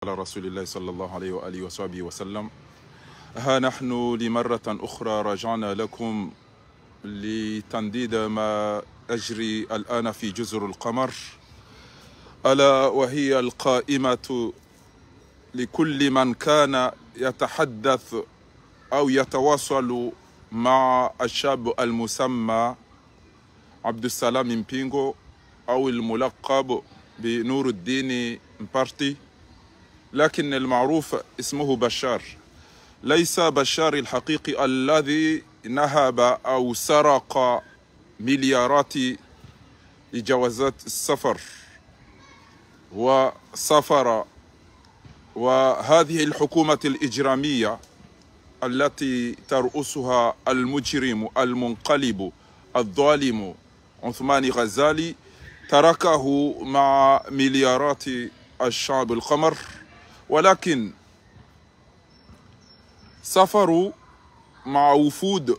على رسول الله صلى الله عليه وآله وصحبه وسلم. ها نحن لمرة أخرى رجعنا لكم لتنديد ما أجري الآن في جزر القمر، ألا وهي القائمة لكل من كان يتحدث أو يتواصل مع الشاب المسمى عبد السلام مبينغو أو الملقب بنور الدين مبارتي، لكن المعروف اسمه بشار. ليس بشار الحقيقي الذي نهب أو سرق مليارات لجوازات السفر وسافر، وهذه الحكومة الإجرامية التي ترأسها المجرم المنقلب الظالم عثمان غزالي تركه مع مليارات الشعب القمر، ولكن سافروا مع وفود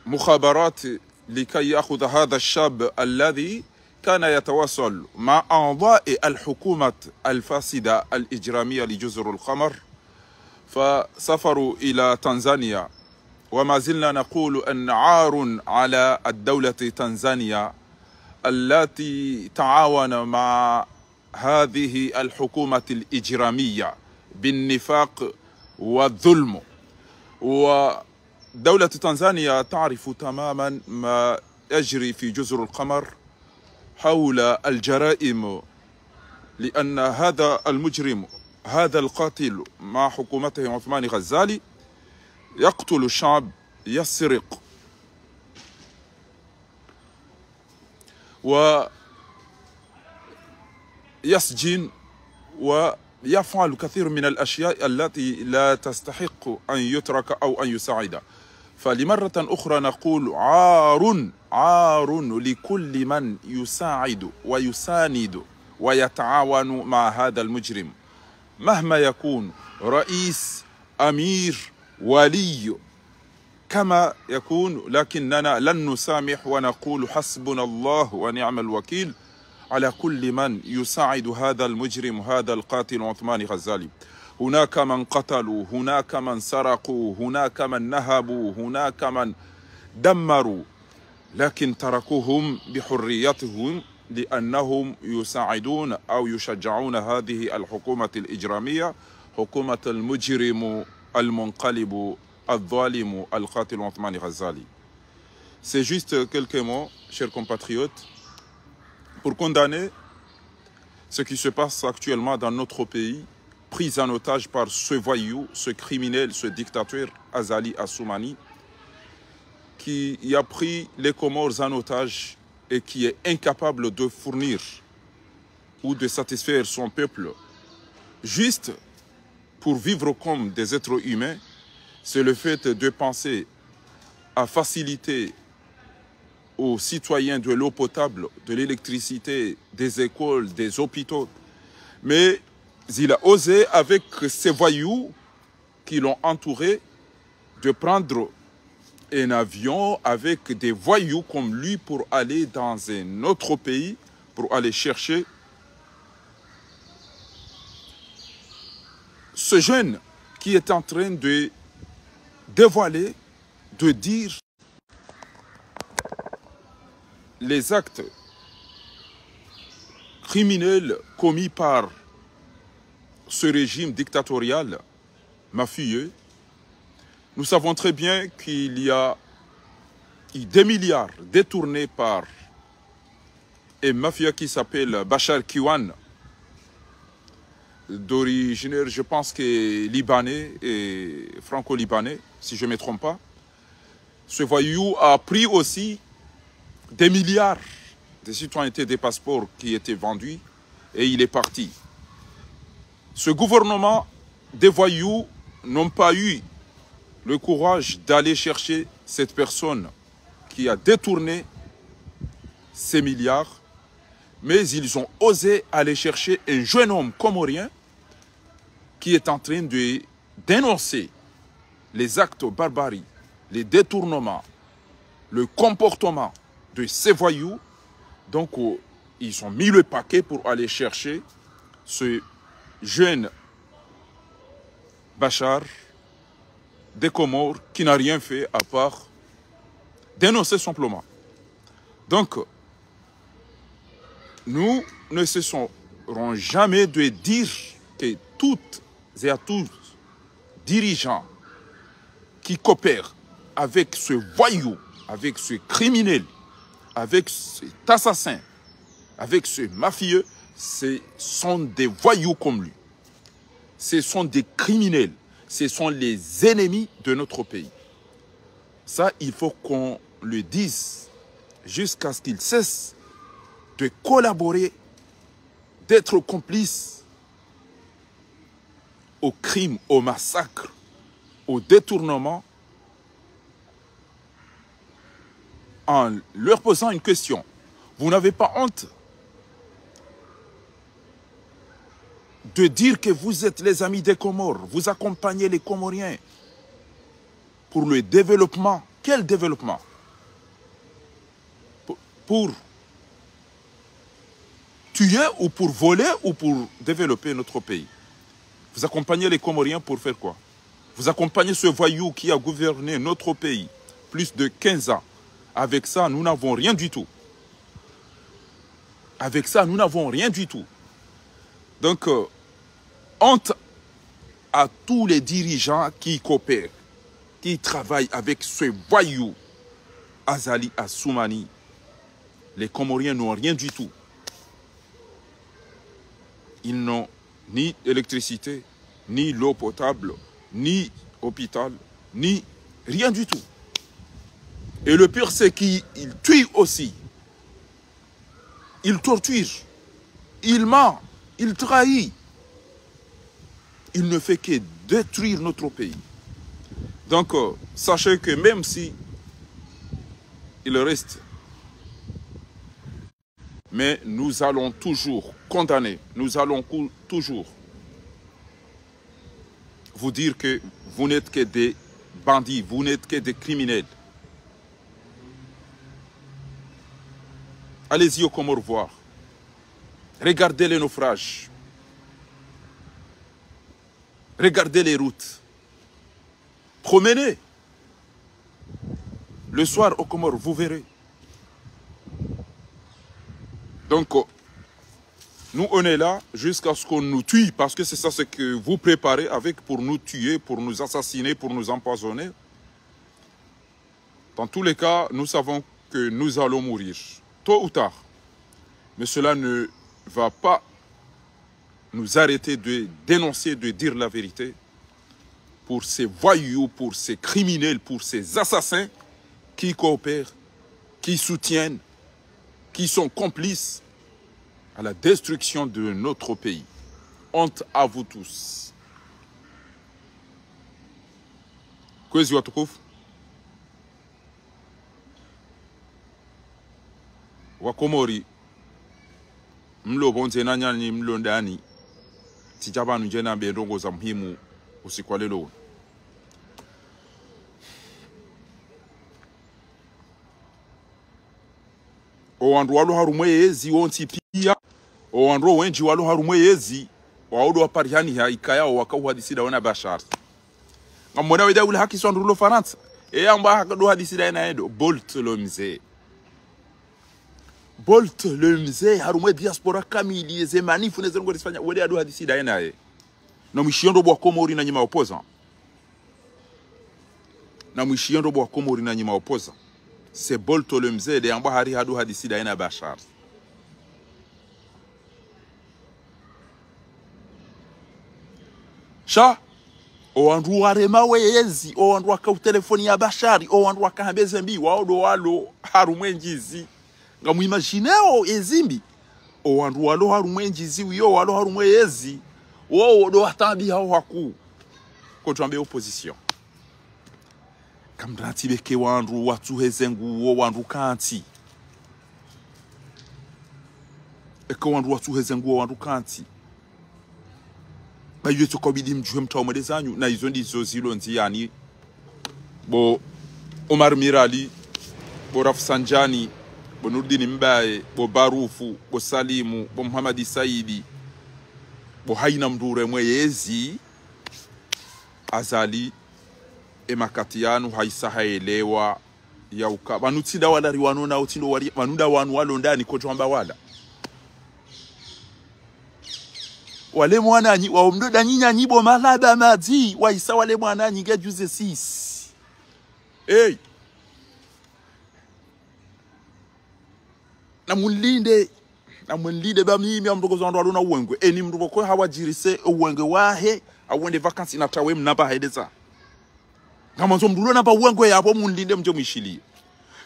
ومخابرات لكي يأخذ هذا الشاب الذي كان يتواصل مع أعضاء الحكومة الفاسدة الإجرامية لجزر القمر، فسافروا إلى تنزانيا. وما زلنا نقول أن عار على الدولة تنزانيا التي تعاون مع هذه الحكومة الإجرامية بالنفاق والظلم. ودولة تنزانيا تعرف تماما ما يجري في جزر القمر حول الجرائم، لأن هذا المجرم هذا القاتل مع حكومته عثمان غزالي يقتل الشعب، يسرق ويسجن ويفعل كثير من الأشياء التي لا تستحق أن يترك أو أن يساعد. فلمرة أخرى نقول عار لكل من يساعد ويساند ويتعاون مع هذا المجرم، مهما يكون رئيس، أمير، ولي، كما يكون، لكننا لن نسامح ونقول حسبنا الله ونعم الوكيل على كل من يساعد هذا المجرم هذا القاتل عثمان غزالي. هناك من قتلوا، هناك من سرقوا، هناك من نهبوا، هناك من دمروا، لكن تركوهم بحريتهم لأنهم يساعدون أو يشجعون هذه الحكومة الإجرامية، حكومة المجرم المنقلب الظالم القاتل عثمان غزالي. C'est juste quelques mots, chers compatriotes, pour condamner ce qui se passe actuellement dans notre pays, pris en otage par ce voyou, ce criminel, ce dictateur Azali Assoumani, qui a pris les Comores en otage et qui est incapable de fournir ou de satisfaire son peuple juste pour vivre comme des êtres humains. C'est le fait de penser à faciliter aux citoyens de l'eau potable, de l'électricité, des écoles, des hôpitaux. Mais il a osé, avec ces voyous qui l'ont entouré, de prendre un avion avec des voyous comme lui pour aller dans un autre pays, pour aller chercher ce jeune qui est en train de dévoiler, de dire les actes criminels commis par ce régime dictatorial mafieux. Nous savons très bien qu'il y a des milliards détournés par un mafia qui s'appelle Bachar Kiwan, d'origine, je pense que libanais et franco-libanais, si je ne me trompe pas. Ce voyou a pris aussi des milliards de citoyenneté, des passeports qui étaient vendus, et il est parti. Ce gouvernement des voyous n'ont pas eu le courage d'aller chercher cette personne qui a détourné ces milliards, mais ils ont osé aller chercher un jeune homme comorien qui est en train de dénoncer les actes barbaries, les détournements, le comportement de ces voyous. Donc, ils ont mis le paquet pour aller chercher ce jeune Bachar des Comores qui n'a rien fait à part dénoncer simplement. Donc, nous ne cesserons jamais de dire que toutes et à tous dirigeants qui coopèrent avec ce voyou, avec ce criminel, avec cet assassin, avec ce mafieux, ce sont des voyous comme lui. Ce sont des criminels. Ce sont les ennemis de notre pays. Ça, il faut qu'on le dise jusqu'à ce qu'ils cessent de collaborer, d'être complices au crime, au massacre, au détournement, en leur posant une question. Vous n'avez pas honte de dire que vous êtes les amis des Comores, vous accompagnez les Comoriens pour le développement. Quel développement? Pour tuer ou pour voler ou pour développer notre pays? Vous accompagnez les Comoriens pour faire quoi? Vous accompagnez ce voyou qui a gouverné notre pays plus de 15 ans. Avec ça, nous n'avons rien du tout. Avec ça, nous n'avons rien du tout. Donc, honte à tous les dirigeants qui coopèrent, qui travaillent avec ce voyou, Azali Assoumani. Les Comoriens n'ont rien du tout. Ils n'ont ni électricité, ni l'eau potable, ni hôpital, ni rien du tout. Et le pire, c'est qu'ils tuent aussi. Ils torturent. Ils ment. Ils trahissent. Il ne fait que détruire notre pays. Donc, sachez que même si il reste, mais nous allons toujours condamner, nous allons toujours vous dire que vous n'êtes que des bandits, vous n'êtes que des criminels. Allez-y au Comores voir. Regardez les naufrages. Regardez les routes. Promenez. Le soir au Comores, vous verrez. Donc, nous, on est là jusqu'à ce qu'on nous tue, parce que c'est ça ce que vous préparez avec pour nous tuer, pour nous assassiner, pour nous empoisonner. Dans tous les cas, nous savons que nous allons mourir, tôt ou tard. Mais cela ne va pas nous arrêter de dénoncer, de dire la vérité pour ces voyous, pour ces criminels, pour ces assassins qui coopèrent, qui soutiennent, qui sont complices à la destruction de notre pays. Honte à vous tous. Kwezi watukufu, Wakomori, mlo bonze na nyani mlo ndani, tijabanu njena mbendongo za muhimu usiku wa leo. Owandu walo harumwe yezi wonti pia owandu wenji walo harumwe yezi waudo waparihani ya ikaya wakauhadisida wana Bashar ngamona weda ule haki swandu lo Faransa amba hakado hadisida ina edo Bolt lo mzee Bolt le mzee harumwe diaspora kamili ze manifu nezengo risfanya weda ado hadisida ina e na mwishiendo bwa Komori na nyima opoza c'est Bolt le mzee de amba hari hadu hadisida ina Bashar sha owandu warema weyezi owandu waka telefoni ya Bashari owandu waka hambeze mbi waodo walo harumwe njizi ngamu imagineo ezimbi owandu walo harumwe njizi wiyo walo harumwe yezi wo do atambi hao haku ko tuambe opposition kamdrati beke wandu watu hezengu wo wandu kanti eko wandu watu hezengu wo wandu kanti ba yetu ko bidi mjuhe mtawo zanyu na izo ndizo zilonzi yani bo Omar Mirali bo Rafsanjani bo Nurdin Mbaye, bo Barufu, bo Salimu, bo Muhammadi Saidi, bo haina mdure mweyezi azali emakatianu haisahaelewa ya uka banutida wala riwanona utindo wali manuda wanu walo ndani ko twamba wale mwana nyi wa mdoda nyinya nyibo malaba mazi waisa wale mwana nyinga juze 6 hey na mulinde ba mimi amdogozo ndo alona uwengwe eni mndu ko hawajirise uwengwe wahe awende vacancy na tawe mnaba haideza kama nzo mdulo naba uwengwe yabo mulinde mje mwishilie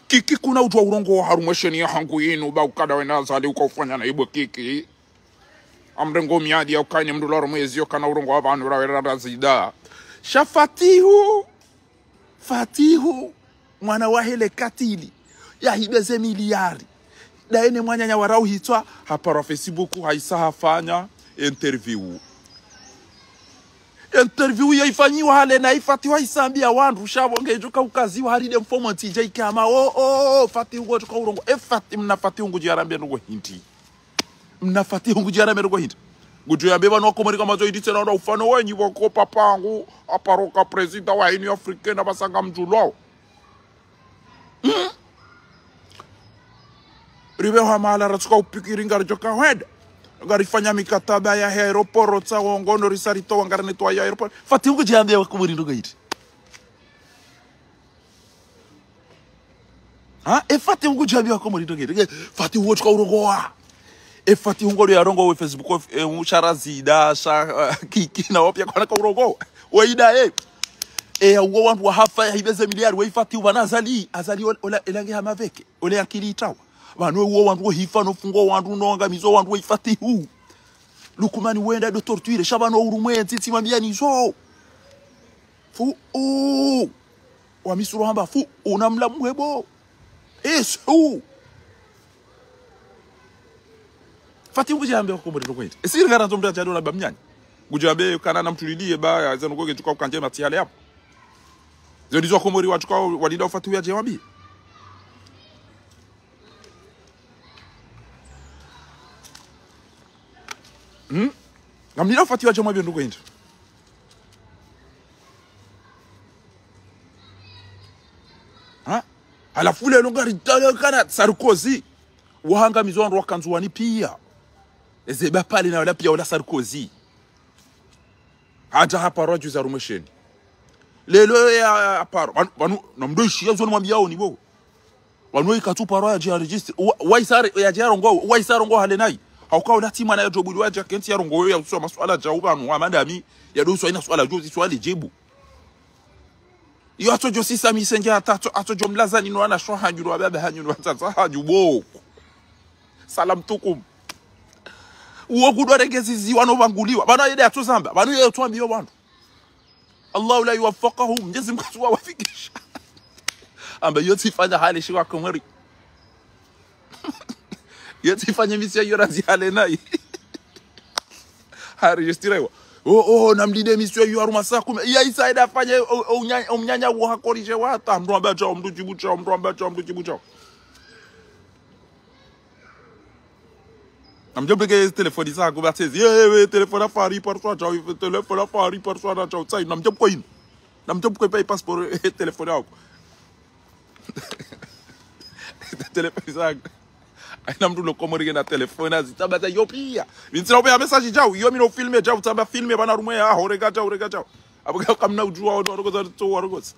kiki kuna utwa urongo wa harumwesheni ya hangu yinu ba ukada wena zali ukofanya na ibo kiki amrengo miadi ya ukaini mdularo mwezi kana urongo wa bandu rawera zida shafatihu fatihu mwana wa hele katili ya hibeze miliari daene mwanya warau hitwa hapa Facebook haisa hafanya interview yaifanyiwa hale na ifatiwa isambia wandu shabonge joka ukaziwa haride mfomo TJ kama fati ugo joka urongo fati mnafati ungu jiarambia nugo hinti mnafati ungu jiarambia nugo hinti gujo ya beba no komori kama zo iditse na ufano wenyi wako papangu aparoka president wa Union Africaine na basanga mjulo ribe hamala ratsuka upikiringa joka weda garifanya mikataba ya aeroport tsa wongono risarito wangarane to ya aeroport fati ungu jiambia wakumuri ndugo hinti fati ungu jiambia wakumuri ndugo hinti fati ugo joka urongo fati ungo ya rongo we Facebook musharazida sha kiki na wapya kwa urongo waida ugo wantu wa hafa ya hibeze miliari we fati ubanazali azali ola elange hamaveke ole akili itawa bano uwo wantu hifa no fungo wantu nonga mizo wantu we fati hu lukumani wenda do torture shabano urumwe ntiti mambia nizo fu wa misuro hamba fu unamla mwebo fati ungujiambe ko muri rwete esiri garanzo mndu ajado na bamnyanya gujiambe kana na mtulilie ba yazano goge tuka ukanje mati yale hapo zo ndizo ko muri watu kwa walida ufatu ya jewambi ngamnira ufatu ya jewambi ndugo hindu alafu le longari kana Sarkozy wahanga mizo ndo wakanzuani pia ezeba pale na wala pia wala Sarkozy hata hapa roju za rumesheni lelo ya aparo banu na mdoshi yazo mwambia yao ni bo banu ikatupa roya ya register waisare ya jarongo hale nai haukao na timu na jobu waje kenti ya rongo ya kusoma swala jauba no amadami ya doso ina swala jozi swali jibu yo atojo sisa misenja atojo mlazani no ana shoha juru baba hanyu watata hajubo salam tukum uwo kudwaregezi ziwa no banguliwa bana yede atuzamba bana yede tuambio bantu Allah la yuwaffaqahum mjezi mkatuwa wafikisha amba yoti fanya hali shika komori yoti fanya misia yorazi hale nai haregistriwa namlide misio yu aruma sakume ya isaida fanya umnyanya wo hakorishe wata mtu ambaye cha mtu chibucha mtu chibucha namjobege telefoni za ko batezi we telefone afari par soi cha telefone afari par soi na cha tsai namjob ko in namjob ko pay passport telefone yako telefoni za aina mtu lokomori na telefone azitaba yo pia vintsira ope message jao yo mino filme jao tamba filme bana rumwe horega jao abuka kamna ujua ono rogoza to warogoza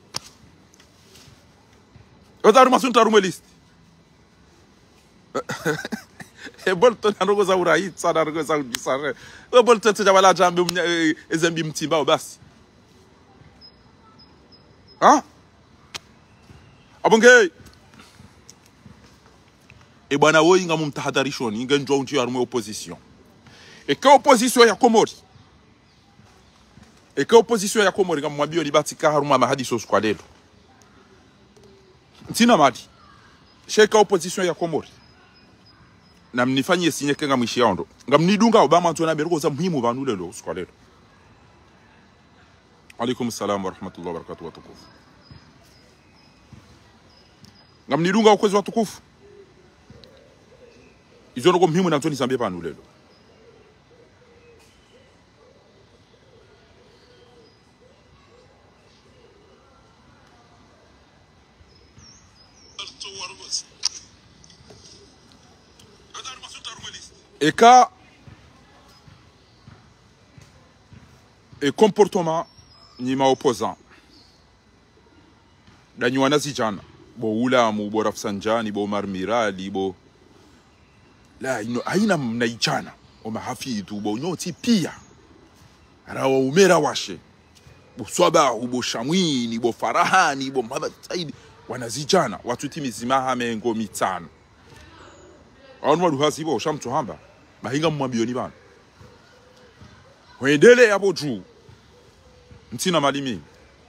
otaru masunta rumwe list bolto na rogoza urai tsana rogoza udisare bolto tjabala jambe ezembi mtimba basi abonge bwana wo inga mumtahadharishoni inga njoo unti yarumwe opposition opposition ya komori ngamwambio libatika haruma mahadiso kwa lelo ntina madi sheka opposition ya komori na mnifanyie sinyeke ngamwishi yaondo ngamnidunga Obama ntona berukoza muhimu bantu lelo kwa lelo. Alaikum salam wa rahmatullahi wa barakatuh wa tukufu ngamnidunga ukwezi wa tukufu izo noko muhimu na mtoni sambia panu lelo. Eka et comportement ni ma opposant da nywana zijana bo ulamu bo Rafsanjani bo Marmirali bo la ino aina mnaijana o mahafidhu bo nyoti pia rawa umera washe bo swaba bo Shamwini bo Farahani bo Muhammad Said wanazijana watu timizima hamengo mitano anu waduhasi bo shamtu hamba bahinga mwambioni bana wendele yabo juu ntina malimi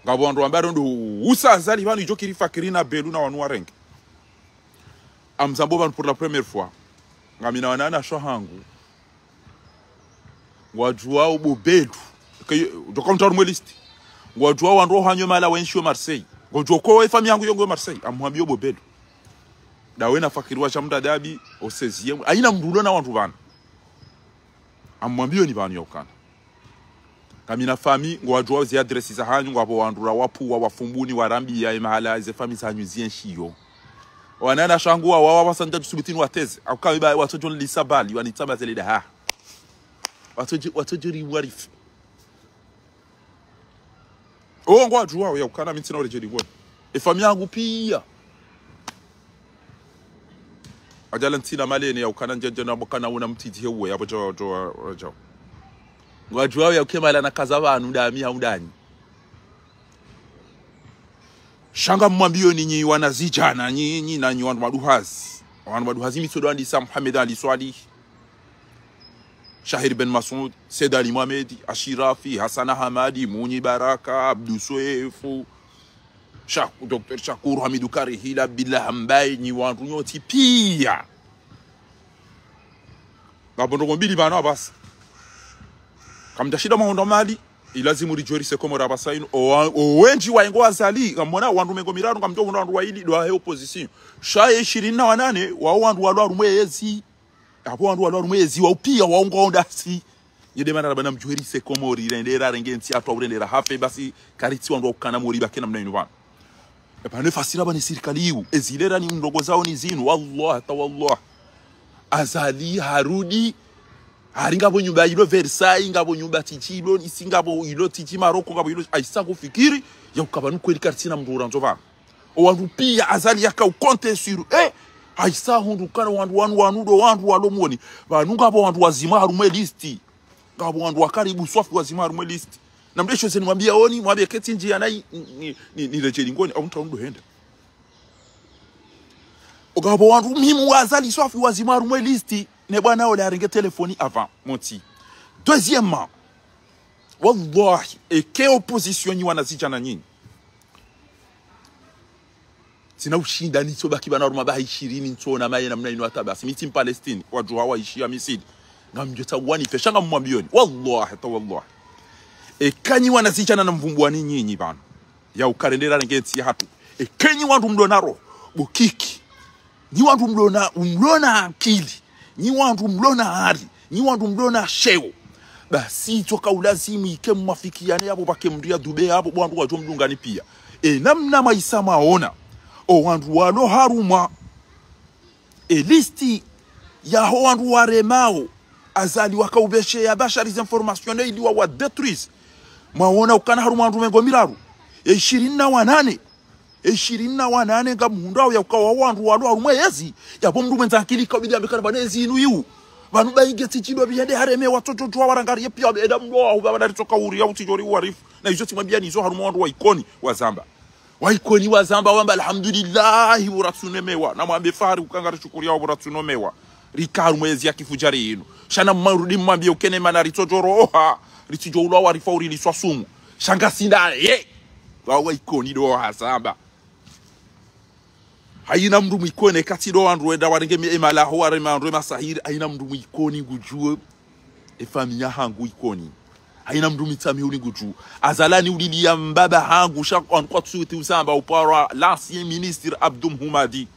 ngabo wandu ambaro ndo usazali banu ijokiri fakirina belu na wanu warenge amzambo banu pour la première fois ngamina wanana shohangu wajua ubo belu doka mtaru mwelisti wajua wandu hanyo mala wenshio Marseille wajua kwa fami yangu yongo Marseille amwambio ubo belu dawe na fakiri wa chamda dabi o 16e aina mrulo na wandu bana amwambio ni banu yokana kamina fami ngwajwa zi adresi za hanyu ngwabo wandura wapu wa wafumbuni warambi ya mahala ze fami za hanyu zienshiyo wanana shangua wawa wasanja tusubitini wateze akawiba watojo lisabali wanitaba zelida ha watojo riwarifu ngwajwa ya ukana mitina orejeri won fami yangu pia ajala ntina malene ya ukana njenje na bokana una mtiti hewe ya bojo ngwajua ya ukemala na kaza abantu ndami haundani shanga mwambio ninyi wanazijana nyinyi na nyi wandu maduhazi mitodo andisa Muhammad Ali Swalih Shahir Ben Masoud Said Ali Mohamed Ashirafi Hassan Hamadi Munyi Baraka Abdou Soefu Dr. Shakur Hamidou Karihila Billah Hambai nyi wandu nyoti pia ngabondo ngombili bana basi kamdashida mahondo mali ilazimu rijorise komo rabasaino o wenji wa ngo azali ngamona wandu mengo miraro ngamjo wandu wa ili do he opposition shaye 28 wa wandu wa rumwezi apo wandu wa rumwezi wa upia wa ngonda si yede mana bana mjorise komo rirendera rengensi atwa urendera hafe basi kariti wandu ukana muri bakena mnaino bana epane fasira bani serikali ezilera ni ndogo zao ni zinu wallahi tawallah azali harudi haringabo nyumba yilo Versailles ngabo nyumba tichilo isingabo yilo tichi Maroko ngabo yilo aisa kufikiri ya ukabanu kweli kartina mndura nzoba o wandu pia azali yaka ukonte sur aisa hundu kana wandu do wandu walomoni banu ngabo wandu wazima harumwe listi ngabo wandu wakaribu swafu wazima harumwe listi na mdesho zeni mwambia oni mwambia keti njia nai ni rejeli ngoni au mtaundu henda ngabo wandu mimu wazali swafu wazima harumwe listi ne bwana ole aringe telefoni avant monti deuxièmement wallahi eke opposition ni wanazijana nyinyi sina ushinda ni sobaki bana ruma ba 20 nsona maye namna ino atabasi miti Palestine wajua waishia Misiri ngamjota wani feshanga mwambioni wallahi tawallah ekanyi wanazijana na mvumbuani nyinyi bana ya ukarendera ngenti hatu ekenyi wandu mlonaro bukiki ni wandu mlona akili ni wandu mlona hari ni wandu mlona sheo basi toka ulazimu ike mwafikiane hapo pake mria dube hapo wandu wajo mdungani pia namna maisa maona o wandu walo haruma listi ya wandu waremao azali wakaubeshe ya bashari informatione ili wa detruise maona ukana haruma wandu mengo miraru 28 ngamuhundao ya ukawa wandu walo haruma yezi ya bomdu menzakili kabidi ambekana banezi inu yu banu bayigeti chilo biyende hareme watoto twa warangari pia eda mlo babadari toka uri ya utijori warifu na hizo timwambia ni hizo haruma wandu wa ikoni wa Zamba wamba alhamdulillah uratunemewa na mwambie fahari ukangari shukuri ya uratunomewa rikaru mwezi ya kifujari inu shana marudi mwambie ukene mana ritojoro oha ritijoulo wa rifauri liswasumu shanga sinda wa ikoni do Zamba haina mndu mwikone kati do wandu wenda warengemi emala ho warema wandu masahiri haina mndu mwikoni ngujue efamilia hangu ikoni haina mndu mitami uli nguju azalani ulilia mbaba hangu shakwa kwa tsuti usamba upara l'ancien ministre Abdou Mhoumadi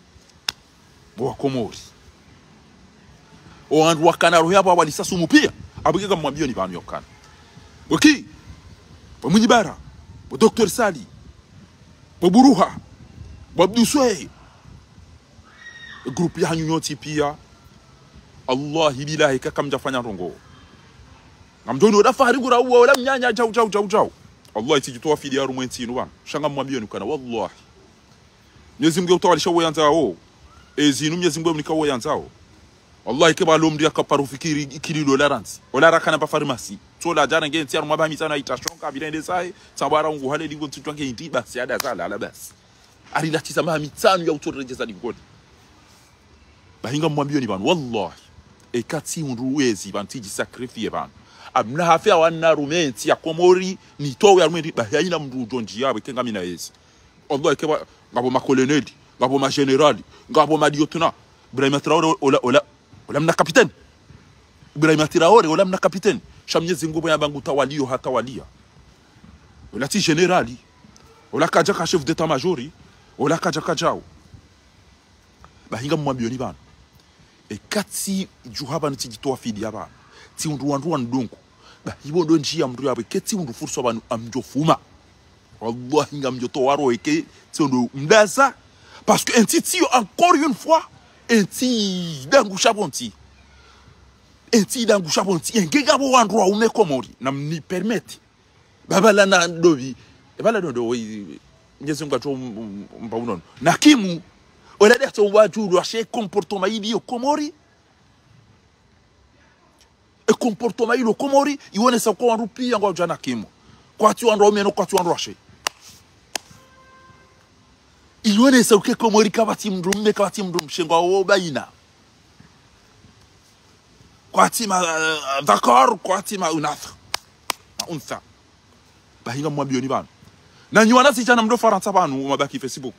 wa Komori oandu wakana roho yabo walisasumu pia abugega mwambio ni banu yokana boki mwenye bara Dr. Sali Buruha Abduswe group ya hanyonyoti pia Allah billahi kakamjafanya rongo ngamdoni odafari gura uwa wala mnyanya jau Allah itijitoa fidi ya rumwenti inu bana shanga mwambio ni kana wallahi Mwenyezi Mungu utawalisha woyanzao ezinu Mwenyezi Mungu mnikawo yanzao wallahi ke balomdi akaparu fikiri ikililo laransi olara kana pa pharmacy so la jana ngenti yaru mabami sana itashonka bilende sai sabara ungu hale lingo ntitwange indi basi ada sala ala basi ari la tisa mama mitano ya utorejeza lingoni bahinga mwambio ni bana wallahi ekati unruwezi bantiji sacrifice bana abna hafia wana rumenti ya komori ni towe ya rumenti bahayina mrujo njiyawe kenga mina yezi wallahi ke ngabo makoloneli ngabo ma generali ngabo ma lieutenant Ibrahim Traoré ola mna kapiteni Ibrahim Traoré ola mna kapiteni shamnyezi ngubo ya bangu tawalio hata walia ola ti generali ola kaja ka chef d'état majori ola kaja kajao bahinga mwambio ni bana ekati juhaba ntijitoa fidi yaba ti undu ndongo bahibo ndo njia mru yabe keti undu furso banu amjofuma wallahi ngamjoto waro eke ti undu mdaza parce que entiti encore une fois enti dangu chabonti ngega bo wandro ume komori na mni permette babala na ndobi bala ndo Mwenyezi Mungu atu mbaunono nakimu ola derto watu lwashe comportement ili komori comportement ili komori ione sa ko wanrupi ngo jana kimu kwa ti wandro umeno kwa ti wandro washe ione sa uke komori kabati mdum shengo wo bayina kwa ti ma d'accord kwa ti ma unatha bahinga mwambio ni bana na nywana si jana mdo faransa banu mabaki Facebook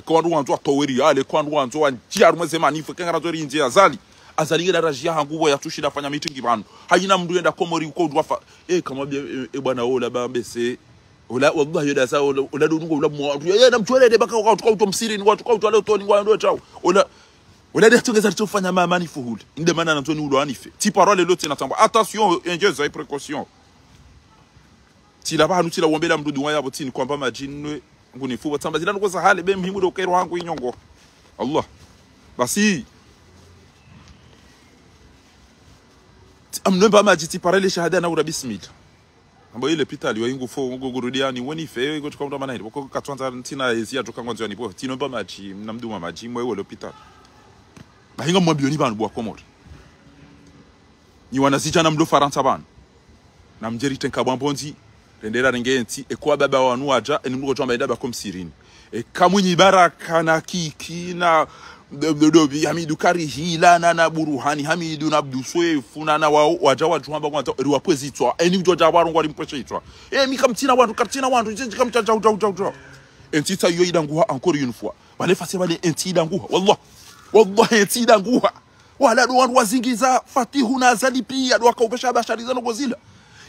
ko wandu wanzu atoweri ale ko wandu wanzu wanjia rumeze manifu kenga razori inje azali ngera rajia hangubo ya tushida fanya meeting banu hayina mdu enda komori uko ndwafa kama bwana ola bambese ola wallahi yoda sa ola dungu ola mwandu yena mchwele baka ukauto msiri ni watu kauto leo toni ngwa chao ola de tungeza tufanya mamani fuhul inde mana natoni ulo anife ti parole lote natamba attention ingeza précaution ti la ba nutila wombela mdudu waya botini kwamba majinwe ngunifu batamba zilano kwa hali be mhimu dokero wangu inyongo Allah basi amnomba majiti parele shahada na ura bismillah ambo ile pitali wa ingufo ngugurudiani woni fe go tukamda mana ile boko katwanza ntina ezia tukangwanzo ni bo tinomba maji namduma maji mwe wo l'hôpital bahinga mwabioni banu bwa komori ni wanazijana mdo faransa banu na mjeri tenka bwambonzi rendera ngenti ekwa baba wanu aja enimgo jamba idaba komsirini kamunyi baraka na kiki na dobi Hamidu Karihila na Buruhani Hamidu na Abduswe funana wa waja wajumba kwanza riwapwezitwa eni ujoja warongo alimpwezitwa mikamtina wandu kartina wandu nje kamchaja uja entita yo idanguha encore une fois bale fasi bale enti idanguha wallahi enti idanguha wala do wandu wazingiza fatihu na zalipi ado akaubesha bashari zano gozila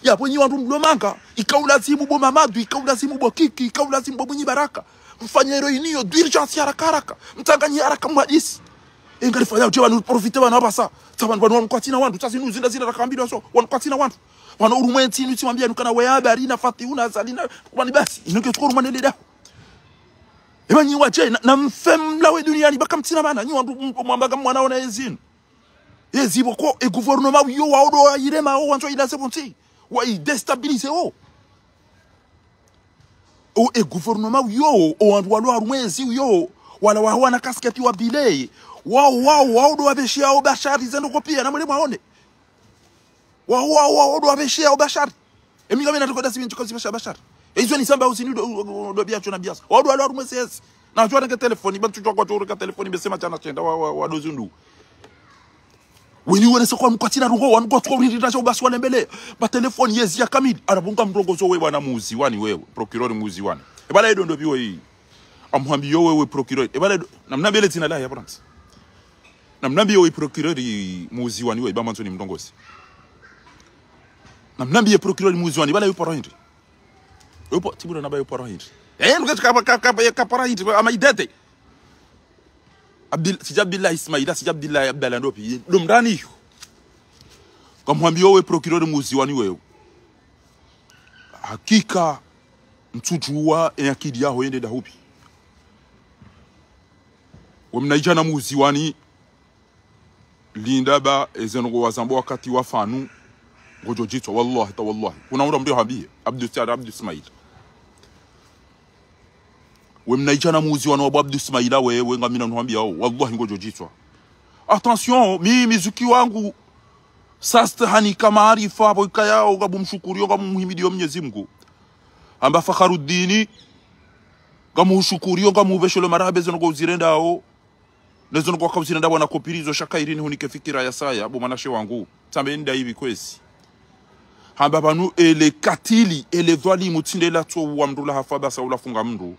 ya ponyi wandu mlomanga ikaulazimu bo mamadu ikaulazimu bo kiki ikaulazimu bo bunyi baraka mfanye reunion d'urgence haraka mtanganye haraka mwadisi engalifanya ujewa ni profite bana basa tabantu banu kwatina wandu sasa nuzinda zina rakambira so kwatina wandu wana urumenti ni timwambia nukana we habari na fatiuna zalina kwani basi inuke tukuru manele da ebanyi waje na mfemla we duniani bakamtina bana nyi wandu mwambaga mwana ona ezini ezibo ko e gouvernement yo waodo ayirema o wanzo ila sebonti wa destabiliser o gouvernement yo o andwalo arumezi yo wala wana kasketi wa bilei wao do abeshia o bashari zendo kopia na mwe maone wao do abeshia o bashari emiga mena tukoda sibi tukozi bashari hizo ni samba usini do biacho na biasa wao do arumezi na jua na telefoni bantu kwa kwa telefoni besema chana chenda wa dozundu wini wone sokwa mkwatina rungo wanu kwa tukwa urinitacha ubasi wane mbele ba telefoni yezi ya kamili arabunga mrongozo wewe wana muzi wani wewe procureur muzi wani ebala edo ndo biwe hii amuhambi yo wewe procureur ebala edo namnambi ele tina la ya pransi namnambi yo procureur muzi wani wewe ba manzo ni mrongozi namnambi ye procureur muzi wani bala yo paro hindi yopo tibura naba yo paro hindi nuka kapara hindi ama idete Sijabdillah Ismaila Sijabdillah Abdallah ndopi lumrani Kamwambia wewe procureur muziwani wewe. Hakika mtujua akidi yao yende dahupi. Wemnaijana muziwani lindaba ezengo wazambo wakati wafanu ngojo jitwa wallahi ta wallahi. Unaona mdio habie Abdul Ismail. Wemnaijana muziwani wa Abdul Ismail wewe ngamina nuambia wallahi ngojo jitwa. Attention, mimi zuki wangu sasta hani kama arifa hapo ikayao ngabumshukurio ngamuhimidio Mwenyezi Mungu. Amba Fakharuddin ngamuhushukurio ngamubeshole marabezo ngo uzirendao. Nezo ngo kwakuzirenda bwana kopirizo shakairini hunike fikira ya saya abo manashe wangu. Tambe nda hivi kwesi. Amba banu ele katili ele dhalimu tindela to wa mndula hafaba saula funga mndu.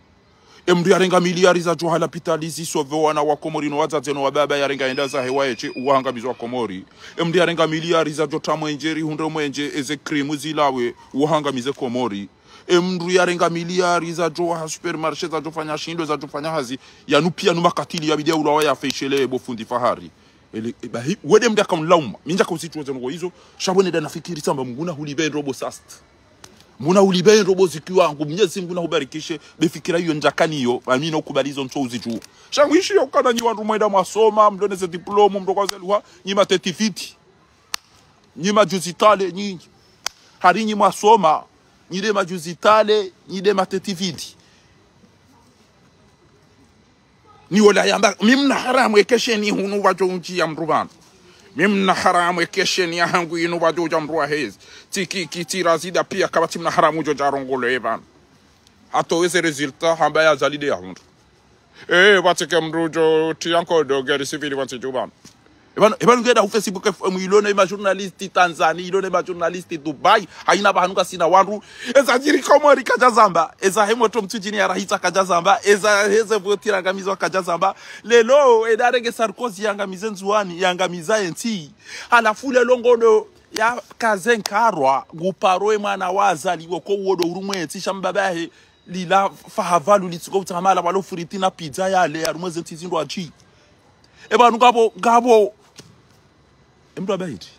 Emdu yarenga miliari za johala pitalizi sove wana wa Komori no wazazeno wa baba yarenga enda za hewa eche uhangamizwa Komori. Emdu yarenga miliari za jotamo enjeri hunde mwenje eze krimu zilawe uhangamize Komori. Emdu yarenga miliari za joha supermarché za jofanya shindo za jofanya hazi yanupia numa katili ya bidia ulawa ya feishele ebo fundi fahari. Wede mda kaunlauma minja kausitu ngo hizo shabone da nafikiri samba munguna hulibe robo sast. Muna ulibe robo zikiwa wangu Mwenyezi Mungu na hubarikishe befikira hiyo njakani hiyo amina ukubalizo nsozi tu. Shangwishi yokana nyi wandu mwenda mwasoma mdoneze diploma mdokazelwa nyima tetifiti. Nyima juzitale nyinyi. Hari nyi mwasoma nyide majuzitale nyide matetifiti. Ni wala yamba mimna haramu ekesheni hunu wajo unchi ya mrubana. Mimna haramu ekesheni ya hangu inu wajo jamrua hezi. Tiki kitira zida pia kabati mna haramu jo jarongolo eban. Hato weze resulta hamba ya zalide ya hundu. Watike mrujo tiyanko do geri sivili wansi juban. Ebanu ngeda hu Facebook mwilone ma journalisti Tanzania, ilone ma journalisti Dubai, haina bahanuka sina wandu. Eza jiri Komori kajazamba, eza hemoto mtujini ya rahisa kajazamba, eza heze votira ngamizo kajazamba. Lelo edarege Sarkozy yangamize nzuani, yangamiza enti. Halafu lelo ngono ya kazenkarwa guparoe mwana wazali woko wodo urumwe enti shambabahe lila fahavalu litsuko utamala walo furitina pizza yale ya rumwe enti zindo aji. Ebanu gabo emdu abaiti.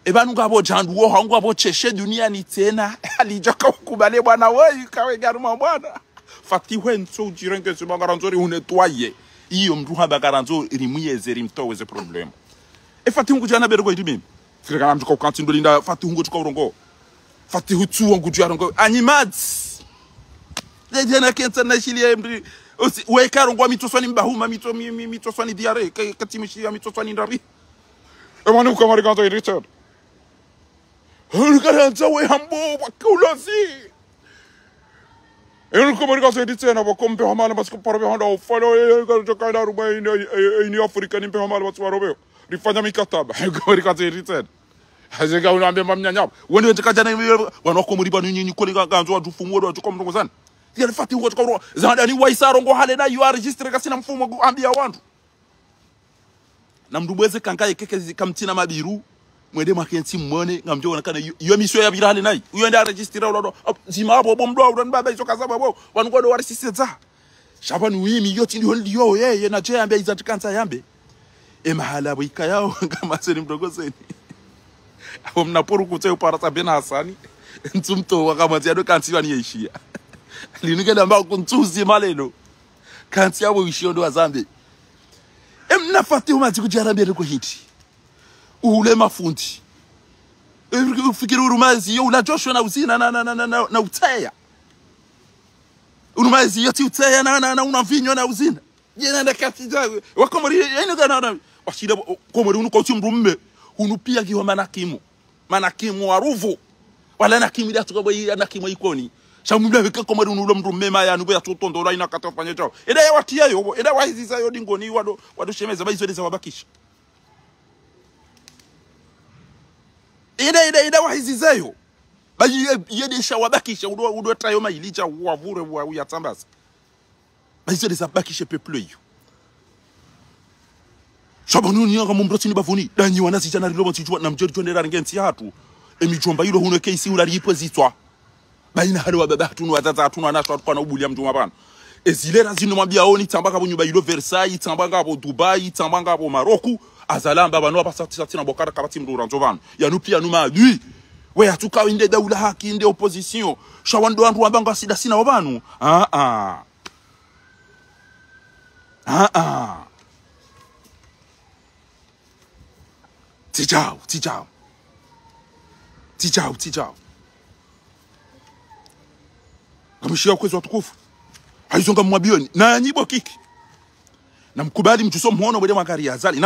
Ebanu gabo jandu wo hangu abo cheshe dunia ni tena alijaka kubale bwana wewe kawe garuma bwana. Fati wenso jirenge zibagaranzori hunetwaye. Iyo mdu habagaranzo rimuyeze rimtoweze problem. Fati hungu jana bergo idimi. Fikira mtu kwa kantindo linda fati hungu tukorongo. Fati hutu wangu jarongo animats. Lejena kensa na shili emdu wekaro ngwa mitoswani mbahuma mitoswani diare katimishi ya mitoswani ndari. Emanu kamari kanto Richard. Hulkaranza we hambo wakulasi. Emanu kamari kanto Richard na bakombe hamala basiko parobe handa ofalo kaida ruba ini Afrika nimpe hamala basu parobe. Rifanya mikataba. Kamari kanto Richard. Hazega unaambia mamnyanya. Wende wetekajana wanakomuri banu nyinyi kolinga kanzo wadufumu wado wajukomndongozana. Yale fati huko tukao zandani waisaro ngo hale na you are register kasina mfumo kuambia wantu na mdubweze kankaye keke kamtina mabiru mwende makenti mwone ngamjo onakana yo mission ya birale nayi uyo nda register ulo zima abo bomdo ulo baba izo kazaba bo wangodo wari siseza shabanu yimi yoti ndio yeye na je ambia izati kansa yambe mahala bwika yao kama seni mdogozeni abo mnaporu kuteo para tabena Hasani ntumto wakamati ado kansi wani yeshia linigenda mbao kuntuzi malelo kanti yabo wishondo wazambe nafati umazi kujarambia liko hiti ule mafundi ufikiri urumazi yo ula Joshua na uzina na uteya urumazi yoti uteya na unavinyo na uzina yena ndakati zawe wakomori yenu kana washida komori unuko chumrumme unupia kiwa manakimu waruvu wala nakimi da tuko boyi nakimo ikoni shamubla weka komori unulo mrumme maya nube atotondo la ina katafanya chao eda ya watia yo eda wahiziza yo dingoni wado shemeza baizwe wabakisha eda wahiziza yo bayi yedesha wabakisha udo tayo mailicha wavure wa uyatambaza baizwe zabakisha peuple yo shabanu nyanga mumbrotini bavuni danyi wanazijana rilobo tijwa na mjeri twendera ngenti hatu emijomba yilo huno keisi ulalipo zitwa baina hali wa baba tunu wazaza tunu anashwa kwa na ubulia mtu mabana ezilera zino mwambia oni tambaka bo nyumba yilo Versailles tambanga bo Dubai tambanga bo Maroku azalamba banu abasati na bokara kabati mrura nzovano yanu pia numa lui we atuka inde daula haki inde opposition shawando andu ambanga sida sina wabanu tijao kamishia kwezo watukufu haizonga mwabioni na nyibo kiki na mkubali mchuso mhono bwede mwakari azali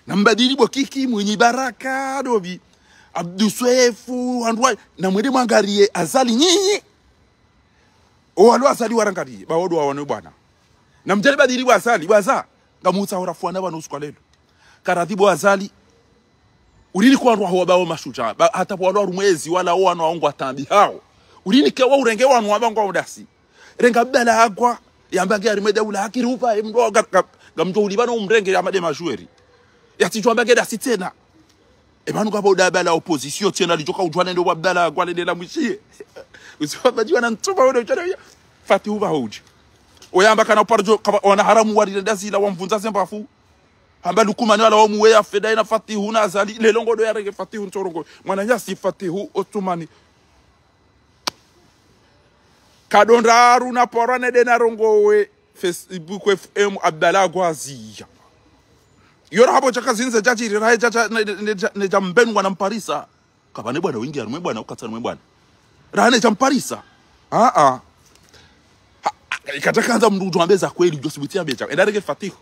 nambadili bo kiki mwenye baraka dobi Abduswefu andwa na mwede mwangari azali nyinyi owalo azali warangari bawodo wawane bwana na mjale badili wa azali waza ngamuta horafuana bana usukwa lelo karadhibo azali ulini kwa andwa huwa bao mashuja hata kwa andwa rumwezi wala wano waongo atambi hao ulini kewa urenge wano wabangwa udasi renga bela agwa yambage arimeda ula hakirupa mdo gamjo ulibano umrenge ya made majueri yatijwa mbage dasi tena ebanu kwa boda bela opposition tena lijoka ujwana ndo wabdala agwa lende la mwishie usiwaba jiwa na ntuba wade uchana fati huva hoji oyamba kana uparjo wana haramu wari dasi la wamvunza sembafu hamba lukumani wala wamuwe ya feda ina fatihu na azali lelongo do ya rege fatihu ntorongo mwana nyasi fatihu otumani kadondaru na porane de na rongowe Facebook FM Abdallah Gwaziya yora hapo chaka zinze jaji rahe jaja ne jambenu wana mparisa kabane bwana wingi arumwe bwana ukatana bwana rahane jamparisa ikatakanza mndu ambeza kweli josibitia becha endarege fatihu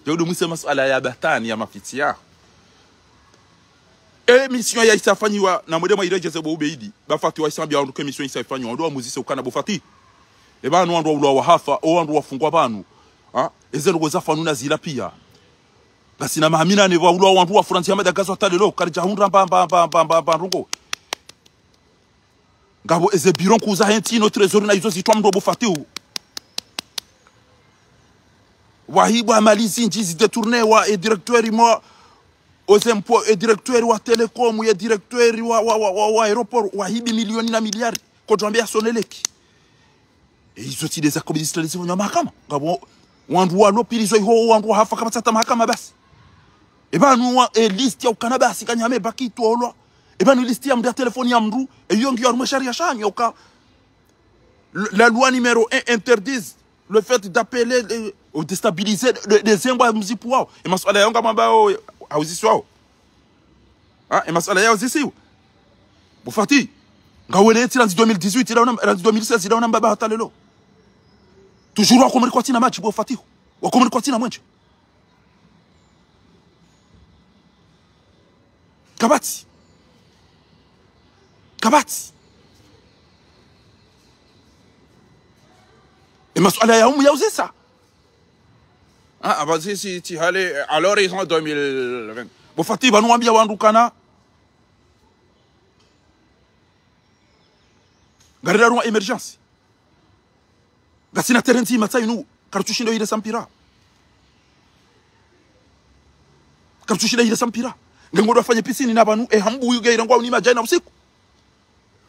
Jaudu mwise masuala ya batani ya mafitia. Mission ya isafanyiwa na mwede mwa irejeze bo ubeidi. Bafati wa isambia wanduke mission isafanyiwa. Wandu wa muzise ukana bufati. Ebanu wandu wa ula wa hafa. O wandu wa fungwa banu. Ezenu goza fanuna zila pia. Gasina mahamina ne wa ula wandu wa furansi ya medagazo atalelo. Karija hundra mba rungo. Ngabo eze biron kuza henti no trezori na izo zitwa mdo bufati u. Wahibu amalizi njizi detourné wa directeur moi aux impôts et directeur wa telecom ya directeur wa aéroport wahibi milioni na miliari ko tuambia soneleki hizo ti des accommodistes les vont mahakama ngabo wandu wa lopilizo ho wandu hafa kama tata mahakama basi ebanu wa list ya ukana basi kanyame baki tolo ebanu list ya mda telefoni ya mdu eyongi ya rumeshari ya shanyo ka la loi numéro 1 interdit le fait d'appeler ou déstabiliser des embouts mzipu wao e masuala yao kama bao hauzisi wao e masuala yao zisi bufati ngawele eti dans 2018 ila dans 2016 ila namba hata lelo toujours wakomri kwa tina match bufati wakomri kwa tina mwenje kabati et masuala yao yauzisa basi si hale à l'horizon 2020 bofati banwambia wandukana garira rwa emergency gasina terenti matsainu kartushindo ile sampira ngangodo afanye pisini na banu hambu yuga irangwa ni majana usiku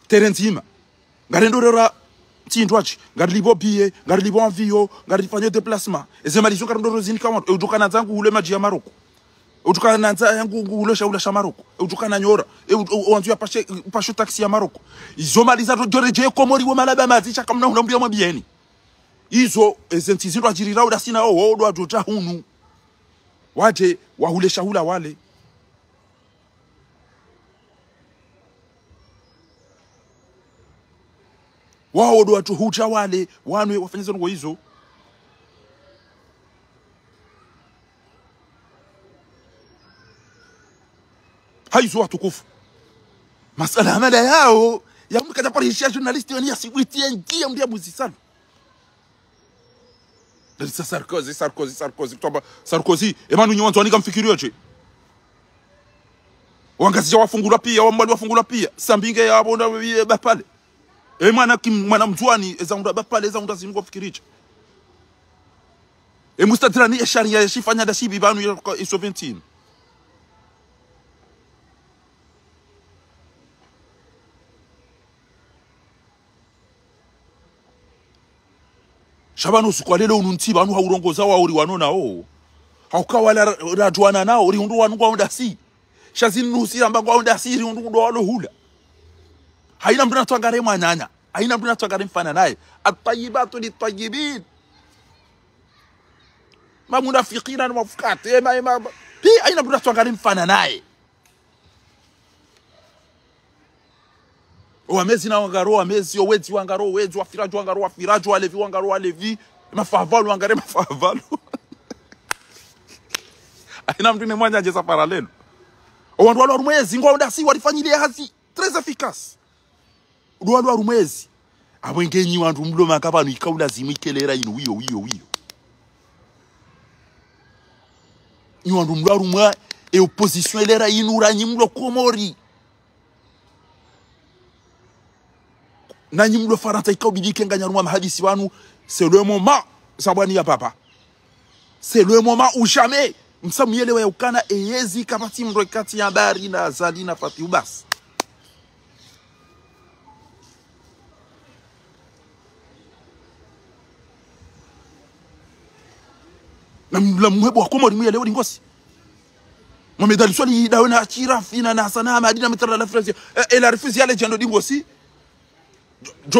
terenti garendo rera tindwachi ngarilibo bie ngarilibo envio ngarifanye déplacement ezemalizo karondoro zini kama udukana zangu ule maji ya Maroko udukana zangu ule shaula sha Maroko udukana nyora wanzu ya pashe taxi ya Maroko izomaliza doreje komori wo malaba mazicha kamna unambia mwabieni izo ezentizindwa jirira udasina odo adoja hunu waje wahule shahula wale wao ndo watu huja wale wanwe wafanyizo ngo hizo haizo watukufu masala amala yao ya mkata pale hishia journalist wani asibitie ngia ndia muzisana dalisa Sarkozy kutoba Sarkozy emanu nywanzo anika mfikirio je wangazija wafungula pia wambali wafungula pia sambinge yabo ndo bapale mwana mzwani ezaunda bapale ezaunda zingo fikiricha mustadrani sharia yashifanya dashibi banu ya 17 Shabano sukwalelo ununti banu haurongoza wa uri wanona haukawala radwana nao riundu wanu kwa undasi shazinu usira mbangu wa undasi riundu ndo walo hula haina mtu natwangare mwanyanya haina mtu natwangare mfana naye at-tayyibatu lit-tayyibin ma munafiqina na mafukati pi haina mtu natwangare mfana naye wamezi na wangaro wamezi owezi wangaro wezi wafiraju wangaro wafiraju walevi wangaro walevi mafavalu wangare mafavalu aina mtu ni mwanya jeza paralelo wandu wa rumwezi ngo ndasi walifanyilia hazi très efficace wandu wa rumwezi abwengenyi wandu mloma kapano ikaula zimikelera ino wiyo ni wandu mlwa rumwa e opposition elera ino ranyi mlo komori nanyi mlo faranta ikabidike nganyaruma mahadisi wanu c'est le moment sabani ya papa c'est le moment ou jamais msamuelewa ya ukana eyezi kapati mro kati ya bari na azali na fatihu bas na mlamo wa komori mwelewa lingosi mwamedali swali dawe na achira fina na sana madina mitara la frase ela refusi yale jando dingosi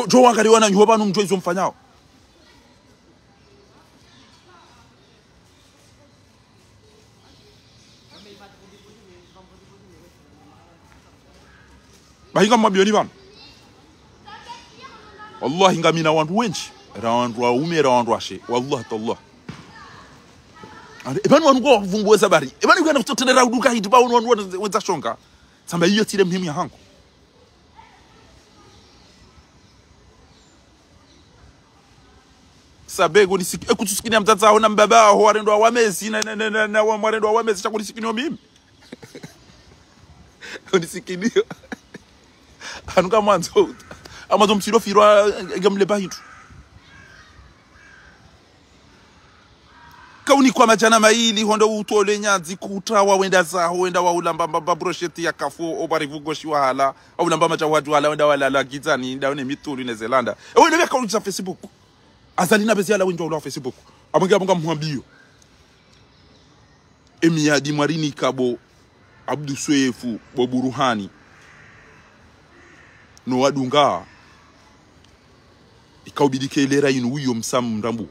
jo wangari wana nyoba numjo izo mfanyao bahinga mabioni bam wallahi ngamina wandu wenji rawandu wa ume rawandu washe wallahi tallah ebanu wango vumbuweza bari ebanu kwenda kutotendera uduka hiti ba wandu wenza shonga samba hiyo tire muhimu ya hangu sabego nisiki ekutusikini mtata hona mbaba ho warendo wa wamezi na warendo wa wamezi chakulisikini mimi unisikini anuka mwanzo amazo msilo firwa ngamle bahitu kauni kwa majana maili hondo utole nyanzi kutawa wenda zaho wenda wa ulamba brochette ya kafu obarivugo shiwala au ulamba macha watu wala wenda wala la gizani ndaone mitulu ne Zelanda wenda beka uliza Facebook azalina bezia la winjo ula Facebook abanga mwambio Emiadi Marini Kabo Abdu Swefu Boburuhani no wadunga ikaubidike ilera inu uyo msamu mrambu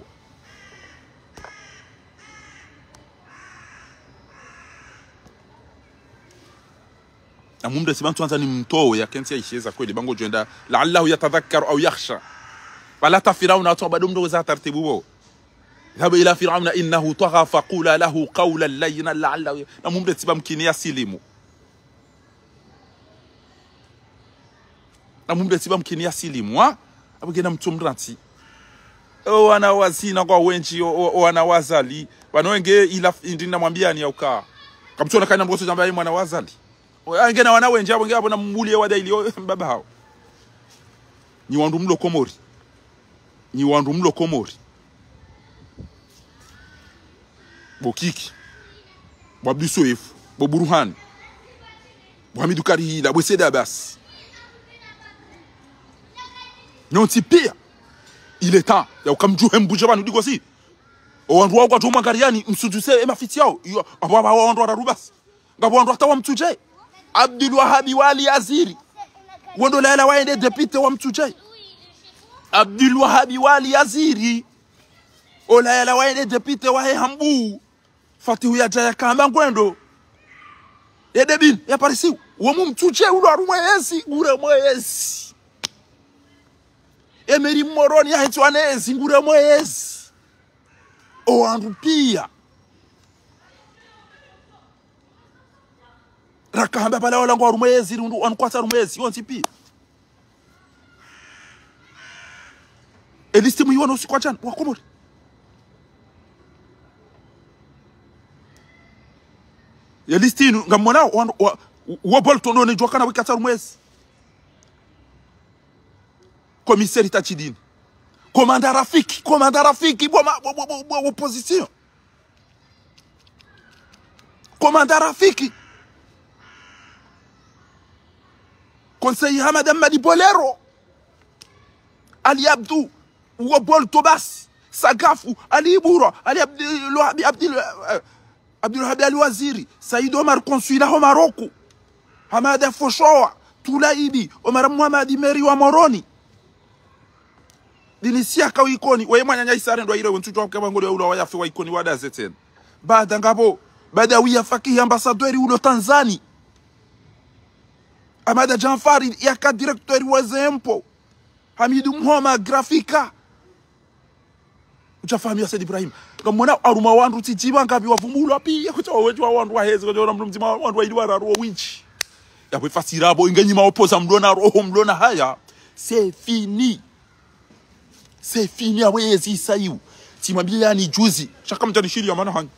amumda sibantu anza ni mtowe ya kensi ya isheza kweli bango jenda la'allahu yatadhakkaru au yakhsha wala tafirauna atu bado mdo za tartibu bo dhabu ila fir'auna innahu tagha faqula lahu qawlan layna la'allahu amumda sibamkini ya silimu amumda sibamkini ya silimu wa abugena mtumranti wana wazina kwa wenji wana wazali wanwenge ila ndina mwambia ni yauka kamtona kana mgoso jamba mwana wazali angena wana wenji abo ngabo na mmulie wada ilio baba hao ni wandu mlo komori bokiki bwabisoefu boburuhani Mohamed Kari la bweseda basi nonti pia il est temps ya ukamjuhe mbuje banu diko si wandu wao kwa tuma gariani msujuse emafiti yao abo wandu ararubas ngabo wandu atawa mtuje Abdul Wahhab Wali Aziri wondo la waende deputy wa mtuje Abdul Wahhab Wali Aziri ola la waende deputy wa Hambu Fatihu ya jaya kamba ngwendo edebin ya parisi wo mtuje ulo arumwezi gure mwezi Emery Moroni ya hitwane zingure mwezi owandu pia rakamba pala wala ngo rumwezi rundu ankwata rumwezi yonsi pia elistimu yiwana usikwa chan wakomori elistinu ngamona wa boltono ne jokana wikata rumwezi commissaire Tachidine commandant Rafiki opposition commandant Rafiki conseiller Hamad Amadi Bolero Ali Abdou Wobol Tobas Sagafu Ali Ibura Ali Abdil Abdulwahab al-Waziri, Said Omar Consuila ho Maroko, Hamada Foshoa, Tulaibi, Omar Muhammad Meri wa Moroni. Dinisia ka ikoni, we mwanya isare ndo ile wentu twa kabangole ula wa yafi wa ikoni wada zeten. Baada ngabo, baada wiya fakihi ambassadeur ulo Tanzania. Amada Janfari yaka directeur wa Zempo. Hamidu Muhammad Grafika. Uchafahamia Said Ibrahim. Kamona aruma wandu titiba ngabi wavumbula pia kutoa wetu wa wandu wa hezi kwa mtu mzima wandu wa idwara ro winchi. Ya kufasira bo inganyima opoza mlona roho mlona haya. C'est fini. C'est fini awezi sayu. Timabila ni juzi. Shaka mtanishiri ya maana hangi.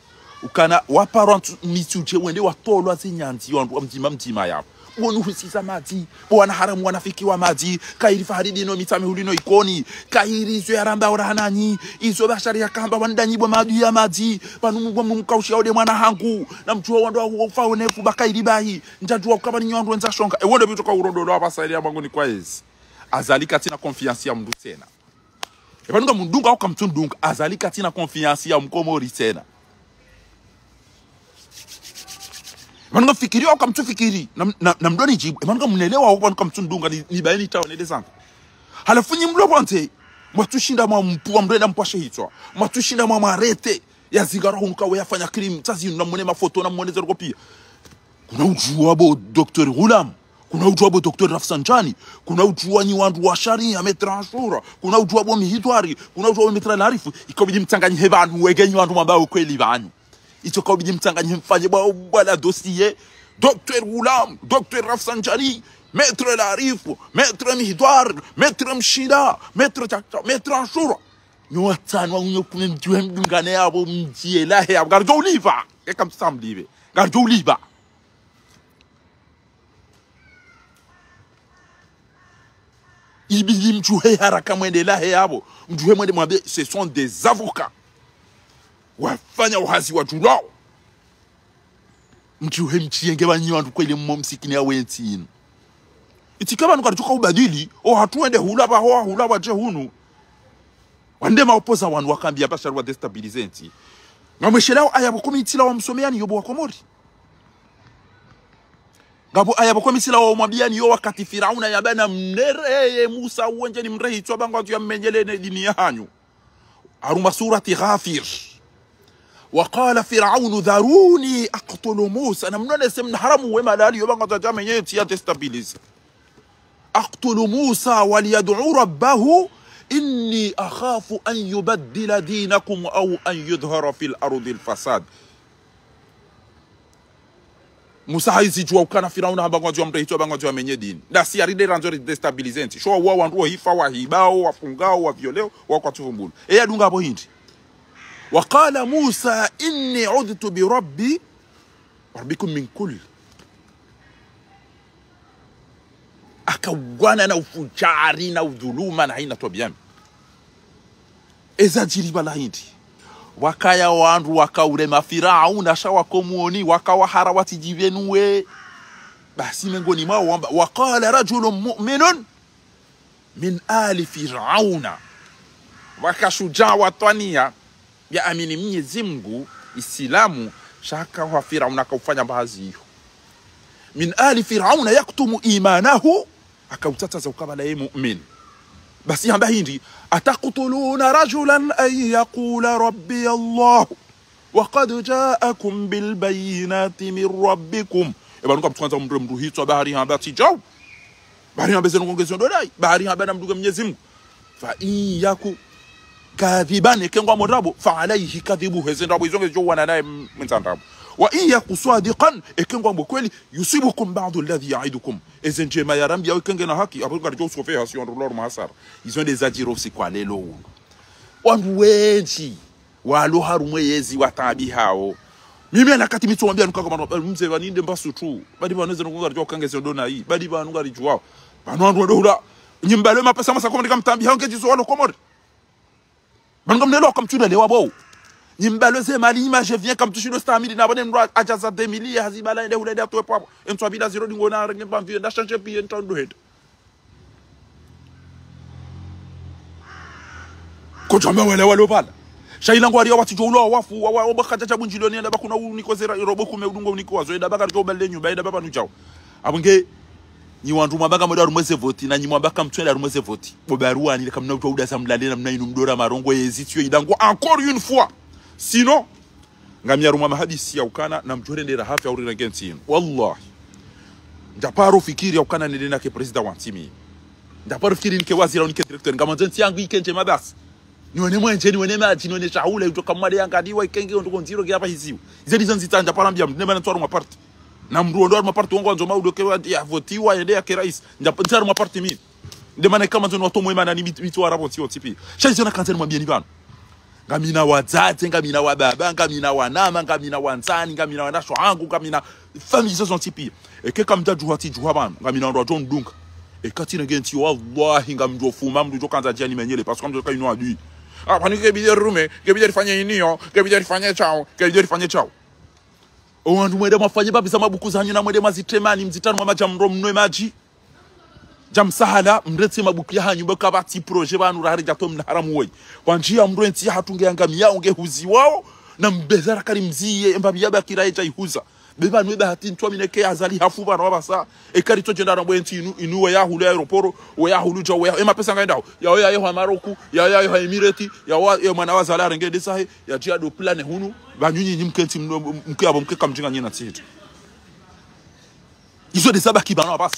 Ukana waparent mituje wende watolwa zinyanzi wandu mtima yao. Wonu husisa maji, wana haramu wanafiki wa maji, kairi faharidi no mitame hulino ikoni, kairi izo ya ramba orahanani, izo bashari ya kamba wandanyibo madu ya maji, panumu mkaushi yaude mwana hangu, na mchua wandu wa ufa unefu bakairi bahi, njajua ukaba ni nyandu wenza shonga, wende bitu kwa urondo wa basari ya bangu ni kwa ezi. Azalika tina konfiansi ya mdu tena. Panunga mundunga waka mtundunga, azalika tina konfiansi ya mkomori tena. Manunga fikiri au kamtu fikiri na mdoni jibu manunga mnelewa au panuka mtundunga ni bayani tawa nede zangu halafu nyi mlo bonte mwatushinda mwa mpuwa mrenda mpashe hitwa mwatushinda mwa marete ya zigara hunka we yafanya krim tazi na mwone mafoto na mwone zergo pia kuna ujua bo Dr. Ghulam kuna ujua bo Dr. Rafsanjani kuna ujua nyi wandu wa sharia metra ashura kuna ujua bo mihitwari kuna ujua bo metra larifu ikabidi mtanganyi hebanu wegenyi wandu mambao kweli banyu ito kwa bidi mtanganye mfanye bwana dossier Dr. Ghulam, Dr. Rafsanjani, Maître Larifu, Maître Mihidwar, Maître Mshida, Maître Ashura. Nyotano wanyo kumemjue mdungane yabo mjie lahe yabo. Garjo uliva. Eka msam live. Garjo uliva. Ibili mjuhe haraka mwende lahe yabo. Mjuhe mwende mwabie, ce sont des avocats. Wafanya uhazi wa julao. Mjuhe mchienge wanyi wandu kwa ile mmomsikini ya wentinu. Itikaba nuka tuka ubadili, hatuende hulaba hoa hulaba je hunu. Wande maopoza wanu wakambia bashari wa destabilize nti. Ngamweshelao ayabukumi itila wa msomeani yobo wa komori. Ngabo ayabukumi itila wa mwabiani yo wakati Firauna yabana mnereye Musa uwenje ni mrehi tuwa bangu watu ya mmenjele dini ya hanyu. Aruma surati Ghafir. وقال فرعون ذروني اقتل موسى انا منone semna haramu wema dali yobanga tajame yeti ya destabilize اقتل موسى وليدعو ربه اني اخاف ان يبدل دينكم او ان يظهر في الارض الفساد Musa haizi jua ukana Firauna habangwa jua mrehi tuwa bangwa jua menye dini na si aride ranzori destabilize nti showa wa wandu wa hifa wa hibao wa fungao wa violeo wa kwa tuvumbulu eya dunga hapo hindi. وقال موسى إني عدت بربي وربكم من كل أكوانا وفجارنا وظلوما حين توبيام إذا جريبا لهيندي وكايا وانرو وكاورما فراعون شاوا كوموني وكاوا حرواتي جيفينوه بحسي منغوني ما وقال رجل مؤمن من آل فرعون وكشجاع وطنيا ya amini Mwenyezi Mungu Islamu shaka wa Firauna kaufanya baadhi hiyo min ali Firauna yaktumu imanahu akautataza ukabala yeye mu'min basi hamba hindi ataqtuluna rajulan ay yaqula rabbi Allah wa qad ja'akum bil bayinati min rabbikum ebanuka mtwanza mndu hitwa bahari hamba tijau bahari hamba zenu kongezo ndodai bahari hamba na mduga Mwenyezi Mungu fa in yaku kadhibani kengwa morabo fa alayhi kadhibu hezendabo izonge jo wana naye mtandabo wa iya kusadiqan ekengwa mkweli yusibukum ba'du alladhi ya'idukum ezenje ma yarambi au kenge na haki abuka jo sofe hasi on lor mahasara ils ont des adiro si kwa lelo wandu wenji walo harumwe yezi watabi hao mimi nakati mitwambia nukako mzee waninde mbasu tu badi baneze nkunga jo kange zondo na hii badi banunga rijwao banwandu ndola nyimbale mapesa masa komandika mtambi hao ngeji zo walo komori. Mango mnelo comme tu le wabo nimbaloze mali image vient comme tu le stamili na bone ndwa ajaza 2000 hazibala ende ulede atwe papo entwa bila zero dingona renge bamvi nda changer pi entando head ko jamba wala walo bala Shailango ari wati jolo wafu wa bakaja bunjilo ne bakuna unikozera robo kume udungo unikozo eda bakari ko belle nyumba eda baba nuchao abunge ni wandu mabanga moda rumweze voti na nyimwambaka mtwenda rumweze voti bobarua ni kamna utauda samlale na mna inumdora marongo yezityo idango encore une fois sinon ngamya rumwa mahadisi ya ukana na mjorendera hafi ya urira gentin wallahi ndaparo fikiri ya ukana nilina ke president wa timi ndaparo fikiri nke wazira unike director ngamanzenti yangu ikenje mabasi nione mwenje nione maji nione shaule utoka mwade yanga diwa ikenge ndoko nziro ke hapa hiziwa zedi zanzitanja parambia ndemana ntwaro maparti na mruondo maparti wangu anzo maudo ke ya votiwa ende ya rais ndapantara maparti mimi ndemana kama nzo watu mwema ni mitu arabo tio tipi shaje na kanzeni mwambie ni bana ngamina wadzate ngamina wababa ngamina wanama ngamina wanzani ngamina wanasho angu ngamina famille zo tipi eke kamta juhati juhaba ngamina ndo John Dunga ekati ngenti wallahi ngamdo fuma mdu jokanza jani menyele parce que mdu kaino adui ah panike bidere rume ke bidere fanye inio ke bidere fanye chao ke bidere fanye chao owandu mwede mafanye babisa mabuku zanyu na mwede mazitemani mzitano mama jamro mno maji jamsahala mretse mabuku ya hanyu bakabati projet banu rari jato mnaharamu we wanjia mro enti hatungeangamia ungehuzi wao na mbezara kali mziye mbabia bakiraye jaihuza beba nwe bahati ntwa mineke azali hafu bana wabasa ekari to jenda rambo enti inu ya hulu aeroporo we ya hulu jo we ema pesa ngaenda ya yo Maroku ya Emirati ya mwana wa zala rengede sahe ya jiado plane hunu banyunyi nyimkenti mkiyabo mkeka mjinga nyina tsitu izo de sabaki bana wabasa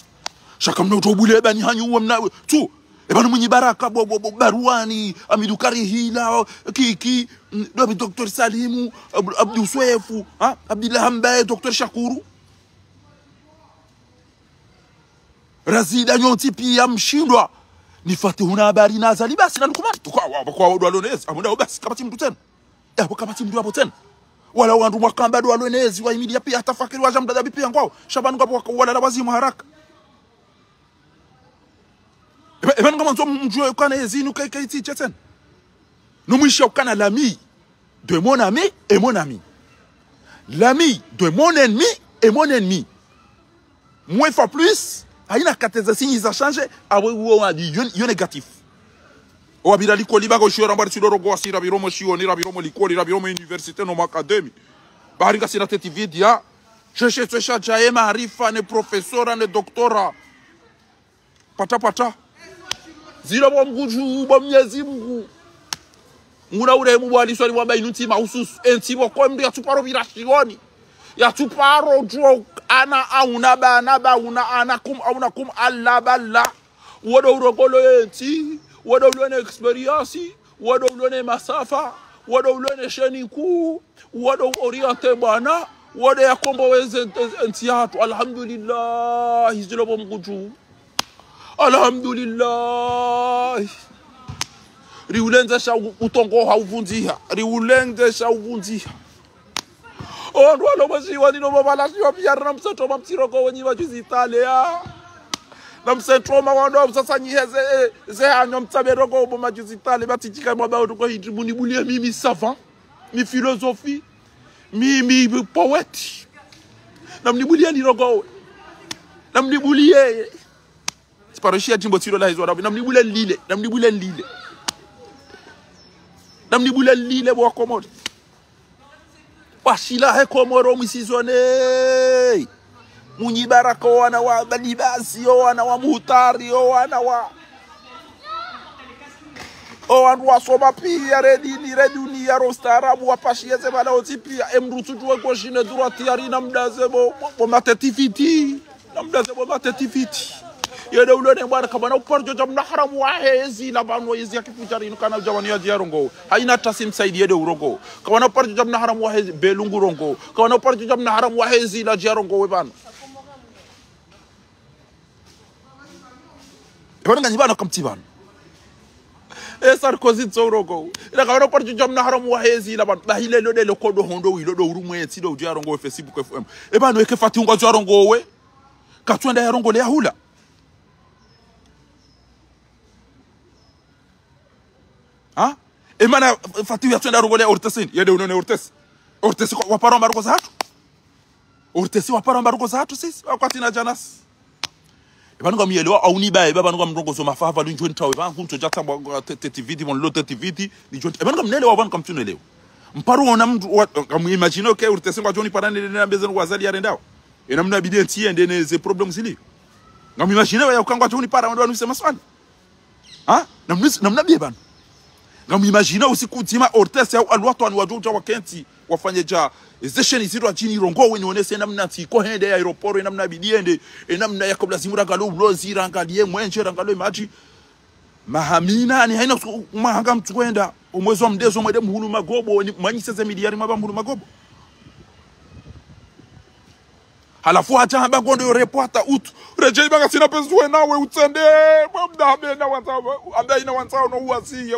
shaka mna utobule bani hanyu mna tu ebana munyi baraka baruani amidukari hila kiki dobi Dr. Salimu Abdou Swefu Abdullah Hambaye Dr. Shakuru Razida nyonti pia mshindwa nifate huna habari na azali basi na lukumani kwa wadwalonezi amunda basi kabati mtu tena kabati mtu hapo tena wala wandu mwakamba dwalonezi wa imidia pia tafakiri waja mdadabi pia ngwao shabanu kwa wala wazimu haraka Eben comment on mjue ukana ezinu kaiti teten. Nous mwisha ukana l'ami de mon ami et mon ami. L'ami de mon ennemi et mon ennemi. Moins fois plus, aina kateza signes ça changer awe wo adi yo négatif. O abira likoli bago shora mbari sidoro go asira biromo shioni rabiromo likoli rabiromo université no academy. Baringa sina teti vidia. Chercher tsha jaye maarifa ne professora ne doctora. Pata zira bomguju bomyezi mungu nguna ure mubwali swali wamba inuti mahususu enti bokombi ya tuparo birashioni ya tuparo jo ana auna bana ba una anakum aunakum alla balla wodo urokolo enti wodo ulone experience wodo ulone masafa wodo ulone sheniku wodo oriente bana wodo yakombo weze enti hatu alhamdulillah zira bomguju alhamdulillah riulenza sha utongo hauvunziha riulenza sha uvunziha ondu alomasiwa nino babalasiwa pia na mseto mamsiroko wenyi wajuzi Italia na mseto mawando msasa nyiheze ze hanyo mtaberoko bo majuzi Italia batijika mwaba utuko hidribuni bulia mimi savant mi philosophie mi poète namnibulia ni rogo namnibulie paroshia jimbo tiro la hizo rabi namnibule lile bo komoro washila he komoro misizone munyi baraka wana wa balibasi wana wa muhutari wana wa wandu wasoma pia reduni ya rostarabu wapashieze bala otipia emrutu tuwe kwa shine durati yarina mdazebo matetifiti na mdazebo matetifiti yede ulone bwana kama na uparjo jamna haramu wahezi la banu yezi yakifujari nukana jamani ya jiarongo haina tasim saidi yede urongo kama na uparjo jamna haramu wahezi belungu rongo kama na uparjo jamna haramu wahezi la jiarongo webana ebona ngibana kamtibana Sarkozy tsorogo ila kama na uparjo jamna haramu wahezi la banu bahile lode le kodo hondo wilo do urumwe tido jiarongo Facebook FM ebana weke fatunga jiarongo we katwenda yarongo le yahula emana fatiwa twenda rogole ortesin yede unone ortesi kwa paromba ruko za hatu sisi wakati na janas Banu mielewa au ni bae banu mrongo so mafafa lu joint tawe banu kunto jata tetiviti mon lot tetiviti ni joint banu mnelewa banu kamtunelewa mparu ona mtu kamu imagine okay urtesengwa joni parane na bezenu wazali yarendao ina mna bidii ende ne ze problem zili kamu imagine ya ukangwa joni para ndo anusema swali na mna bie banu kamu imagine usiku tima ortese au alwatu an wajoja wakenti wafanye ja station isiru ajini rongo weni onese namna tiko hende ya aeroport namna bidiende namna ya kabla zimura ngalo ulozi rangalie mwenje rangalo imaji mahamina ni haina mahanga mtu kwenda umwezo mdezo mwede muhulu magobo manyiseze miliari mabamhulu magobo halafu hata hamba ngondo yo reporta utu rejei banga sina pezwe nawe utsende mwabda habena wanzao abda ina wanzao no uwasi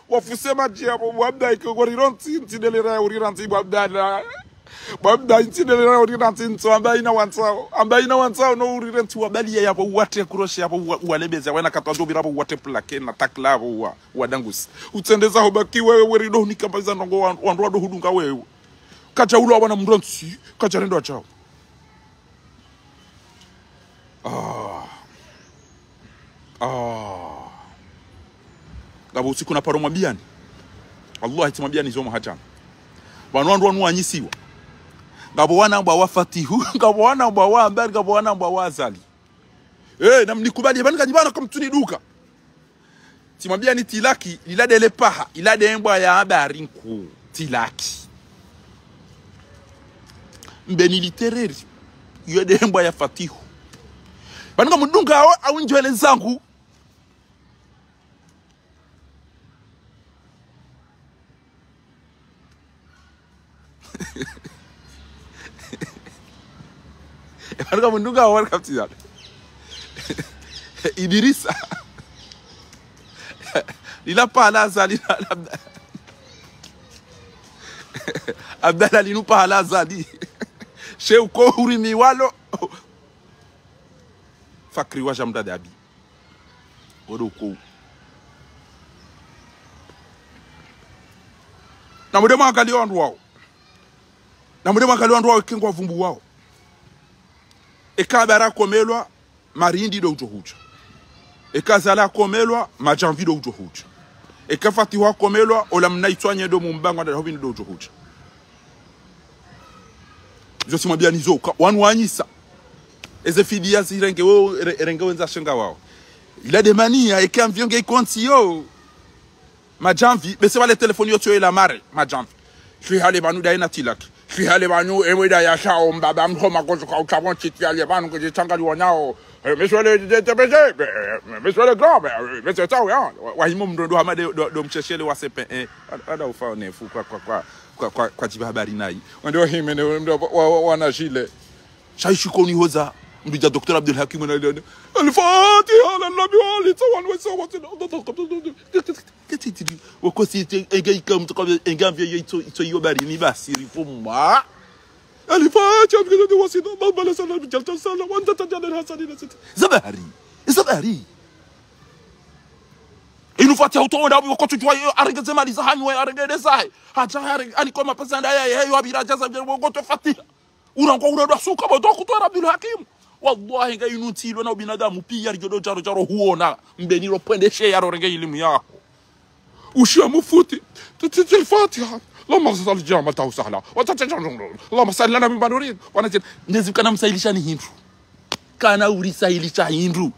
wafusema jiabo mwabda ikogorironti ntidelera uriranti mwabda Babda intine na uriranti nso ambaye ina wansao no uriranti wabali yapo wate kuroshe yapo walebeza wana katwazo birapo wate plake na taklavo wa dangus utendeza hobaki wewe werido ni kambaza ndongo wandwa do hudunga wewe kacha ulo abana mronsi kacha rendo achao Gabo usiku na paro mabiani Allah itimwabiani zomo hachana wanwandu wanu anyisiwa Gabo wana mba wafatihu Gabo wana mba waambari Gabo wana mba wazali na mnikubali bani kajibana kamtuni duka timwambia ni tilaki ilade le paha ilade mbwa ya habari nku tilaki mbeni litereri yode mbwa ya fatihu bani kamudunga au njwele zangu Bani kamudunga awar kaptizan Idrissa Lila pala zali Abdallah linu pala zali Sheu kohuri miwalo Fakri wa jamda dabi Odo kou na mudema akali wandu wao na mudema akali wandu wao kengwa vumbu wao ekabara komelwa marindi do utohucha ekazala komelwa majanvi do utohucha ekafatiwa komelwa ola mnaitwanye do mumbangwa da hobini do utohucha jo simwambia nizo wanu wanyisa eze fidia zirenge wo renge wenza shenga wao ila de mania ekamvionge ikonti yo majanvi bese wale telefoni yo tsoela mare majanvi shi hale banu da ina tilaki shi hale banu emweda ya shao mbaba mhoma gozo ka utabon chiti ale banu ko jitanga liwanyao monsieur le TPG monsieur le grand monsieur tao ya wahimo mdondo hamade do mcheshele wa CP1 ada ufa nefu kwa jiba habari nai ndio hime ndio wana jile shaishikoni hoza mbija Dr. Abdul Hakim na al-Fatiha lanabi wali tawan wa sawat ketiti wakosi engam to engam to yobari ni basiri fumba al-Fatiha bigado wasida bala sala bijalta sala wa anta tajal al-hasanina zabari inu Fatiha utonda wakotu jwa arigeze mali za hanyu arigede sahi haja ani koma pasanda yayo abira jaza wakotu Fatiha urango urado suka bodo kutora Abdul Hakim wallahi nga inutilo na binadamu pia rijodo jaro huona mbeniro pendeshe yaro renge elimu yako ushia mufuti tatil Fatiha lama sal jama ta sahla watatajanu lama sallana min banurid wanaje nezi kana msailisha ni hindu kana urisailisha hindu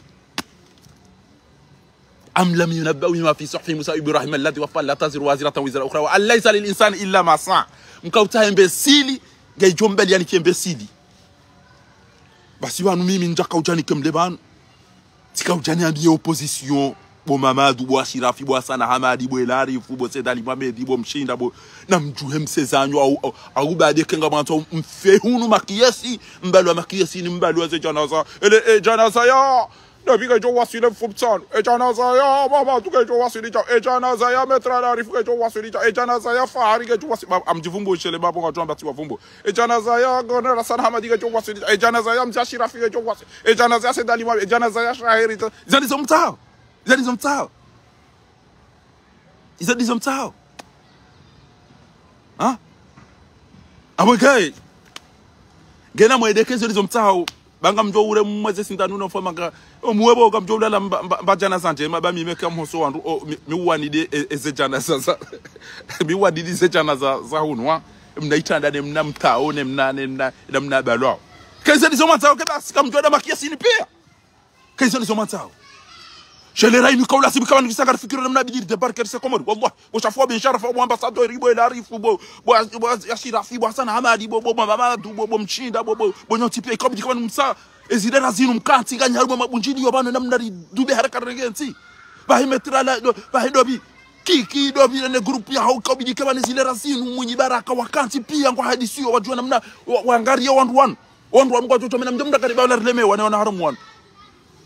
am lam yunabba bima fi sahih Musa Ibrahim alladhi wafa la tazir waziratan wizra ukhra wa laysa lil insani illa ma sa mkauta imbesili ngay jombel yani kembesili basi wanu mimi njaka ujani kemlebanu tika ujani ambiye opposition bo Mamadou bo Ashirafi bo Sana Hamadi bo Elari bo Sedali Mohamed bo Mshinda bo na mjuhe msezanyo au baade kenga mwanto mfehunu makiyesi mbalwa makiyesi ni mbalwa ze janaza ele janaza ya nabiga jo wasile fubtan janaza ya baba tuke jo wasile janaza ya metra la rifu jo wasile janaza ya fahari jo wasile amjivumbo shele babo ngajwa mbati wavumbo janaza ya gona Sana Hamadi jo wasile janaza ya Mshashirafi jo wasile janaza ya Sedali Mohamed janaza ya Shahiri zalizo mtao Izadizo mtao Amwekei Gena mwedekezo lizo mtao banga mjo ure mweze sindanu no fama muwebo ga mjo la mbajana sanje mabami meka mhoso wandu miwanide ezejana sasa miwanide ezejana za hunwa mnaitanda ne mnamtao ne mna balwa kaisa ni zomatao kebasi kamjo da makiasi ni pia kaisa ni zomatao شل راي نقول أسيب كمان يسافر فكرة لما بيجي دبر كرسي كمر والله وشافوا بينشرف أبو أمباسادور يبغى يعرف بو يشير في بحسن عمادي بو ما بو مشين دا بو نيوتيبي كم كمان مسا إزيد رازين مكانتي كان يهرب ما بنجيني يبان نمنا دوبي حركة رجعتي باهي مترا باهي دوبي كي دوبي لأن جروب يهاو كم كمان إزيد رازين ومني بركة وكانتي بيا عن حديثي وجوانا منا وانغاريا وان مقدو تمنا مجمع كريبا ولا رلمي وانا هرم وان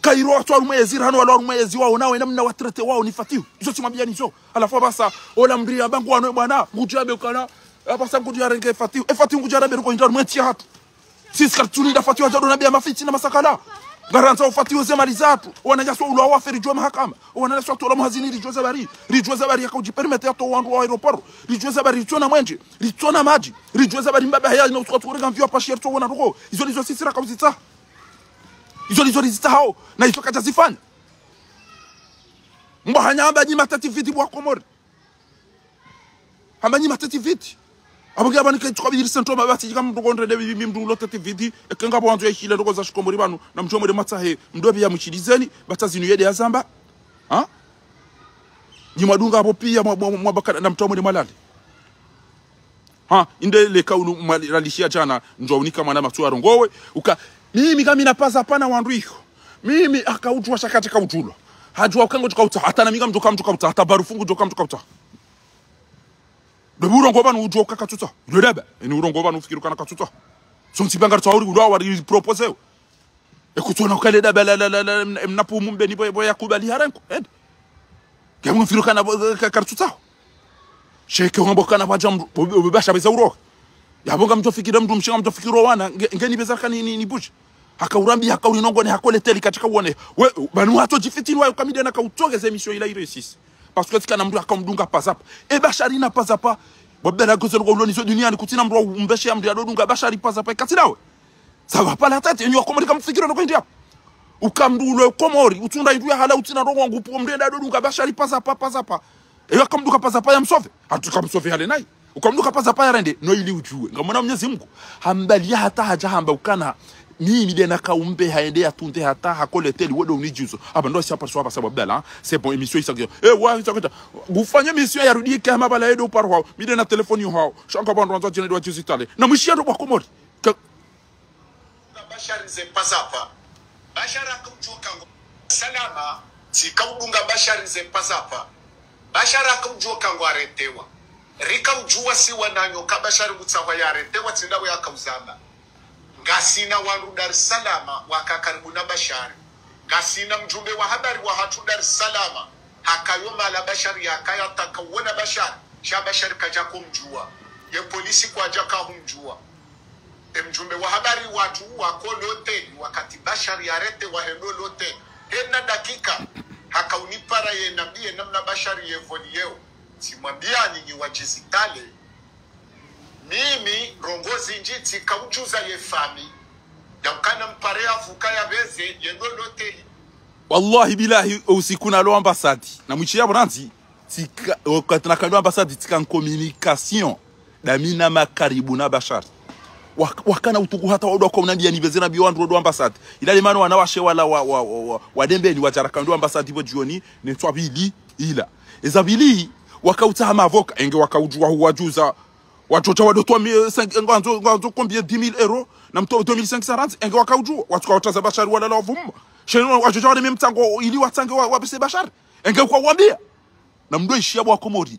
kairo watu walumwezi hano wala walumwezi wao nawe namna watrete wao ni fatiu hizo simambia nizo alafu basa ola mria bangu wanwe bwana ngujabe ukana basa ngujia renge fatiu fatiu ngujarabe ko ndar mwetia hatu sisi kartuni da fatiu ajado nabia mafiti na masakala garanta fatiu zema rizatu wanajaswa ulo waferi jwa mahakama wanajaswa tola muhazini rijwa zabari yakajipermete ya to wandu wa aeroport rijwa zabari tona mwenje ritona maji rijwa zabari mbaba haya na utwaturiga mvyo pa sherto wana roko hizo sisi rakabuzita hizo zitahao na hizo kaja zifanya mbo hanyamba nyima tativiti bwa komori hamba nyima tativiti abuga bani kai tukabiri sento mabati kama mndogondre de bibi mndulo tativiti ekenga bwanzo yishile ndoko za shikomori banu na mjomo de matahe mdobi ya mchilizeni batazinu yede ya zamba ha nyima dunga hapo pia mwabaka na mtomo de malali ha inde le kaunu malishia jana njoni kama na matu arongowe uka mimi kama inapaza pana wandu iko mimi akautwa shakati kautulo hajua ukango tukauta hata na migam mtu kauta hata barufungu mtu kauta de burongo banu ujwa kakatuta ndeba ni urongo banu ufikiru kana katuta so nsibanga tsauri ulwa wari propose ekutona ukale daba la mnapu mumbe ni boy yakubali haranko kama ufikiru kana katuta sheke ngombo kana bajam bibasha bezauro yabonga mtu fikira mtu mshinga mtu fikiro wana ngeni bezaka ni bush hakaurambi hakaunongo ne hakole teli katika uone banu hato jifitini wa kamide na kautogeza emission ila ile sisi parce que kana mtu akamdunga pasapa bashari na pasapa bobera gozo ngo loni so duniani kutina mtu umbeshe amri adodunga bashari pasapa katinawe sawa pala tete nyo komori kamfikira no kwindia ukamdulo komori utunda ndu hala utina rongo ngupo mrenda adodunga bashari pasapa akamduka pasapa ya msove hatukamsove hale nai ukamduka pasapa ya rende no ili ujue ngamona Mwenyezi Mungu hambalia hata haja hamba ukana mimi de nakaumbe haende atunte hata hakole teli wodo unijuzo ndo si aperçoit pas sababu dala c'est bon émission isa ouais ça que bufanye mission ya rudi kama bala edo parwa mide na telefone yo hao shaka bando nzo jene do jisitale na mshia kwa komori bashari ze pasapa bashara kumjuka salama sikaudunga bashari ze pasapa bashara kumjuka ngwaretewa rika ujua si wananyo kabashari mutsawa yaretewa tsindawe yakauzamba ngasina wandu Dar es Salaam wakakaribu na Bashari ngasina mjumbe wa habari wa hatu Dar es Salaam hakayoma la Bashari yakayataka uona Bashari sha Bashari kaja kumjua ye polisi kwa jaka kumjua mjumbe wa habari watu wako lote wakati Bashari yarete wa hendo lote hena dakika hakaunipara ye nambie namna Bashari yevolieo simwambia nyinyi wajizitale mimi rongozi njiti kaujuza ye fami yakana mpare avuka ya beze yendo lote wallahi billahi usikuna lo ambassade na mwichia branzi tika wakati kando ambassade tika communication da mina makaribu na Bashar wakana utuku hata wado kwa unandia ni bezena biwandu do ambassade ilale mano wanawashe wala wa dembeni wajaraka ndo ambassade bo jioni ne twabili ila ezabili wakauta mavoka enge wakaujua huwajuza watoto wadotwa 5 nganzo combien 10,000 euros na mto 2540 enge wakaujua watu kautaza Bashari wala lavum sheno watoto wale memtango ili watange wabese Bashari enge kwa wambia na mdo ishiabu wa Komori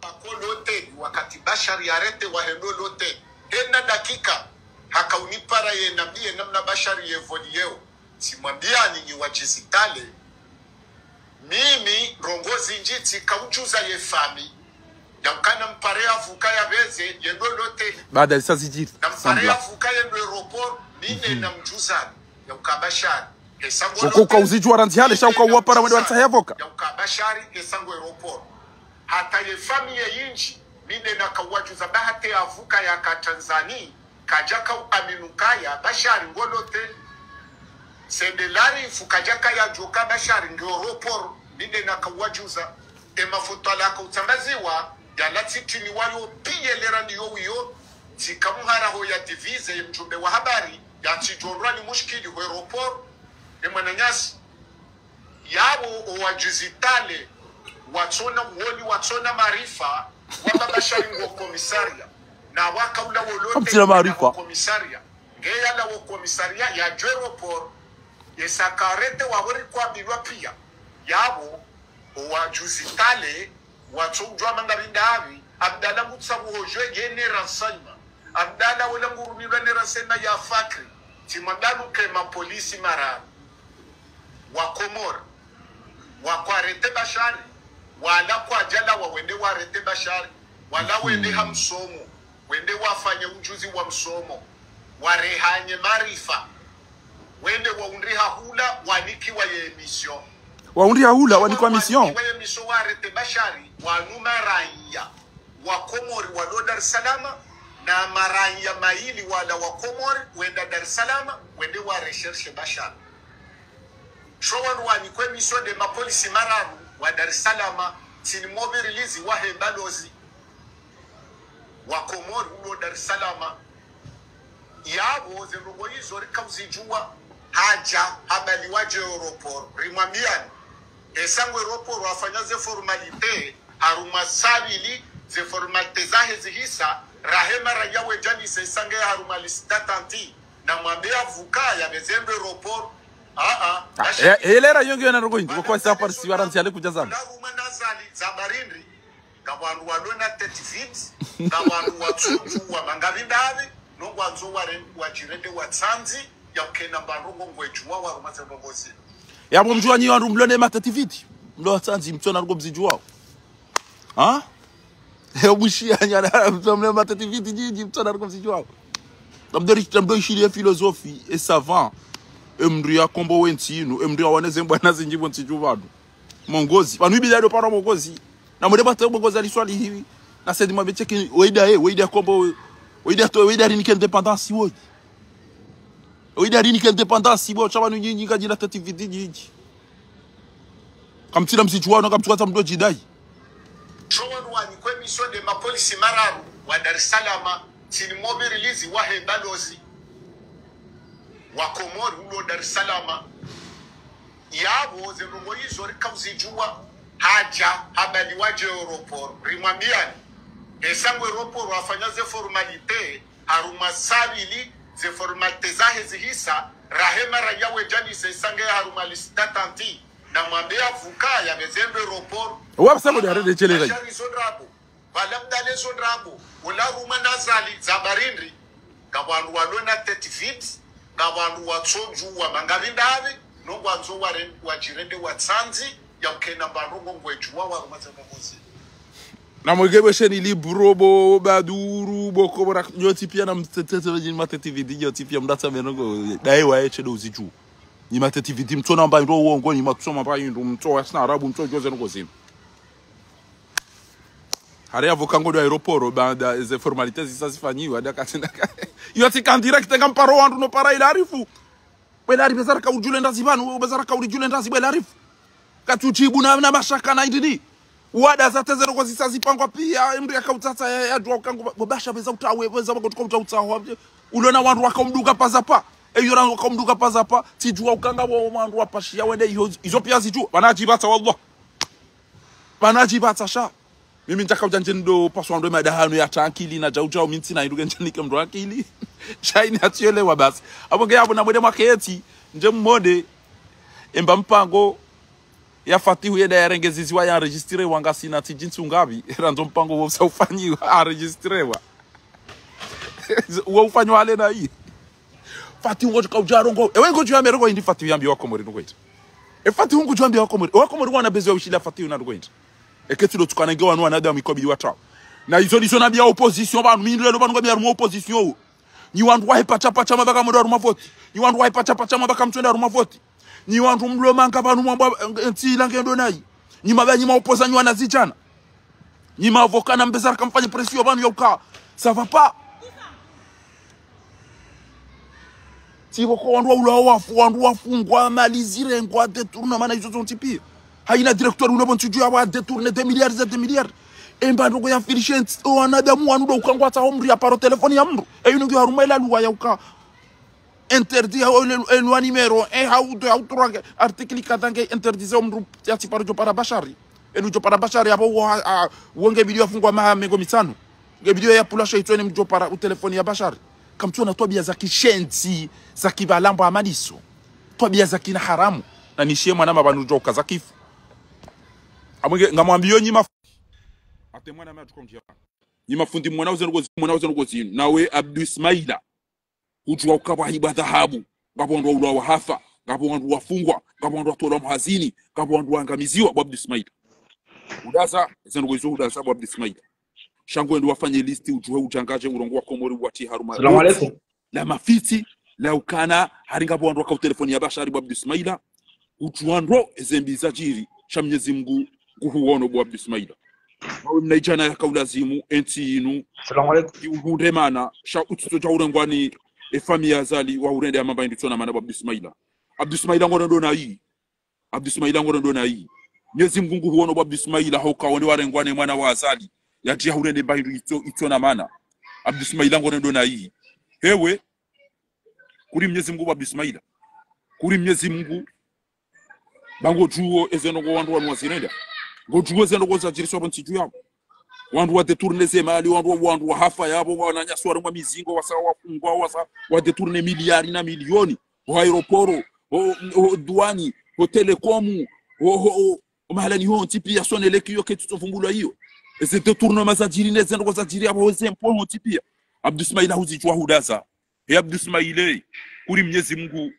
akolote wakati Bashari yarete wa hendo lote hena dakika hakaunipara ye nambie namna Bashari yevolieo simwambia nyinyi wajizitale mimi rongozi njiti kaujuza ye fami yakana mpare avuka ya beze yendo lote baada ya sasa jiti na mpare avuka yendo aeroport mine na mjuza yakabashari esango uko uzijua ranzi hale shauka uwapara wende watahavoka yakabashari esango aeroport hata ye fami ye inji mide na kawajuza bahate avuka ya katanzani kajaka aminukaya bashari ngolote sendelari fukajaka ya joka bashari ngoropo mide na kawajuza emafuta la kautambaziwa ya latitini wayo piye lera ndiyo wiyo tikamuhara ho ya divize mjumbe wa habari ya tijonrwa ni mushkili ho aeroport emananyasi yabo owajizitale watona marifa wababashari ngo komisaria na wakaula wolote komisaria ngeyala wo komisaria ya aeroport yesakarete wawori kwa bilwa pia yabo owajizitale watsojwa mangarindavi abdala mutsabu hojwe yene ransayma abdala wala ngurunilwa ne ransayma ya fakri timandalu kema polisi mara wa Komor wa kwarete bashari wala kwa jala wa wende warete bashari wala wende hamsomo wende wafanye ujuzi wa msomo warehanye marifa wende waundriha hula wanikiwa ye emission waundriha hula wanikiwa mission wa emission warete bashari wanuma raia wa Komori wa Dar es Salaam na maraia maili wala wa Komori wenda Dar es Salaam wende wa recherche bashari showan wani kwa emission de mapolisi mararu wa Dar es Salaam tini mobi release wa hebalozi wa Komori ulo Dar es Salaam yabo zirugo hizo rikawzijua haja habali waje aeroport rimwambiani esango aeroport wafanyaze formalite haruma sabili ze formalite zahe zihisa rahema rayawe jani sesange haruma listatanti na mwambia vuka ya bezembe aeroport elera yonge na rogo indi kwa sa par siwaranti ale kujazana haruma nazali zabarindri kabantu walona 30 feet kabantu watsuju wa mangavindavi nongwanzo wajirende watsanzi yakena mbanongo ngwejuwa warumaze nongozi yabo mjua nyi wandu mlone matativiti mlo watsanzi mtona ngo mzijua ha obushia nyana mlone matativiti jiji mtona ngo mzijua tamdo shiri philosophie et savant emria kombo wentinu emria waneze mbwana zinjibo ntijuvadu mongozi panu ibidado para mongozi na mudeba to mongozi aliswali hivi na sedi mabecheki weida kombo weida ni independence wote weida ni independence wote chabanu nyinyi kajina tatividi nyinyi kamtira msichwa na kamchukua mdo jidai showan wani kwa emission de mapolisi mararu wa Dar es Salaam tini mobi release wa hebalozi wa Komori ulo Dar es Salaam yabo zirugo hizo rikawzijua haja habali waje aeroport rimwambiani esango aeroport wafanyaze formalite haruma sabili ze formalite zahe zihisa rahema rayawe jani sesange haruma listatanti na mwambia vuka ya bezembe aeroport wabasabo de arede chelera shari zondrabo balamdale zondrabo ula ruma nazali zabarindri kabantu walona 30 feet kabantu watsoju wa mangavindavi nongwanzo wajirende watsanzi yakena mbanongo ngwejuwa warumaze nongozi na mwegebe sheni libro bo baduru bo kobora nyoti pia na mtetete vijini matetividi nyoti pia mdata menongo dae wa eche do uziju ni matetividi mtona mba ndo uongo ni makusoma mba ndo mtoa sina arabu mtoa joze nongo zinu hare avokango do aeroporo banda ze formalités zisifanyiwa dakatina yoti kan direct ngamparo wandu no para ilarifu belari bezara ka ujule ndazibanu bezara ka ujule ndazibu ilarifu katuchibu na mashaka na idini wada za tezero kwa zisazi pangwa pia emri akautata ya dwa kangu bobasha beza utawe beza bagotuka utautaho ulona wandu wakamduka pazapa eyora wakamduka pazapa tijua ukanga wa wandu wapashia wende hizo pia zijua banajibata wallah banajibata sha mimi nitaka ujanje ndo paswa ndo madahano ya tankili na jauja minti na iruge njanike mdo akili shaini atielewa basi abonge yabo na mwede maketi nje mmode emba mpango ya fatihu yeda yarengeziziwa ya enregistre wanga sina tijinsu ngabi rando mpango wo saufanyiwa enregistrewa wo ufanywa ale na hii fatihu ngoja kaujarongo ewe ngoja ya merongo indi fatihu yambi wako muri ngoita fatihu ngoja yambi wako muri wana bezo ushila fatihu na ngoita eketilo tukanenge wanu anada mikobi watao na izo na bia opposition banu mindelo banu ngabia mu opposition ni wandu wa pacha pacha mabaka mu ruma vote ni wandu wa pacha pacha mabaka mtwenda ruma vote ni wandu mlo manka banu mwamba ntila ngendo nai ni mabanyi maopozanyi wanazichana Ni ma avocat na mbezar campagne pression banu yoka. Ça va pas. Si wako wandu wafungwa malizire ngwa detourner mana izo zontipi. Haina directeur unabontuju aba détourner 2 milliards. Embando ya filishen o anadamu wanudo ukangwa ta omri ya paro telefoni ya mru. E yungu ya rumela luwa ya uka. Interdit loi numéro 1 hauto 3 article 4 interdit omru ya tiparo jo para bashari. Enu jo para bashari abo wonge video afungwa mahamengo mitano. Nge video ya pulasha itwene mjo para u telefoni ya bashari. Kamtuna tobia za kishenzi za kibalambo amaliso. Tobia za kina haramu na nishie mwana mabanu joka za kifu. Amwenge ngamwambio nyima ate mwana mwa tukongia. Nyima fundi mwana uzengozi nawe Abdou Ismaila. Ujua ukaba hiba dhahabu, gabondo ula wa hafa, gabondo wafungwa, gabondo tola mhazini, gabondo angamiziwa Abdou Ismaila. Udaza zengozi udaza Abdou Ismaila. Shango ndo wafanye listi ujue ujangaje urongo wa Komori wati haruma. Assalamu alaikum. La mafiti la ukana haringa bondo kwa telefoni ya Bashari Abdou Ismaila. Ujuandro ezembiza jiri shamnyezi Mungu kuhuono Abdou Ismaila. Mawe mnaijana ya kaulazimu enti inu. Assalamu alaikum. Uhundemana sha utito cha urengwani famille azali wa urende ya mamba inditona mana Abdou Ismaila. Abdou Ismaila ngona ndo na hii. Abdou Ismaila ngona ndo na hii. Nyezi Mungu huono Abdou Ismaila hoka wani warengwani mwana wa azali. Ya jia urende mba itona mana. Abdou Ismaila ngona ndo na hii. Hewe kuri Mwenyezi Mungu Abdou Ismaila. Kuri Mwenyezi Mungu bango juo ezenogo wandu wa mwazirenda. Ngo juo ezenogo za jiriso bonti yao. Wandu wa detourner zemali wandu wa hafa yabo wananyaswa rumwa mizingo wasawa wafungwa wasa wa detourner miliari na milioni wa aeroporo o duani o telekomu o mahalani ho tipi ya sonele kiyo ketu tofungula hiyo ese detourner mazajiri nezenogo za jiri abo zempo ho tipi Abdou Ismaila huzijwa hudaza he Abdou Ismaila kuri Mwenyezi Mungu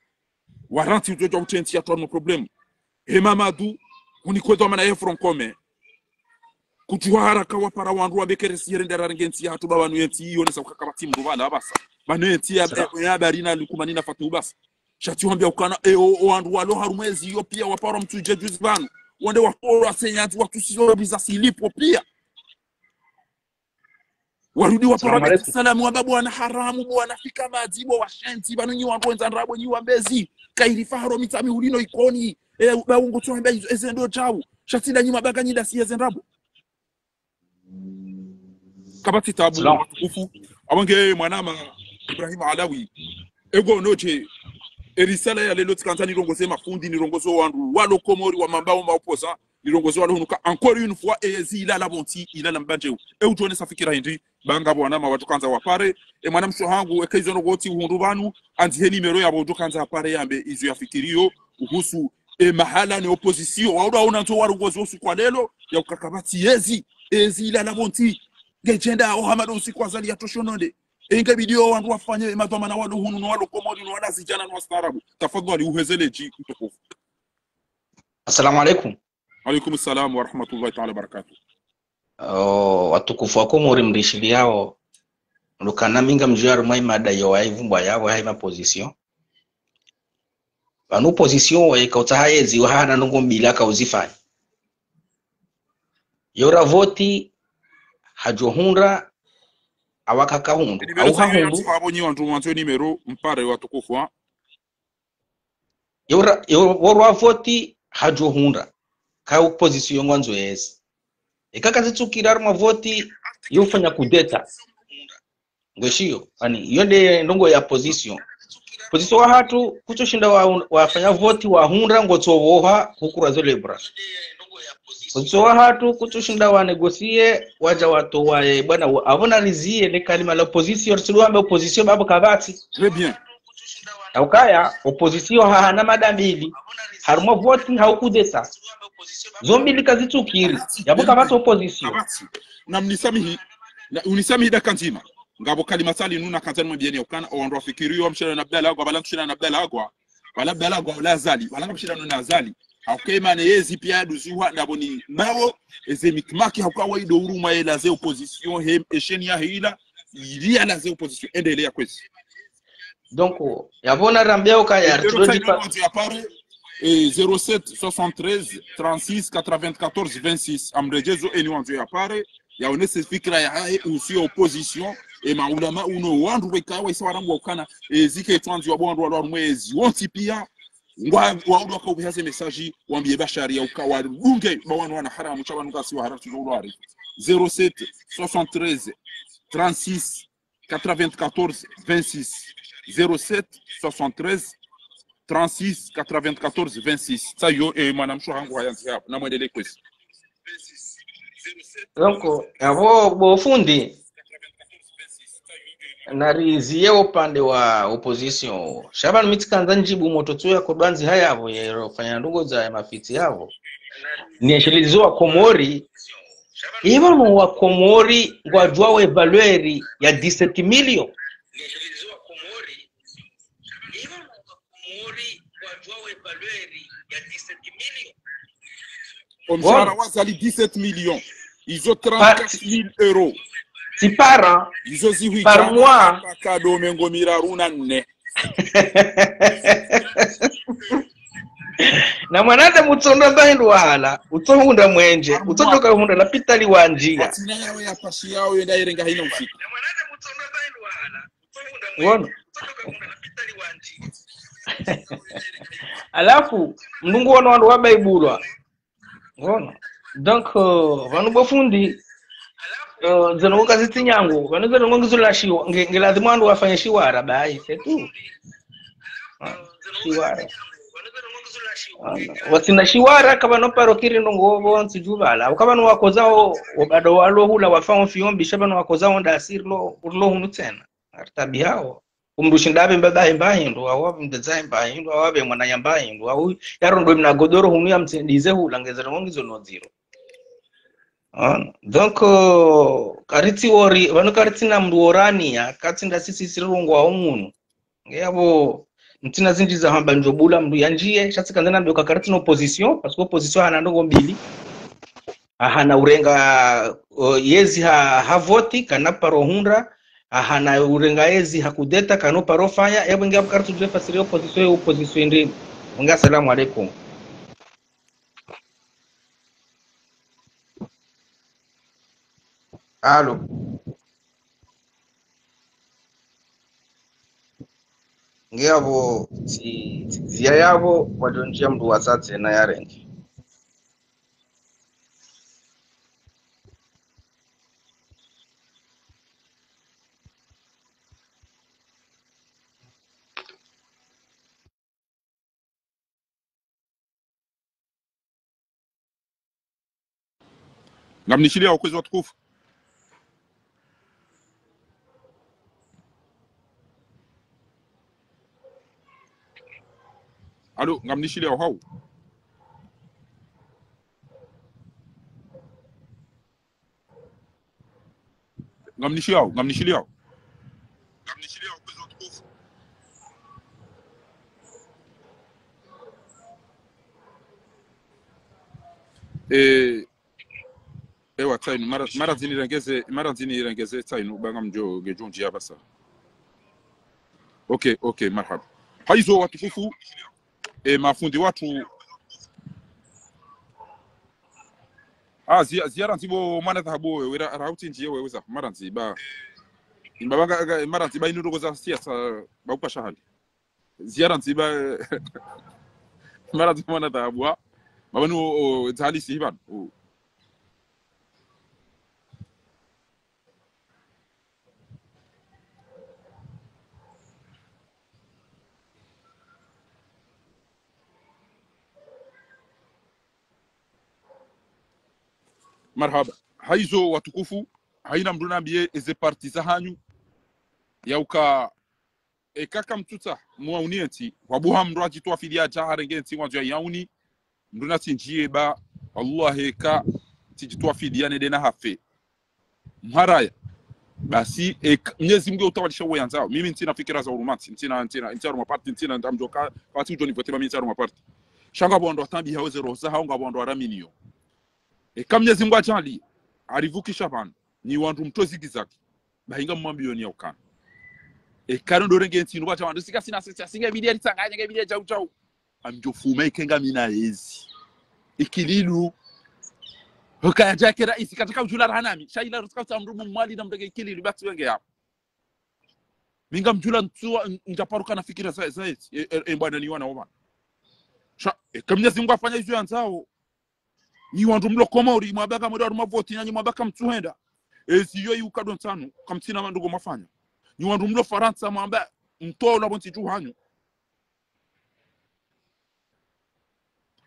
waranti utoja utenti ya tono problem he Mamadou unikweto mana ye front commun kujua haraka wapara wandu wabekeresi yerendera rengensi hatu babanu yenti yone sa kakabati mrubala abasa banu yenti ya barina lukumanina fatu basa shati wambia ukana wandu walo harumezi yo pia wapara mtuje juzi banu wande waporo asenyanti watusiyo bizasi lipo pia warudi wapara salamu wababu wana haramu wana fika majibo washanti banu nyi wandu wenzanrabo nyi wambezi kairifa haro mitami ulino ikoni baungu tuwambia ezendo chau shati la nyima baka nyida siya zenrabo kabati tabu kufu abange mwanama Ibrahim Alawi ego noche erisala ya lelo tikanta ni rongoze mafundi ni rongozo wandu walo Komori wa mambao maopoza ni rongozo walo hunuka encore une fois ila la bonti ila la mbanje ujone safikira hindi banga bwana ma watu kanza wapare mwanamsho hangu ekaizo ngoti hundu banu anti nimero ya bodu kanza wapare yambe izo yafikirio uhusu mahala ni opposition waona nto warongozo usu kwa lelo ya ukakabati ila la bonti ngejenda Muhammadu usiku azali ya toshononde inge video wandu wafanye madoma na walo hunu walo Komori wala zijana na wastarabu tafadhali uhezeleji mtukufu. Assalamu alaikum. Alaikum assalam wa rahmatullahi ta'ala barakatuh. Watukufu wa Komori mrishili yao ndukana minga mjuaru maimada yo aivumbwa yao haima position banu position wa ikautahayezi wa hana nungo mbila kauzifanya yora voti hajohunra awakaka hundu au hahundu abonyi wantu mwanzo nimero mpare watukufu wa yora voti hajohunra ka opposition ngwanzo yes ekaka zitsukira ruma voti yofanya kudeta ngweshio ani yonde ndongo ya position wa hatu kuchoshinda wafanya voti wa hunra ngotsowoha hukura zolebra wa hatu kuchoshinda wa negosie waja watu wae bwana avona lizie le kalima la opposition siluambe opposition babo kabati très bien aukaya opposition hana madambili haruma voti haukudeta zombi likazitukiri yabo kabati opposition na mnisamihi unisamihi dakantima ngabo kalima sali nuna kanzani mbieni ukana ondo afikirio mshana na Abdalla agwa balangu shina na Abdalla agwa wala Abdalla agwa la zali wala mshana na azali akema ne yezi pia duzuha ndaboni nawo ezemikmaki hakawa ido uruma ela ze opposition hem eshenia hila ilia la ze opposition endelea kwesi donc yabona rambeo kaya 07 73 36 94 26 amrejezo eni wanzo ya pare yaonese fikra ya hae usio opposition e maulama uno wandu wekawa isawarangu wakana zike twanzi wabondo wa mwezi wonti pia waudu wakaubihaze mesaji wambie bashari ya ukawa dunge bawanu wana haramu chawa nukasi wa haratu zaudu wari 07 73 36 94 26 07 73 36 94 26 sayo mwanamsho hangu hayanzi hapo na mwendele kwesi. Donc avo bofundi narizie upande wa opposition Shaban Mitikanza njibu mototu ya kodwanzi haya avo yerofanya ndungo za mafiti yavo nieshelizo wa Komori Ibano wa Komori ngwajua we valueri ya 17 million nieshelizo wa Komori Ibano wa Komori ngwajua we valueri ya 17 million Omshara wazali 17 millions. Ils ont 34 000 euros. Si par an. Ils ont dit par mois. Cadeau mengo miraruna ne. Na mwanade mutsondo bahindu wahala. Utohunda mwenje. Utotoka hunda la pitali wanjia. Atina yawe ya pashi yao yenda irenga hina usiku. Na mwanade mutsondo bahindu wahala. Utohunda mwenje. Utotoka hunda la pitali wanjia. Alafu mnungu wana wandu wabaibulwa. Ngono. Donc vanu bofundi zeno kazi nyangu vanu zeno ngizula shiwa ngelazimu wandu wafanye shiwara bai setu shiwara wasina shiwara kama no parokiri ndongo bonsi jubala ukabanu wakozao obado walo hula wafao fiombi shabanu wakozao ndasirlo urlo hunu tena artabi hao umrushindabe mbabaye mbahindu awabe mdezaye mbahindu awabe mwana yambahindu au yarondo mna godoro hunu ya mtendize hula ngezero ngizo no zero. Donc kariti wori vano kariti na mndu orani ya kati nda sisi sirungu wa umuntu ngeyabo mtina zindi za hamba njobula mndu yanjie shatsi kanzana ndo kariti na opposition parce que opposition hana ndongo mbili hana urenga yezi ha voti kana parohunda hana urenga yezi hakudeta kano parofanya yabo ngeyabo kariti jefa siri opposition ndi nga salamu alaikum. Alo. Ngiyabo ziya yabo wadonjia mndu wasatse na yarengi. Ngamnishilia ukwezi watukufu. Alo, ngamnishilia hau. Ngamnishilia ukwezi watukufu. Ewa tainu mara zini irengeze tainu banga mjo gejonji abasa. Okay, marhaba. Haizo watukufu mafundi watu ziara ntibo mwana thabo wera rauti njiye weweza mara nziba imbabanga mara nziba inurugo za siasa baupa shahali ziara nziba mara nziba mwana thabo babanu zali siban marhaba haizo watukufu haina mduna mbie eze partiza hanyu yauka ekaka mtuta muaunienti wabuha mndu ajitoa fidia jaharengenti wanzu ya yauni mduna tinjie ba Allah heka tijitoa fidia nedena hafe mharaya basi Mwenyezi Mungu utawalisha uyanzao mimi ntina fikira za urumanti ntina rumaparti ntina ndamjoka watu joni vote mimi ntina rumaparti shanga bondo atambi haweze roza haunga bondo araminio Mwenyezi Mungu ajali arivukisha bana ni wandu mtozi gizaki bahinga mmambioni ya ukana kano dorenge ntino bacha wandu sika sina singa bidia tsanganya nge bidia chau amjofume ikenga mina yezi ikililu hukaya jake rais katika ujula rahanami shaila ruskauta mrumu mwali na mdege kili libati wenge hapo minga mjula njaparuka na fikira sasa bwana ni wana woma kamnyezi Mungu afanya hizo yanzao ni wandu mlo komori mwabaga moda rumavoti nyanyi mwabaka mtuhenda siyo yukadon tano kamtina mandugo mafanya ni wandu mlo Faransa mwamba mtola bonti tu hanyu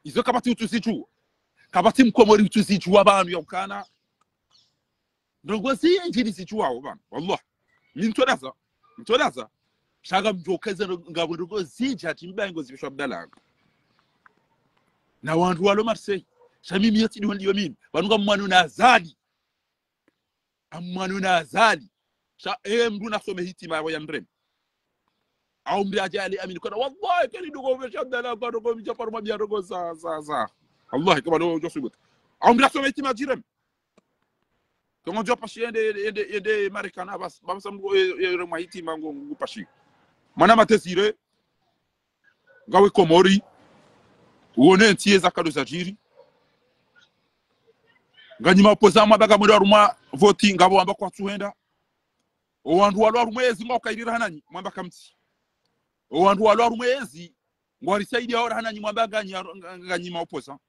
izo kabati utusichu kabati mkomori utusichu abantu yakana ndogo si injili sichu wao bana wallah mtodaza shaka mjokeza ngabo ndogo zija timbango zibishwa Abdallah na wandu walo Marseille shamimi yati ndiyo mimi banunga mmanu na azali amanu na azali sha mdu nasome hitima ya ndrem au mbiaje ali amini kwa wallahi kani ndogo besha Abdallah kwa ndogo mjaparo mabia ndogo za wallahi kama ndogo josubut au mdu nasome hitima jirem kama ndio pashi ende Marekana bas baba mgo yero hitima ngo pashi mana matesire gawe komori uone ntie zakado zajiri nganyima opoza mabaga muri aruma voti ngabo amba kwa tuenda owandu walo arumwezi ngokairira hananyi mwamba kamti owandu walo arumwezi ngwari saidi ahora hananyi mwabaga nganyima opoza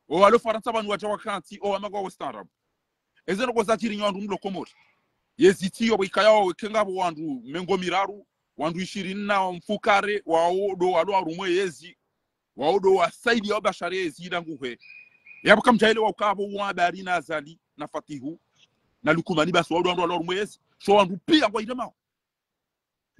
o walo Faransa banu wacha wakanti o amago wa starab ezeno ko zajiri nyandu mlo komori yeziti yo bikayao kengabo wandu mengo miraru wandu 20 na mfukare waodo walo arumwezi waodo wa saidi ya bashari zida nguhe yabuka mjaile wa ukabo wa bari na azali na fatihu na lukumani basi waodo ndo mwezi so wandu pia kwa idema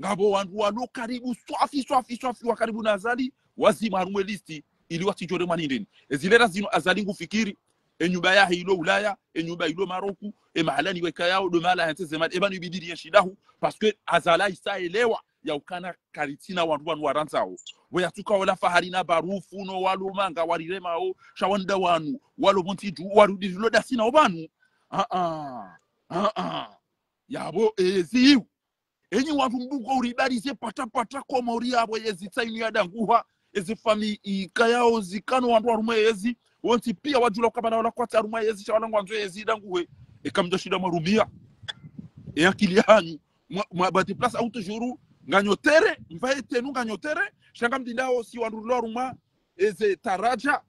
ngabo wandu walo karibu swafi wa karibu na azali wazima harumwe listi ili watijore manindeni ezilera zino azali ngufikiri enyumba ya hilo ulaya enyumba ilo maroku mahalani weka yao do mala hantezema ebanu bidiri yashidahu parce que azala isaelewa ya ukana karitina wandu waranzao weyatuka wala fahari na barufu no walo manga warirema o shawanda wanu walo bontiju warudi loda sina obanu yabo eziu enyi wandu mbugo uribarize pata komori yabo yezitsaini yadanguha ezifami ikayao zikano wandu warumwe yezi wonti pia wajula ukabana wala kwata arumwe yezi shawala ngwanzo yezi danguhe ekamjo shida marumia akili hanyu bati place auto jouru nganyotere mvaete nunga nyotere shanga mdindao si wandu loruma eze taraja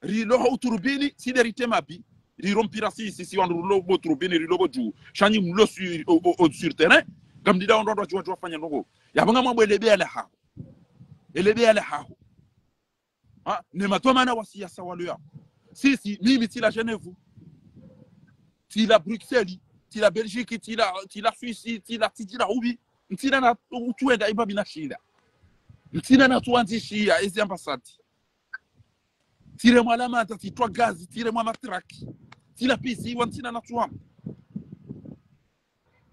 rilo uturubini si derite mabi rilo mpira si wandu lo turubini rilo boju shanyi mlo sur terrain gamdindao ndo wajua fanya ndogo yabanga mambo elebe ala haho ne matoma na wasiasa walo ya sisi mimi tila Genève tila Bruxelles tila Belgique tila Suisse tila ubi ntina na tuenda ibabi na shida ntina na tuanzishia ezi ambasati tire mwalama tatitwa gazi tire mwa matraki tila pisi wantina na tuam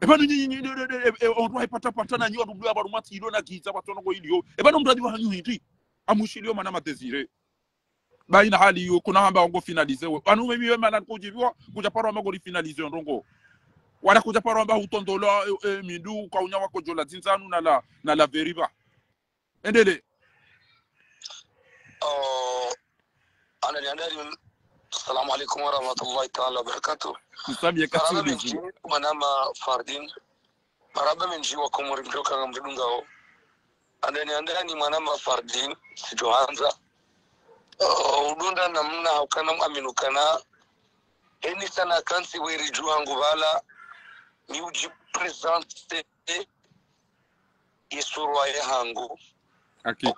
ebanu nyinyi on doit pata na nyo ndu abaru mati ilo na giza batono go ilio ebanu mradi wa hanyu hindi amushilio mana matezire baina hali yo kuna hamba ngo finalize anu mimi wema na kujibiwa kuja paro magori finalize ndongo wala kuja paro amba utondola mindu kwa unya wako jola zinzanu na la veriba endele ana assalamu alaykum wa rahmatullahi ta'ala wa barakatuh msabi katuli manama fardin maraba menji wa komori mdoka ngamdungao andani manama fardin sijoanza udunda namna ukana aminukana eni sana kansi weri juangu bala ni uji presente isurwa ya hangu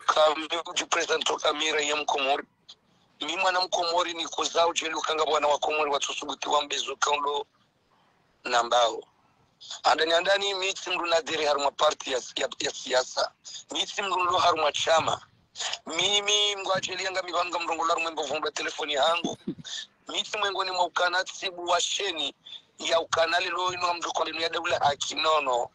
kama uji presente kamera ya mkomori mi mwana mkomori ni kozao jelu kanga bwana wa komori watusubuti wa mbezo kaundo nambao andani miti mdu nadiri haruma party ya siasa miti mdu lo haruma chama mimi mgwajeli yanga mibanga mrongola rumembo vumba telefoni yangu miti mwengoni mwa ukana tibu wa sheni ya ukana lilo ino mdu kwa linu ya daula haki nono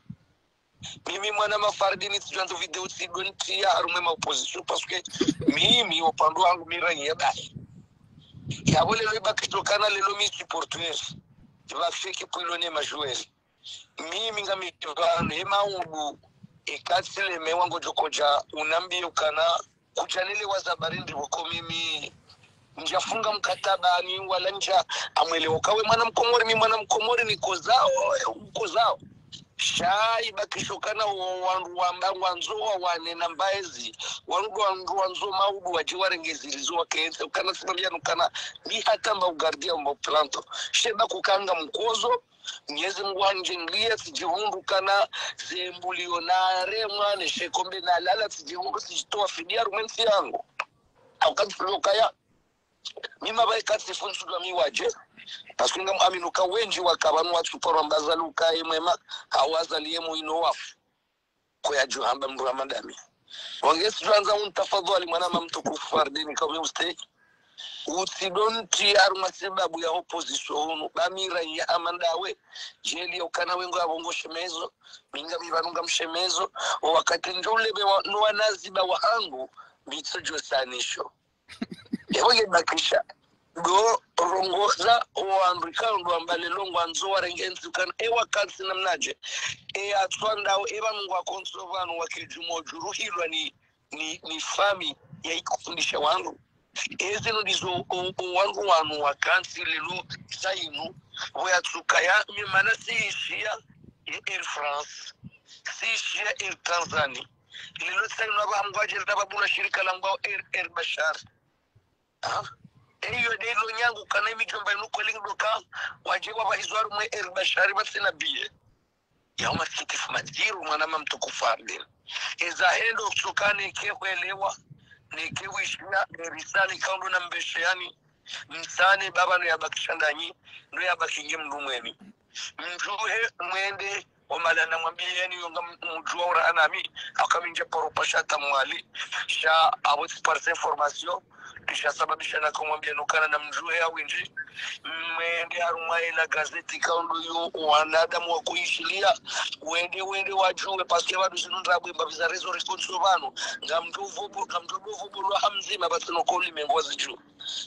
mimi mwana mafardini tijuanzo video tigonti ya harumema opposition paske mimi wapandu wangu mirangi ya bae ya wale loiba kitokana lilo mi supporters tiba fiki kuilone majuezi mimi nga mitibano ema ubu ikatsile mewango jokoja unambi ukana kuchanele wazabarindi wako mimi njafunga mkatabani wala nja amwelewa kawe mwana mkomori mi mwana mkomori ni kozao shai bakishokana wandu wanzoa wanena mbaezi wandu wanzo maudu wajiwarengezirizo wakense ukana simamia nukana ni hata maugardia mboplanto sheba kukanga mkozo Mwenyezi Mungu anjenglia sijihundu kana zembulionare mwane shekombe na lala sijihundu sijitoa fidia rumensi yangu au kadfulokaya mima bai katifunsu dwa miwaje parce que ngam aminuka wenji wakabanu watuporo mbazaluka imema hawazalie muino wafu kwa ya juhamba mramadami wangesi tuanza untafadhali mwanama mtukufu fardini kama ustaki utsidonti aruma sababu ya opposition bamira ya amandawe jeli ukana wengo abongo shemezo minga bibanunga mshemezo wakati njole be wanaziba wahangu bitsojo sanisho yeboge bakisha go rongoza oandrikando ambale longo anzo warengenzi kan ewa kansi namnaje atwandao eba mungu akonsovano wakijumo juruhilwa ni fami ya ikufundisha wangu ezino ndizo wangu wanu wakansi lelo sainu wayatsuka mimana siishia Air France siishia Air Tanzania lelo sainu abamgwaje ndababula shirika langwa Air Bashar eyo delo nyangu kana imijomba nuko lingdoka waje wabahizwaru mwe Air Bashar basina biye ya masikitifu majiru mwanama mtukufu ardini eza hendo kusukane kekuelewa nikiwishia risali kaundo na mbesheani msane baba no yabakishandanyi no yabakinge mdumweni mjuhe mwende omala na mwambieni yonga mjua ura anami akaminje poropashata mwali sha awezi parse information kisha sababisha na kumwambia nukana na mjuhe ya winji mwende harumai la gazeti kaundo yu wanadamu wa kuishilia wende wajue paske wadu sinundrabu imbaviza rezo responso vanu nga mdobovu bulu hamzima basi nokoli mengozi juu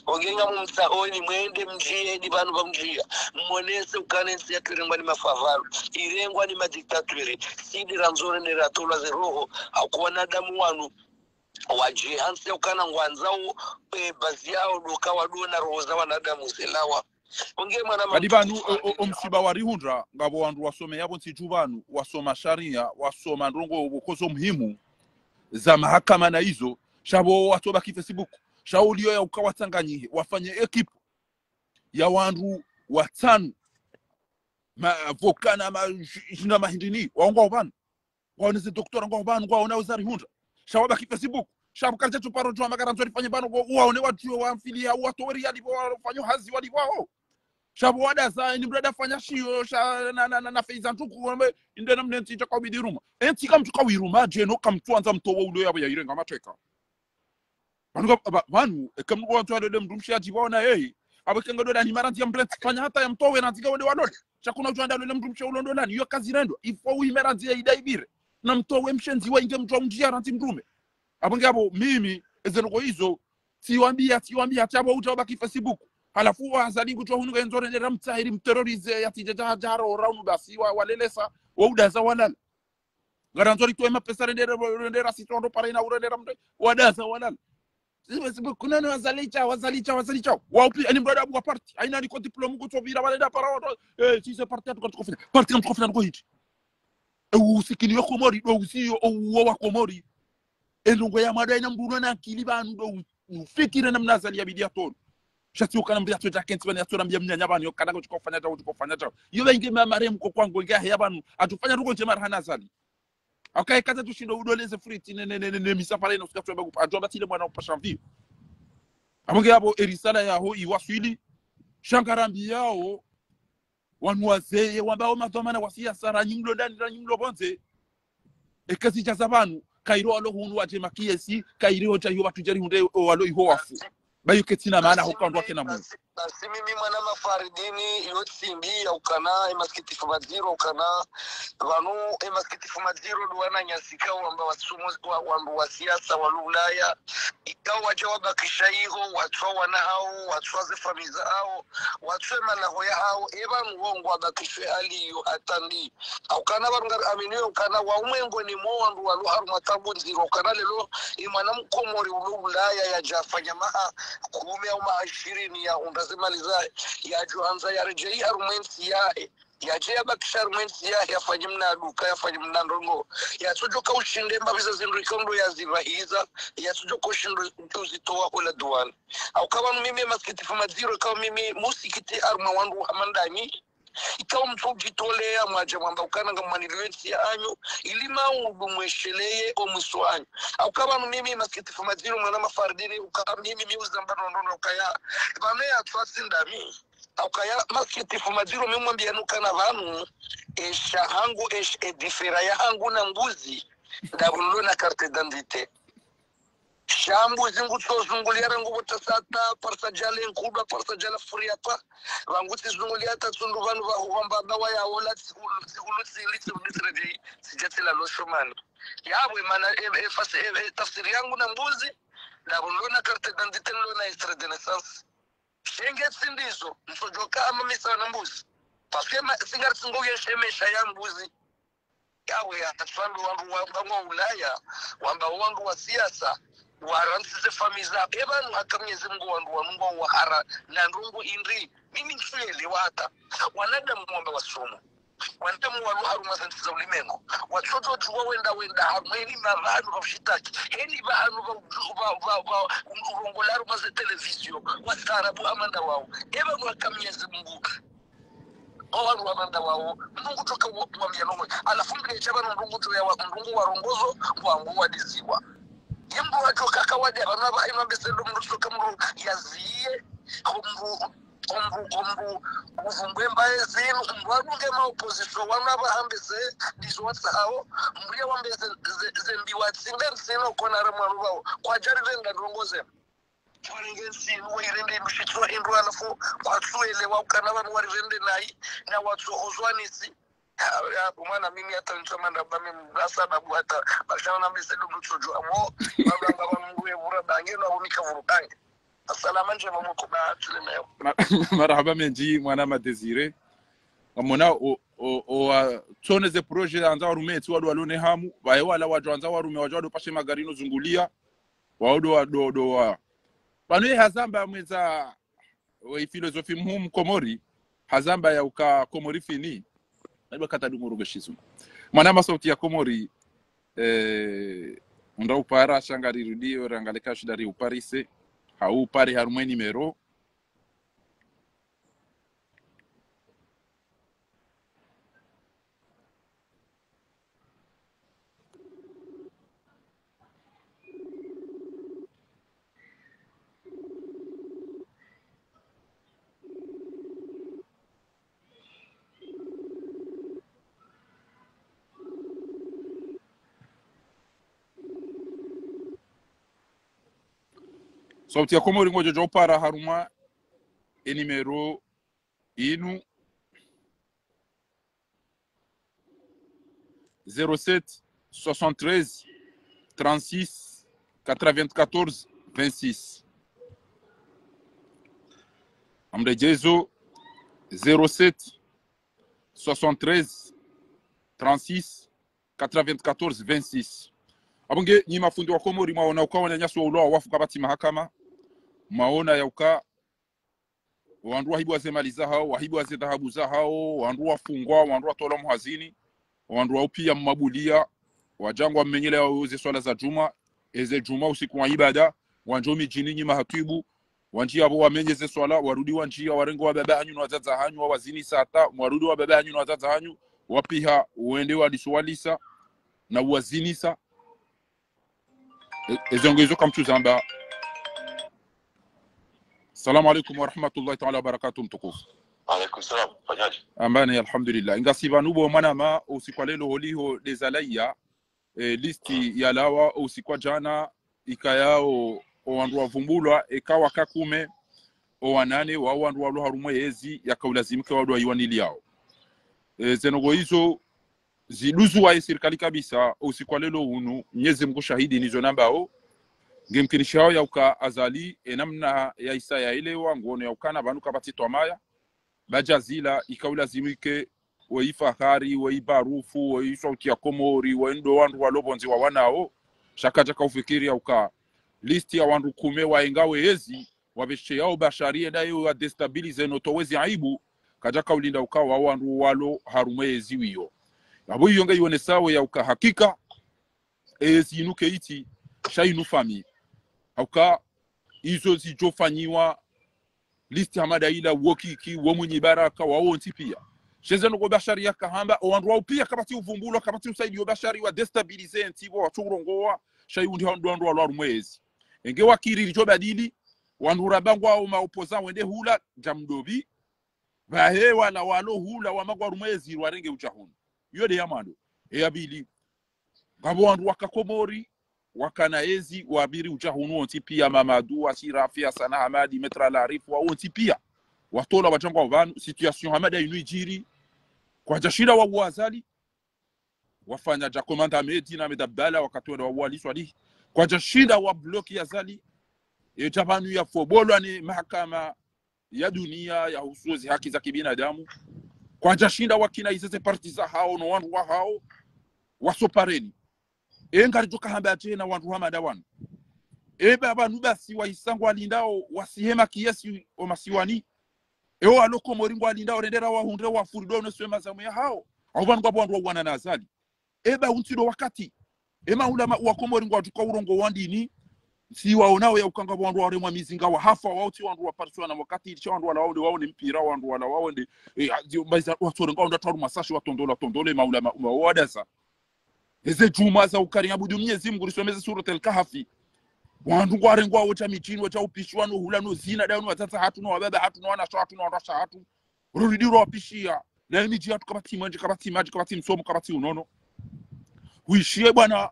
ongenga mumsa oni mwende mjie ni banu ba mjia mmonese ukanensi ya kirengwa ni mafavalu irengwa ni madiktaturi sidi ranzore ni ratola zeroho au wanadamu wanu wajie hansi ukana ngwanzao bazi yao doka wadona roho za wanadamu zelawa kadibanu omsiba warihundra ngabo wandu wasome yabo nsijubanu wasoma sharia wasoma ndongo ubukozo muhimu za mahakama na hizo shabo watoba ki Facebook shaulio ya ukawatanganyie wafanye equipe ya wandu watano vokana majina mahindini waongo bana waoneze doktora ngo bana ngo ona uzari hundra shawaba ki Facebook shabu kalje tuparo jwa magaranzo rifanye bana ngo waone watu wa amfilia watu wari alipo wafanya hazi wali wao shabu wada za ni brada fanya shio na feiza ntuku inde namne ntita kwa bidiruma enti kam tuka wiruma je no kam tuanza mtowo ulo yabo ya irenga mateka banu kam ngo watu ade mdumshi atibona abakenga doda ni maranti ya mbrent fanya hata ya mtowe na tiga wode wadode chakuna ujanda dole mdumshi ulo ndo nani yo kazi rendo ifo uimeranti ya idaibire na mtowe mshenzi wa inge mtowa mjia ranti mdume abangabo mimi ezenoko hizo siwambia chabo utabaki Facebook halafu wazali kutwa hunga nzore ndera mtahiri mterrorize yatijajaro raunu basi walelesa waudaza walala garanzori tuema pesa ndera sitondo pare na urendera mde wadaza walala kuna na wazalicha waupi ani mbrada abu party aina ni ko diploma ko vira walenda para si c'est parti to confina parti to confina ko hiti usikini yo komori do usiyo wa komori elungo ya madai na mbuna na akili banu do ufikire na mnazali ya bidia tono shati ukanambia tuta kenti bana turambia mnyanya bana yokana ko tukofanya ta yo bengi maremu ko kwangu ngahe yabanu atufanya ruko nje mara hanazali okay kaza tushindo udoleze friti ne misafara ino sikatwa bagu atomba tile mwana upasha mvio amonge abo erisala yaho iwaswili shangarambi yao wanwazeye wambao madhomana wasia sara nyimlo ndani na nyimlo bonze ekasi cha zabanu kairo alo hunu waje makiesi kairo cha yo batujari hunde alo iho wafu bayo ketina maana hukandwa kena mungu basi mimi mwana mafaridini yotsimbi ya ukana emaskitifu maziro ukana wanu emaskitifu maziro duwana nyasika wamba wasumu wambu wa siasa walulaya ikaw wajawaba kishaiho watwa wana hao watwa zefamiza hao watwe malaho ya hao eba mwongo wabakishwe aliyo atandi ukana barungar aminiyo ukana waumengo ni mwandu waluharu matabu nziro ukana lelo imana mkomori ululaya ya jafanya maha 10 au 20 ya undazimaliza ya joanza ya rejei arguments ya jea bakisha arguments ya fanye mnaduka ya fanye mnandongo ya sojoka ushinde mbabiza zindu ikondo ya zivahiza ya sojoka ushinde uzitoa ola duan au kama mimi maskitifu maziro kama mimi musikiti arma wandu hamandani ikawa mtu jitolea mwaje mwamba ukana ngamaniliwensi ya anyo ilima umwesheleye omwiso anyo au kama mimi maskitifu maziro mwana mafardini ukama mimi miuza mbano ndono ukaya bane ya tuwasi ndami au kaya maskitifu maziro mimi mwambia nukana vanu esha hangu edifera ya hangu na mbuzi ndabulo na carte d'identité shambu zingu zungulia rangu botasata parsa jale nkuba parsa jala furiapa vanguti zungulia tatsundu vanu vahuvamba bawa ya ola tsigulutsi sijatela loshomani yabwe mana tafsiri yangu na mbuzi ndabulo na carte d'identité na extrait de naissance shenge tsindizo msojoka ama misa na mbuzi pasema singar singoye shemesha ya mbuzi yawe atatsandu wangu wa Ulaya wamba wangu wa siasa waransize famiza ebanu hakamyeze Mungu wangu wa hara na ndungu indri mimi nsuele wata wanadamu mwamba wasomo wanadamu wa haru mazantiza ulimengo watoto tuwa wenda harumeni mavanu vashitaki heni vanu urongolaru maze televizio wasarabu amanda wao ebanu hakamyeze Mungu owaru wamanda wao Mungu toka mwambia nongo alafu mbele chaba ndungu to ya ndungu warongozo wangu wadiziwa yembo watoka kawadi abanaba ino besendo mruso kamru yaziye ombu uvumbemba zenu mbwadunge ma opposition wanaba hambese diswatsa hao mbuya wambese zembi watsinga seno kona ramwarubawo kwa jari venga ndongoze Tuwarengensi uwairende mshitwa hindu alafu watuele wakana wanu warirende nai na watu hozwanisi umana mimi hata nchomanda bami mbasa babu hata bakshana na mbisedu mchojo amo babanga mwe vura bange na umika vurukange assalamu nje mamuko ba tulemeo marhaba menji mwana madesire amona o toneze projet anza warumeti wadu walone hamu bae wala watu anza warume wajado pashe magarino zungulia waudo do Banu hazamba mweza wa filosofi mhumu Komori hazamba ya uka Komori fini naiba kata dumuru geshizu mwana sauti ya Komori unda upara shangari rudio rangaleka shidari uparise hau pari harumeni mero sauti ya Komori ngoja jopara haruma enimero inu 07 73 36 94 26 amrejezo 07 73 36 94 26 abunge ni mafundi wa Komori maona ukawa nyanyaswa ulo wafu kabati mahakama maona ya uka wandu wahibu wazemaliza hao wahibu wazedhahabu za hao wandu wafungwa wandu watola muhazini wandu waupia mabulia wajangwa mmenyele wauze swala za juma eze juma usiku wa ibada wanjomi jini nyima hatibu wanjia abo wamenyeze swala warudi wanjia warengo wa baba hanyu na wazaza hanyu wazini sata warudi wa baba hanyu na wazaza hanyu wapiha uende wadisualisa na wazinisa ezongezo kamtuzamba. Assalamu alaikum wa rahmatullahi ta'ala wa barakatuh mtukufu. Alaikum salam. Fanyaje? Ambani alhamdulillah. Ingasiba nubo manama usikwa lelo holiho dezalaya listi ya lawa usikwa jana ikayao owandu wavumbulwa ekawa kakume owanane wa wandu wa harumwe yezi yakaulazimika wadu ayiwanili yao. Zenogo hizo ziduzu wa serikali kabisa usikwa lelo unu Mwenyezi Mungu shahidi nizo nambao ngemkinishao ya uka azali enamna ya isa ya ile wangu ya ukana banu kabati tomaya bajazila ikaulazimike waifahari waibarufu waisauti ya Komori waendo wandu walobonzi wa wanao shakaja kaufikiri ya uka listi ya wandu kume waengawe hezi wabeshe yao basharia dayo wa destabilize no towezi aibu kaja kaulinda ukawa wandu walo harumezi wiyo abo yonga yone sawa ya uka hakika zinuke iti shainu fami auka izo zijofanyiwa listi hamada ila wokiki womunyi baraka wawonti pia shezeno go bashari yakahamba wandu wao pia kabati uvumbulo kabati usaidi bashari wa destabilize ntibo waturongoa shayundi wandu walo harumezi enge wakiri lichobadili wandu rabangwa au maopoza wende hula jamdobi bahe wala walo hula wa magwarumezi warenge uchahuni yode yamando eyabili ngabo wandu wakakomori wakanaezi wabiri uchahunu onti pia Mamadou Asirafi Sana Hamadi Metra Larifu wa onti pia watola wachangwa wanu situation hamada inuijiri kwa jashira wa wazali wafanya jakomanda medina medabdala wakatoa wa wali swali kwa jashira wa bloki ya zali jabanu ya fobolo ni mahakama ya dunia ya husuzi haki za kibinadamu kwa jashinda wakina izeze partiza hao no wandu wa hao wasopareni engari joka hamba tena wandu hamada wanu baba nubasi wa isangu alindao wasihema kiasi o masiwani aloko moringo alindao rendera wa hundre wa furido no swema zamu ya hao abantu kwa wandu wana nazali untido wakati ulama wa komoringo atuka urongo wandini si waonao ya ukanga wandu wa remwa mizinga wa hafa wauti wandu wa parswa na wakati ilisha wandu wao ni mpira wandu wao ndi watorenga onda taru masashi watondole maulama wadasa eze juma za ukari abudu Mwenyezi Mungu lisomeze sura al-Kahfi wandu kwa rengwa wocha michini cha upishwano hulano zina daunu watata hatu no wababa hatu no wana shatu no ndasha hatu rudiro wapishia na miji hatu kabati manje kabati maji kabati msomo kabati unono huishie bwana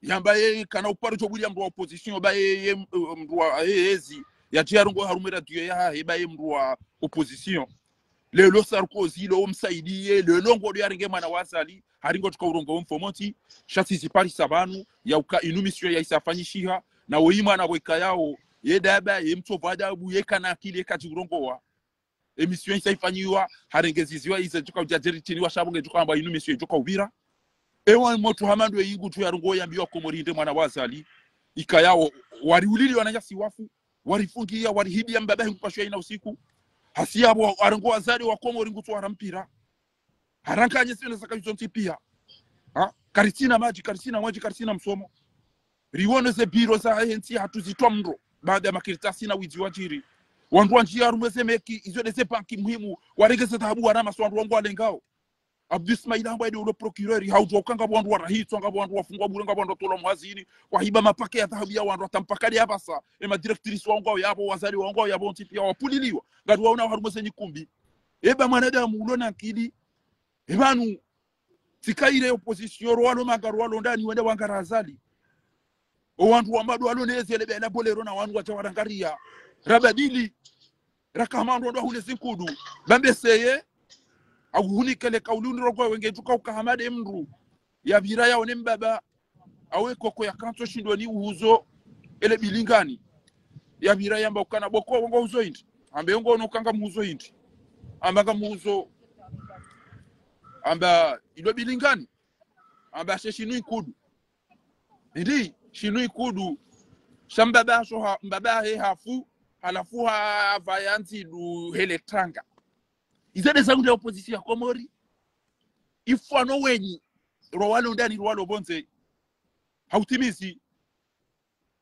yambaye kana uparo cho William wa opposition baye mru wa ezi ya tiarongo harumera diyo ya baye mru wa opposition lelo Sarkozy lo msaidie lelo ngo yaringe mwana wasali haringo tukaurongo mfomoti shati zipari sabanu ya uka inumisio ya isafanyishiha na woima na weka yao yedaba yemtovada abu yekana akili kajirongo wa emission isaifanyiwa harengeziziwa ize tuka ujajeri wa shabunge tukamba inumisio tuka ubira ewa moto hamando yingu tu yarongo yambiwa komorinde mwana wasali ikayao wariulili wananyasi wafu warifungia warihibia mbaba kupashwa ina usiku hasiabo arongo wazali wa komori ngutu warampira harankanye sina sakayonti pia karisina maji karisina mwaji karisina msomo riwone ze biro za henti hatuzitwa mro baada ya makiritasi na wizi wajiri wandu wanjia rumeze meki izo deze banki muhimu waregeze tabu warama so wandu wangu walengao Abdismaila ambaye ndio procureur haujo kanga wandu warahitwa ngabo wandu wafungwa burenga wandu tolo mwazini wahiba mapake ya dhahabu ya wandu tampakali hapa sa ema directrice wangu yabo wazali wangu yabo ntipia wapuliliwa ngadu waona harumeze nyikumbi mwanadamu ulona akili ebanu tikaire opposition walo magaru walo ndani wende wangarazali wandu wamadu walo nezele bela bolero na wandu wachawarangaria rabadili rakamando ndo hule zinkudu bambeseye aguhunikele kauluni rogwa wenge tuka ukahamade mru ya biraya one mbaba awe koko ya kanto shindo ni uhuzo ele bilingani ya biraya mba ukana boko ngo uzo indi ambe ngo no kanga muzo indi ambaga muzo amba ilo bilingani amba shinu ikudu ndi shinu ikudu shambaba so mbaba he hafu halafu ha vayanti du hele tranga izade zangu ya opposition ya komori ifano wenyi rowalo ndani rowalo bonze hautimizi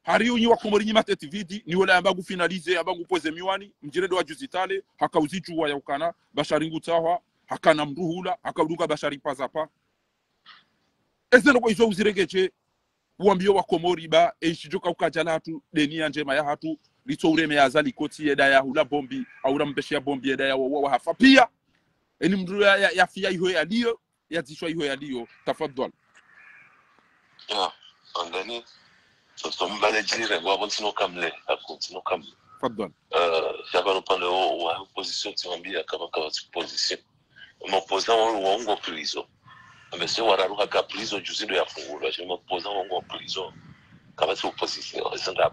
hariunyi wa komori nyima tetividi ni wala ambagu finalize ambagu poze miwani mjiredo wa juzitale hakauzichu wa yaukana basharingu tawa hakana mruhula hakaruka bashari pazapa ezeno kwa izo uziregeche uambio wa komori ba eishijoka ukajala hatu denia njema ya hatu lito ureme ya zali koti eda ya hula bombi au rambeshe ya bombi eda ya wa hafa pia eni mdru ya fia iho ya liyo ya zishwa iho ya liyo tafadhal andani so mbale jire wabonsino kamle akontino kamle tafadhal jabano pande wa opposition tiwambia kama position opposant wangu prison amesema wararuka ka prison juzindo ya fungulo asema opposant wangu prison kama si opposition sasa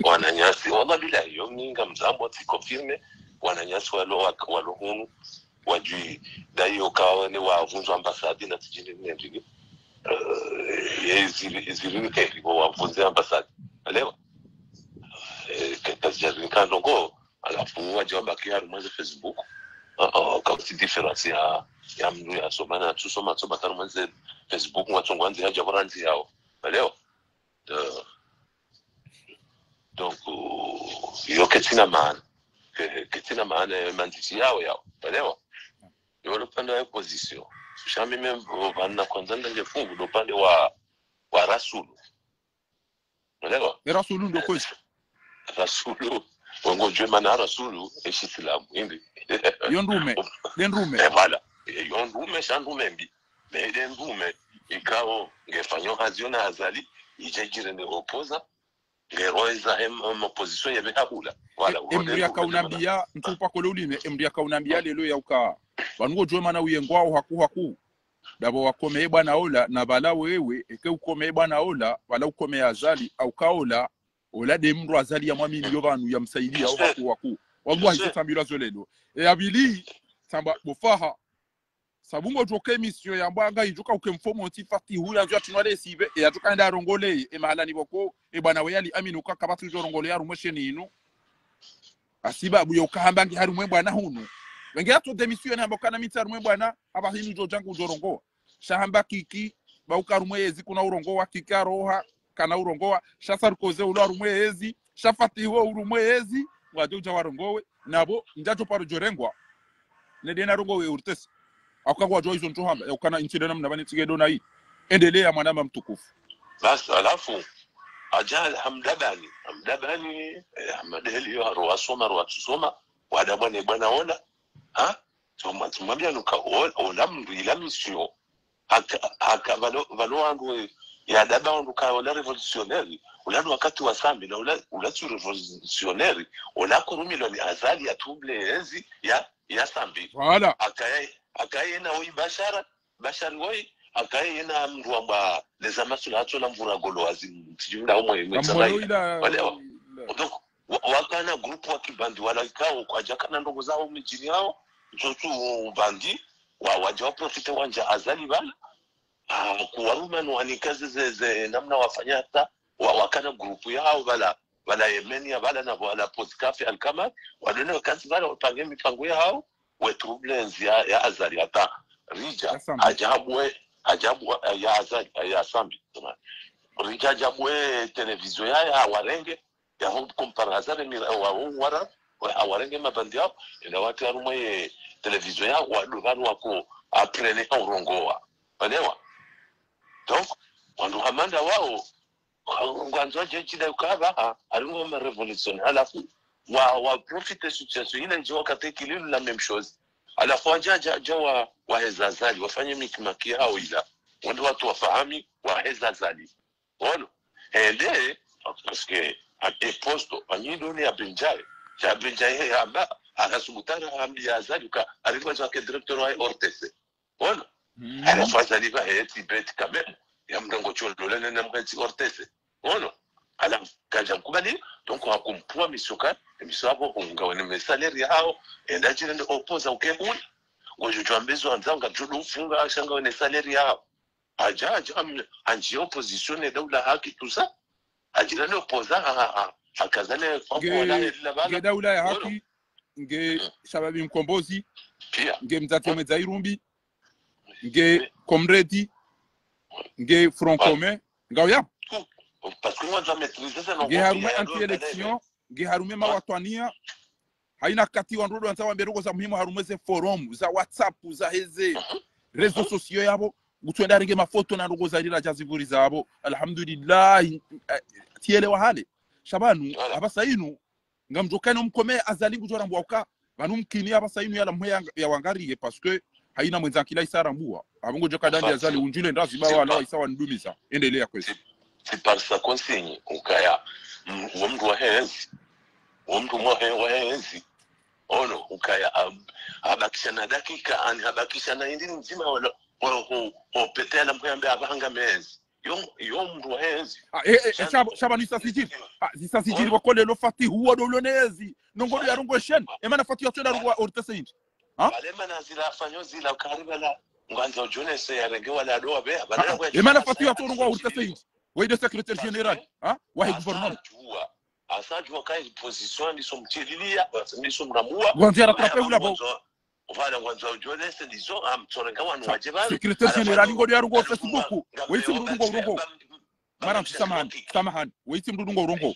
wananyasi wala bila hiyo ninga mzambo tikonfirme wananyasi walo hunu wajui dayo kawa ni wavunzo ambasadi na tijini nendini zilini keri wavunze ambasadi elewa jazini kandongo alafu wajaba kiharu mwanzo Facebook kwa difference ya mnu ya somana tusoma soba tano mwanzo Facebook watongwanzi haja boranzi yao leo donc yo ketina maana mandishi yao leo yo upande wa opposition shami membo bana kwanza ndio fungu ndo upande wa Rasulu leo Rasulu ndo kweli Rasulu wango jema na Rasulu Islamu hivi yondume wala yondume shandume mbi ndume ikao ngefanyo haziona azali ijejire ne opoza ngeroeza opposition ya bekabula wala emri akaunambia ntupa kole ulime emri akaunambia lelo ya uka wango jema na uyengwao haku dabo wakome bwana ola na bala wewe eke ukome bwana ola wala ukome azali au kaola ola de mru azali ya mwamini yovanu ya msaidia au haku wango hizo zolelo abili tamba bofaha sabungo joke mission ya mbanga ijuka ukemfomo ntifati hula njo tunwale sibe ya tukanda rongole mahala ni boko bwana weyali aminu ka kabatu jo rongole ya rumosheni inu asiba buyo ukahambangi haru mwe bwana hunu wenge ato demission ya mbokana mitaru mwe bwana aba hinu jo jangu jorongo shahamba kiki ba ukaru ezi kuna urongoa kikaroha kana urongoa shasarkoze ulo rumwezi shafati ho urumwezi wajuja warongowe nabo njacho paro jorengwa ne dena rongowe urtesi akagwa joizo ntohamba ukana incident namna bani tigedo na hii endelea mwanama mtukufu basi alafu ajal hamdabani amadeli ro tusoma wada bwana ona tumwambia nuka ona mndu ila mission haka valo andu ya daba nuka wala revolutionnaire ulano wakati wa sambi na ula tu revolutionnaire ula korumilo ni azali ya tuble enzi ya sambi wala akaye na oi bashari oi akaye na mndu amba leza masula hatola mvura golo azimtijunda umwe mwetsabai walewa donc wakana group wa kibandi wala ikao kwa jakana ndogo zao mijini yao mtoto bandi wajawa profite wanja azali bala kuwaruma nuanikazi ze namna wafanya hata wakana group yao bala Yemenia bala na bala Podcafe Alkamar wadone kazi bala wapange mipango yao wetublenzi ya azali hata rija ajabu ya azali ya sambi rija ajabu television ya warenge ya home comparaison mira wara awarenge mabandi yao ina watu arumwe television yao waduvanu wako aprene urongoa walewa donc wandu hamanda wao ngwanzo jechida ukaba aringo ma revolution alafu wa profite situation ile ndio wakati kililu la même chose alafu ajaja wa hezazali wafanye mikimaki yao ila wandu watu wafahami wa hezazali ono ende parce que a posto anyido ni abenjai amba akasubutana ambi azali ka alikuwa zake director wa Ortese ono alafu azali ba tibet kabem ya mdango cholo na mkanzi Ortese ono ala kaja mkubali donc akompua misoka emisabo ungawe ni salary yao endaje ndio opoza ukebuni ngojo twambezo anzanga judu ufunga ashanga ni salary yao aja anji opposition ya daula haki tusa ajira ni opoza akazane nge daula ya haki nge shababi mkombozi pia nge mzati meza irumbi nge komredi nge front commun ngawya parce que moi je maîtriser ça non ngeharume anti-election ngeharume mawatwania haina kati wa ndodo anzawa mberugo za muhimu harumeze forum za WhatsApp za heze rezo sociaux yabo gutwenda ringe mafoto na ndogo za lila jazivuri zabo alhamdulillah tiele wa hale shabanu abasainu ngamjokano mkome azali gujora mbwauka banumkini abasainu yala mwe ya wangariye parce que haina mwenza kila isara mbua abongo joka dandi azali unjule ndazi bawa la isawa ndumisa endelea kwesi c'est par sa consigne ukaya wamdu wa henzi ono ukaya abakisha na dakika abakisha na indini mzima wala petela mpembe abanga mezi yo mdu wa henzi shaba ni sasijiri wakole lo fati huwa dolonezi nongolo ya rungo shen emana fati ya tena rungo Ortese inji balema na zila fanyo zila karibala ngwanza ujone se ya rege wala doa be emana fati ya tena rungo Ortese inji ويد secrétaire général ها واحد gouvernement asajua kai position ni somtililia ni somramua Gwanzia ratrape ula bo voilà gwanza ujolese dizo amtorenga wanu wajibali secrétaire général ngo yarungo Facebook weiti mrungo urongo maram samahan weiti mrungo urongo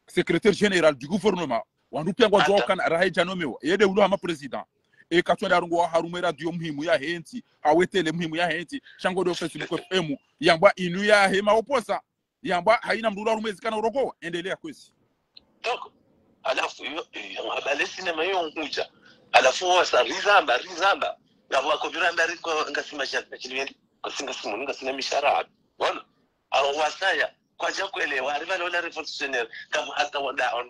secrétaire général du gouvernement wandu pengwa jokan rahe janomewa yede ulo ama president e katwenda rungo harume radio muhimu ya henti awetele muhimu ya henti shango do Facebook FM yamba inu ya hema oposa yamba haina mrungo rumezi kana urongo endelea kwesi donc alafu habale sinema yo nkuja alafu wasa rizamba ngabo ko biramba riko ngasima shaka chiliwendi kusinga simu ngasina mishara bona au wasaya kwa jakuelewa arriva la revolutionnaire kama hata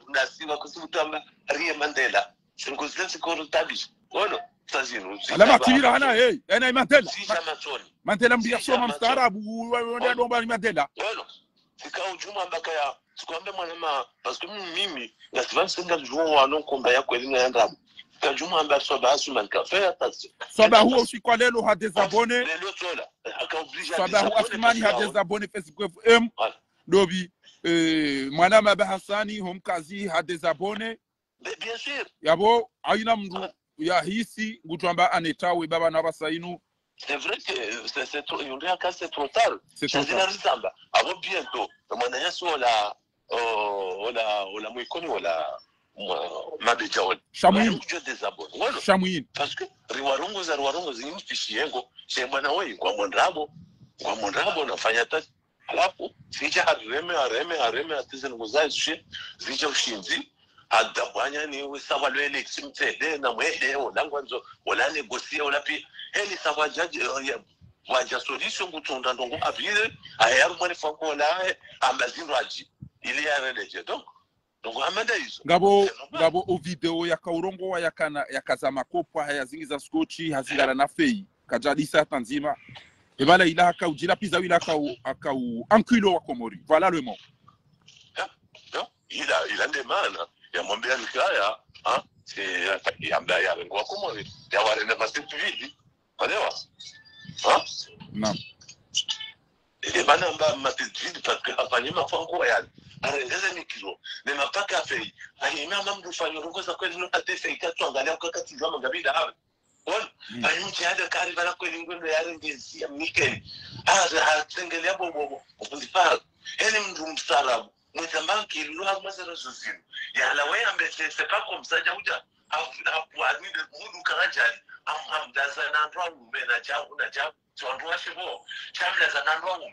ndasiwa kusubutamba Rie Mandela sinkuzenzi ko rutabish bona tazinu alama tibira hana hey ena Mandela Mandela mbia soma mstaarabu wende domba ni Mandela bona sikao juma mbaka ya sikwambe mwanama parce que mimi ngasiva singa juwa no komba ya kweli na ndabu kajuma amba soba asuman kafe atasi soba huo usikwa lelo ha désabonné lelo tola akaoblige soba huo asmani ha désabonné Facebook FM dobi mwana Mabe Hassani homkazi ha désabonné bien sûr yabo aina mndu ya hisi gutwamba anetawe baba na basainu c'est vrai que c'est trop on est à c'est trop tard c'est rizamba abo bientôt mwana yaso la mwikoni wala mabejawon shamuin désabonné shamuin parce que riwarongo zingine fishiengo shemana wewe kwa mondrabo nafanya tati alafu sija hareme atize nguzaje zija ushinzi adabanya ni wesawa lo election tede na mwede olangwanzo wala negotier wala pi heli sawa jaji waja solution gutunda ndongo abire ayaru mani fanko la amaziraji ili ya releje donc amanda hizo ngabo o video ya kaurongo wa yakazama kopwa hayazingiza skochi hazingara na fei kajadisa tanzima ebala ila ka ujira pizza ila ka ankylo wa Komori voilà le mot il a demande ya mwambia nikaya c'est yamba ya ngwa Komori ya wale na pasitu vidi elewa naam ile bana mba matijidi parce que afanyima fango ya arengeza mikiro ne mapaka fei ayina mamdu fanyo rongoza kweli no atefe ikatwangalia kwa katizama ngabida hawe on ayumchi hada kari bana kweli ngondo yarengezi ya mikeni atengelea bobo ufundifa ene mndu msarabu mtambanki lugha mazara zuzini ya lawe ambese c'est pas comme ça jauja apwani de mudu karajali amdaza na ndwangu mena jabu na jabu twandwa shibo chamla za ndwangu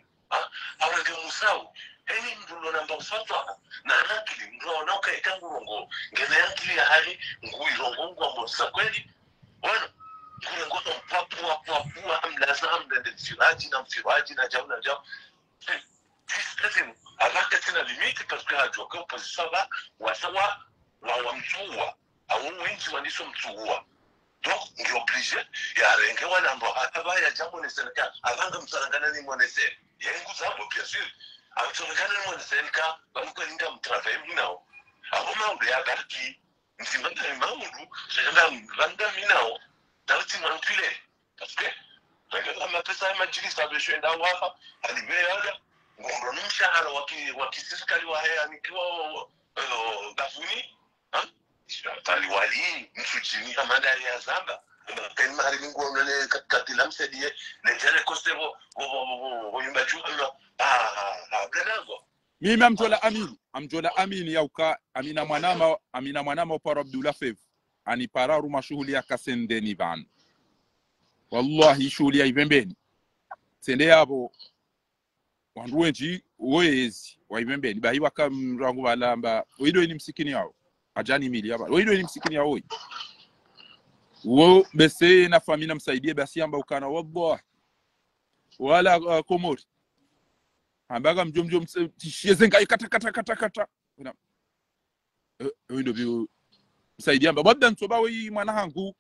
awenge musau eni mdulo namba usatwa na nakili mdulo nauka ikangurongo ngene yakili ya hali nguirongo ngwa mbosa kweli wana kule ngoto papua amlazam na mfiraji na jabu lazima avaka tena limite parce que hajua kwa opposition ba wasawa wa mtuwa au wengi waniso mtuwa donc ndio obligé ya renge wana mbo ataba ya jambo ni serikali avanga msalangana ni mwanese yengu zabo bien sûr abatonekana ni mwanese ka bamuko linga mtravail minao aboma ndo ya garki msimanda mamudu sema vanda minao dalti mantule parce que regarde ma pesa ya majlis abeshenda wafa alibeaga ngondo mshahara wakisirikali wa haya nikiwa gafuni taliwali msujini amanda ya zamba kan mari ngono ne katila msedie ne jale kostebo yumba juma blanango mimi amjola amin yauka amina mwanama para Abdullah Fev ani para ruma shughuli ya kasendeni van wallahi shughuli ya ibembeni sende yabo wandu wenji wezi wa ibembeni bahiwa kamrangu balamba oido ni msikini yao ajani mili yaba oido ni msikini yao wo bese na famina msaidie basi amba ukana wallah wala Komori ambaga mjomjom tishie zenga kata oido bi msaidie amba babda ntoba wi mwana hangu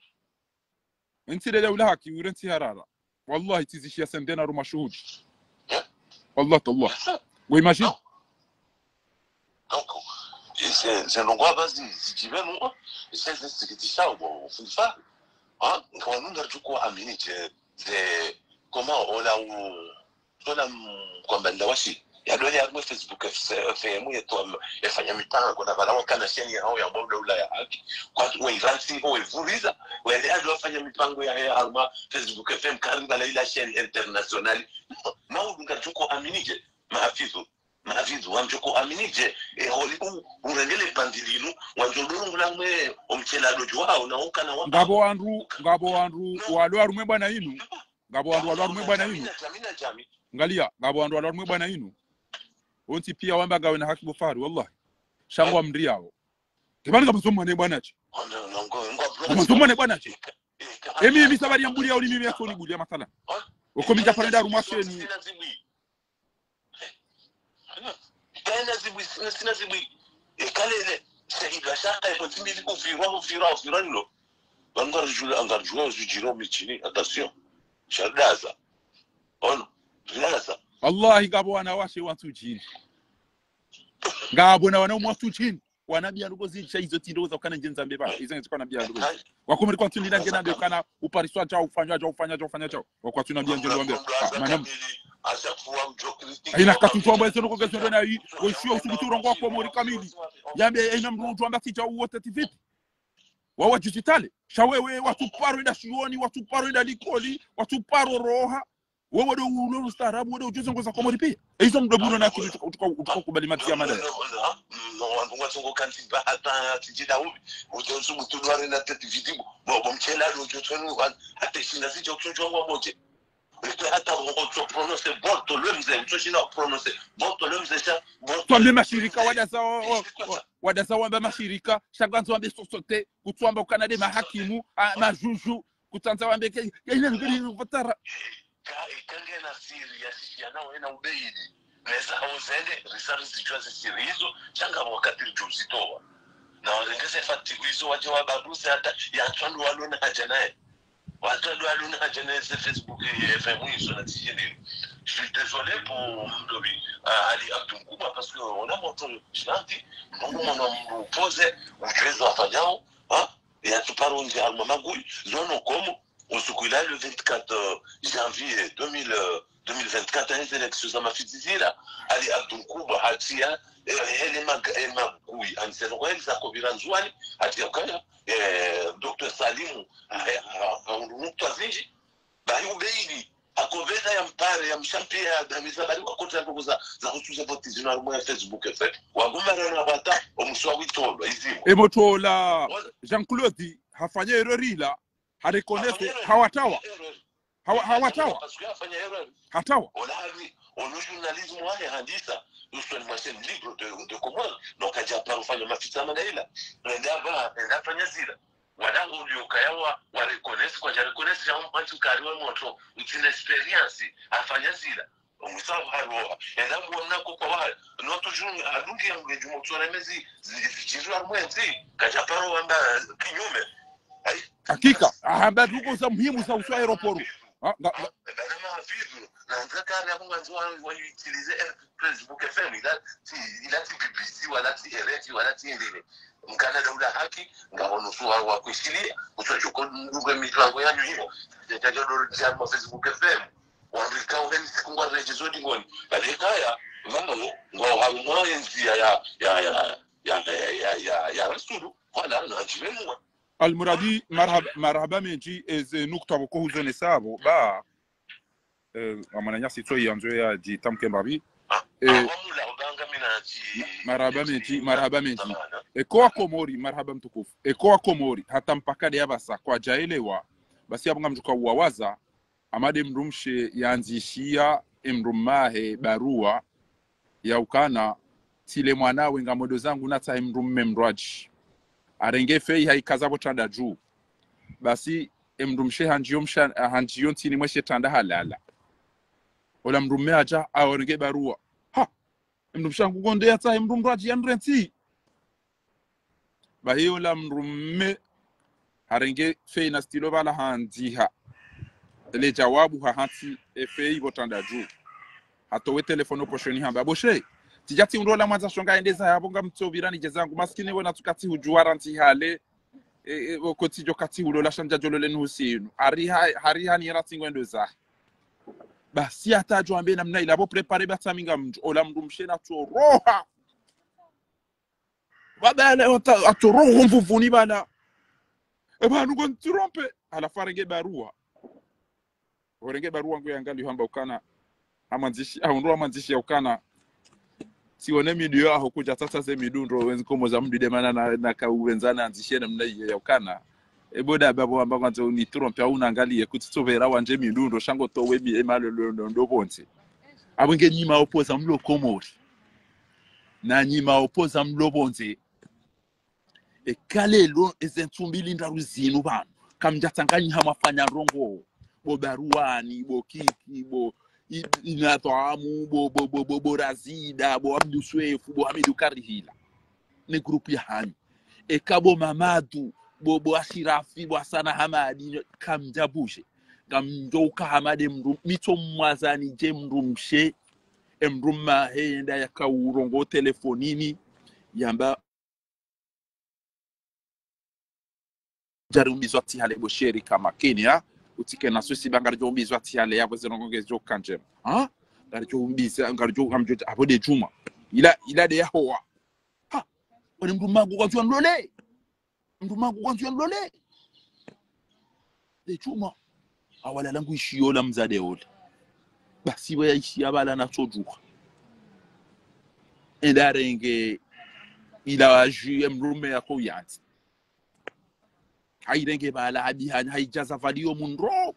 ntile dawla haki urensi harara wallahi tizishia sendena ruma shuhudi والله الله ويماشي donc c'est un endroit base si tu veux nous c'est ce que tu sais au fond ça quand nous n'arrive à amini c'est comment on a comme la washi ya doya ya Facebook FM yetu yafanya mipango na bala wakana sheni hao ya bomba Ulaya haki kwa wairansi au evuliza wale wafanya mipango ya alma Facebook FM karibu na ile sheni international maudunga tuko aminije mahafizu wamjoko aminije holi urengele pandilinu wanjodoro nglamwe omchelado jwao na ukana wa ngabo wandu walo arumwe bwana inu ngalia ngabo wandu walo arumwe bwana inu onti pia wamba gawe na haki bufari wallahi shangwa mndri yao kibani kama somo ne bwana chi kama somo ne bwana chi mimi sabari yambuli ya ulimi yako ni bulia mathala uko mija pale daru masheni tena sina zibwi kalele sehida shaka ipo tindi kufirwa nilo angarjula zujiro michini attention shadaza ono lalaza wallahi ngabo wana washe watu chini ngabo na wana watu chini wanabia rugo zicha hizo tindo za kana njenza mbeba hizo ziko na bia rugo wako mliko tundina ngena be kana upariswa cha ufanya cha wako tunambia njelo wambe manam asafuwa mjokristi ina katutomba hizo rugo gezo na hii wishio usubuturo ngoko mori kamili yambe ina mrutu amba kicha wote tiviti wawa digitale shawewe watu paro ida shioni watu paro ida likoli watu paro roha wewe ndo uno ustaarabu wewe ujuze ngoza kwa mori pia hizo mdobuno na kitu utakubali matia mada wangu watongo kanti hata tijida ubi ujonsu mutudware na tete vidibo bo mchela lo jotonu hata shinda sicho kuchwa moja hata on prononce boto lemze mtoshina prononce boto lemze cha boto mashirika wadaza wamba mashirika shaganzo wambe sosote kutwamba ukanade mahakimu majuju kutanza wambe ina ngiri vatara ikange na siri ya sisi yanao ina ubeidi neza hauzende risari zijua zisiri hizo changa wakati juzitoa na walengeze fatiwizo waje wababuse hata ya twandu walona hajanae watu walona hajanae Facebook FM hizo na tijeni. Je suis désolé pour Mdobi Ali Abdounkouba parce que on a monté chanti on pose uwezo wafanyao et à tout parler de Alma Magui zono comme on se coula le 24 janvier 2024 les élections za mafizizira Ali Abdounkouba hatia ele magui anselwel za kobiranzwani hatia kaya Dr. Salimu mtu azinji bali ubeili akoveza ya mpare ya mshampia ya damisa bali wakota ya kukuza za kutuza voti zinarumu ya Facebook effect wagumara na bata omuswa witolo izimu emotola Jean-Claude hafanya errorila harekonese hawatawa hatawa ono journalisme wale handisa uso ni machine libre de commande donc aja pa ufanya mafita magaila nenda fanya zira wadangu uliokayawa wa reconnaisse kwa ja reconnaisse ya mtu kariwa moto utine experience afanya zira umusawa haro enda muona kwa wale no toujours adungi ya mgeju moto na mezi zijirwa mwenzi kaja paro wamba kinyume hakika hamba duko za muhimu za uswa aeroport bana mafizu na nzaka na mwanzo waliutilize Facebook FM ila BBC wala TRT wala TND mkana daula haki ngaonusu wa kuishilia utachukua ndugu milango yanyu hiyo ndio ndio Facebook FM wandika wengine sikungwa rejezo dingoni bali haya mambo ngao haumwenzi ya rasulu wala na jimemu المرادي مرحبا منجي از نقطه بكو زون سابو با amana nyasi to yanzo ya ji tamke mbabi marhaba menji kwa komori marhaba mtukufu kwa komori hata mpaka de yabasa kwa jaelewa basi abanga mtuka uwawaza amade mrumshe yanzishia mrumahe barua ya ukana tile mwanawe ngamodo zangu na time mrumme mraji arenge fei haikazabo tanda juu basi mrumshe hanjiyo ntini mweshe tanda halala ola mrumme aja aorenge barua mrumshe ngugonde ya time mrumraji yanrenti bahi ola mrumme harenge fei na stilo bala handiha le jawabu hati fei botanda juu hatowe telefono poshoni hamba boshe tijati undola mwanza shonga endeza yabonga mtsobirani jezangu maskini wona tukati hujuara nti hale okoti jokati ulola shanja jolole nuhusinu hari hani ratingo endoza basi atajwa ambe namna ile abo prepare bataminga mtu ola mndu mshena to roha badala atoroho mvuvuni bana ebanu kon trompe ala farenge barua orenge barua ngo yangali hamba ukana amanzishi aundu amanzishi ukana sione midio aho kuja tata ze midundo wenzi komo za mdu demana na kauwenzana anzishe namna ile ya ukana eboda babo amba kwanza ni trompe au naangalie kutitsovera wanje midundo shango towe mi emalo ndo bonse abenge nyima opoza mlo komori na nyima opoza mlo bonse ekalelo ezentumbili ndaruzinu bana kamjatanganya hamafanya rongo bo baruani bo kiki bo inatoamu bo razida bo abdu swefu bo hamidu karihila ne grupu ya hani ekabo mamadu bo ashirafi bo sana hamadi kamjabushe kamjoka hamade mrum mito mwazani je mrumshe emrumma henda yakaurongo telefonini yamba jarumizwa tihale bo sheri kama Kenya utike na susi bangarjo umbizwa tihale yabo zenongezo kanje ha garjo umbiza garjo amjo abode juma ila de yahowa ha wani mdumangu kwa tuan lole mdumangu kwa tuan lole de juma awala langu ishiola mzade ole basi we ishi abala na sojuka endarenge ila aju emrume yako yanti hairenge bala abihan haijaza valio munro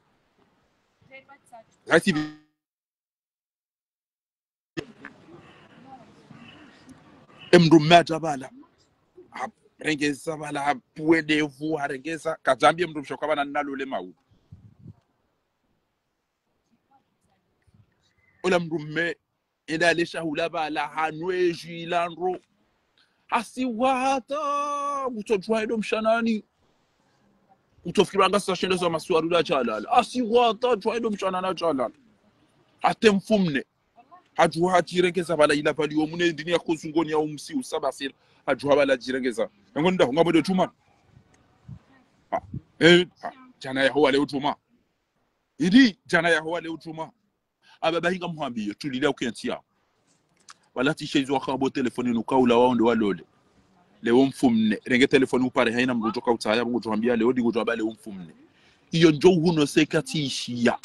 hasi emrume jabala rengeza bala puede vu harengeza kazambie mrume shokabana nalo le mau ola mrume enda lesha hulaba la hanwe jilanro asiwata utojwa edo mshanani utofiranga sashende za maswarula jalala asiwata jwa mchana na jalala atemfumne hajua hajirengeza bala ila bali omune ndini ya kozungoni ya umsi usabasira hajua bala jirengeza ngonda ngabode tuma jana ya huwa leo tuma idi jana ya huwa leo tuma ababa hinga muhambiye tulile ukentia wala tishezo akabo telefoni nukaula wao ndo walole leo mfumne renge telefoni upare haina mrutoka utaya ngo tuambia leo digo twabale umfumne iyo njo huno sekatishia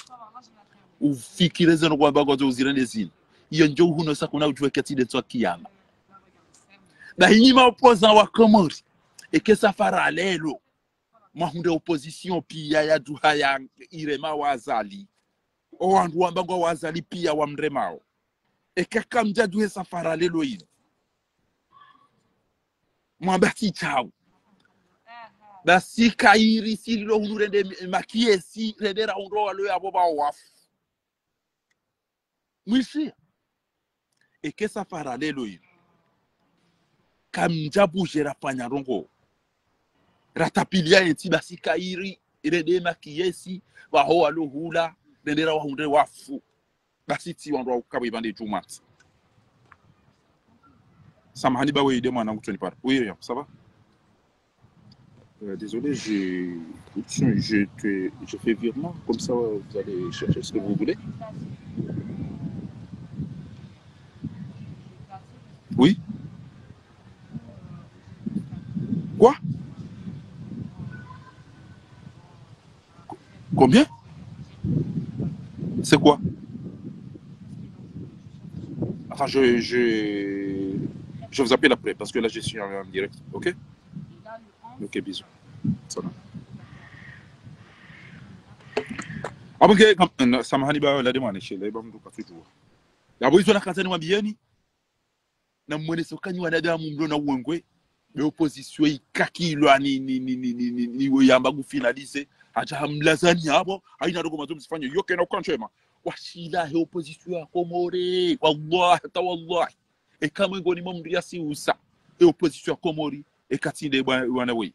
ufikireze no kwamba ngo uzirende zini iyo njo huno sakuna utwekati de twakiyama na hinyima opoza wa Komori ekesa faralelo mahunde opposition pia ya duhaya irema wazali o andu wamba ngo wazali pia wa mremao ekaka mjadu esa faralelo ino mwabati chao basi kairi sililo hunurende makiesi redera unro walo ya boba wafu mwishi ekesa faralelo ino kamjabu jera fanya rongo ratapilia enti basi kairi rede makiesi wa ho walo hula redera wa hunre wafu basi ti wanro ukabwe bande jumat Samahani ba oui, demande mwanangu par. Oui, ça va? Désolé, je fais virement, comme ça vous allez chercher ce que vous voulez. Oui? Quoi? Combien? C'est quoi? Attends, je vous appelle après parce que là je suis en direct, ok? Ok, bisous. Ça va. Abonge samahani ba la demande chez les bamdu katujua. Yabo hizo na kazani mwambieni na mweneso kanyi wanadamu mlo na uongwe be opposition ikakilwa ni yamba kufinalize acha hamlazani hapo haina dogo mazomu sifanye yoke na ukanchema washila he opposition ya Komori wallahi tawallahi e kama ngoni momria si usa e opposition ya Komori e katinde bwana we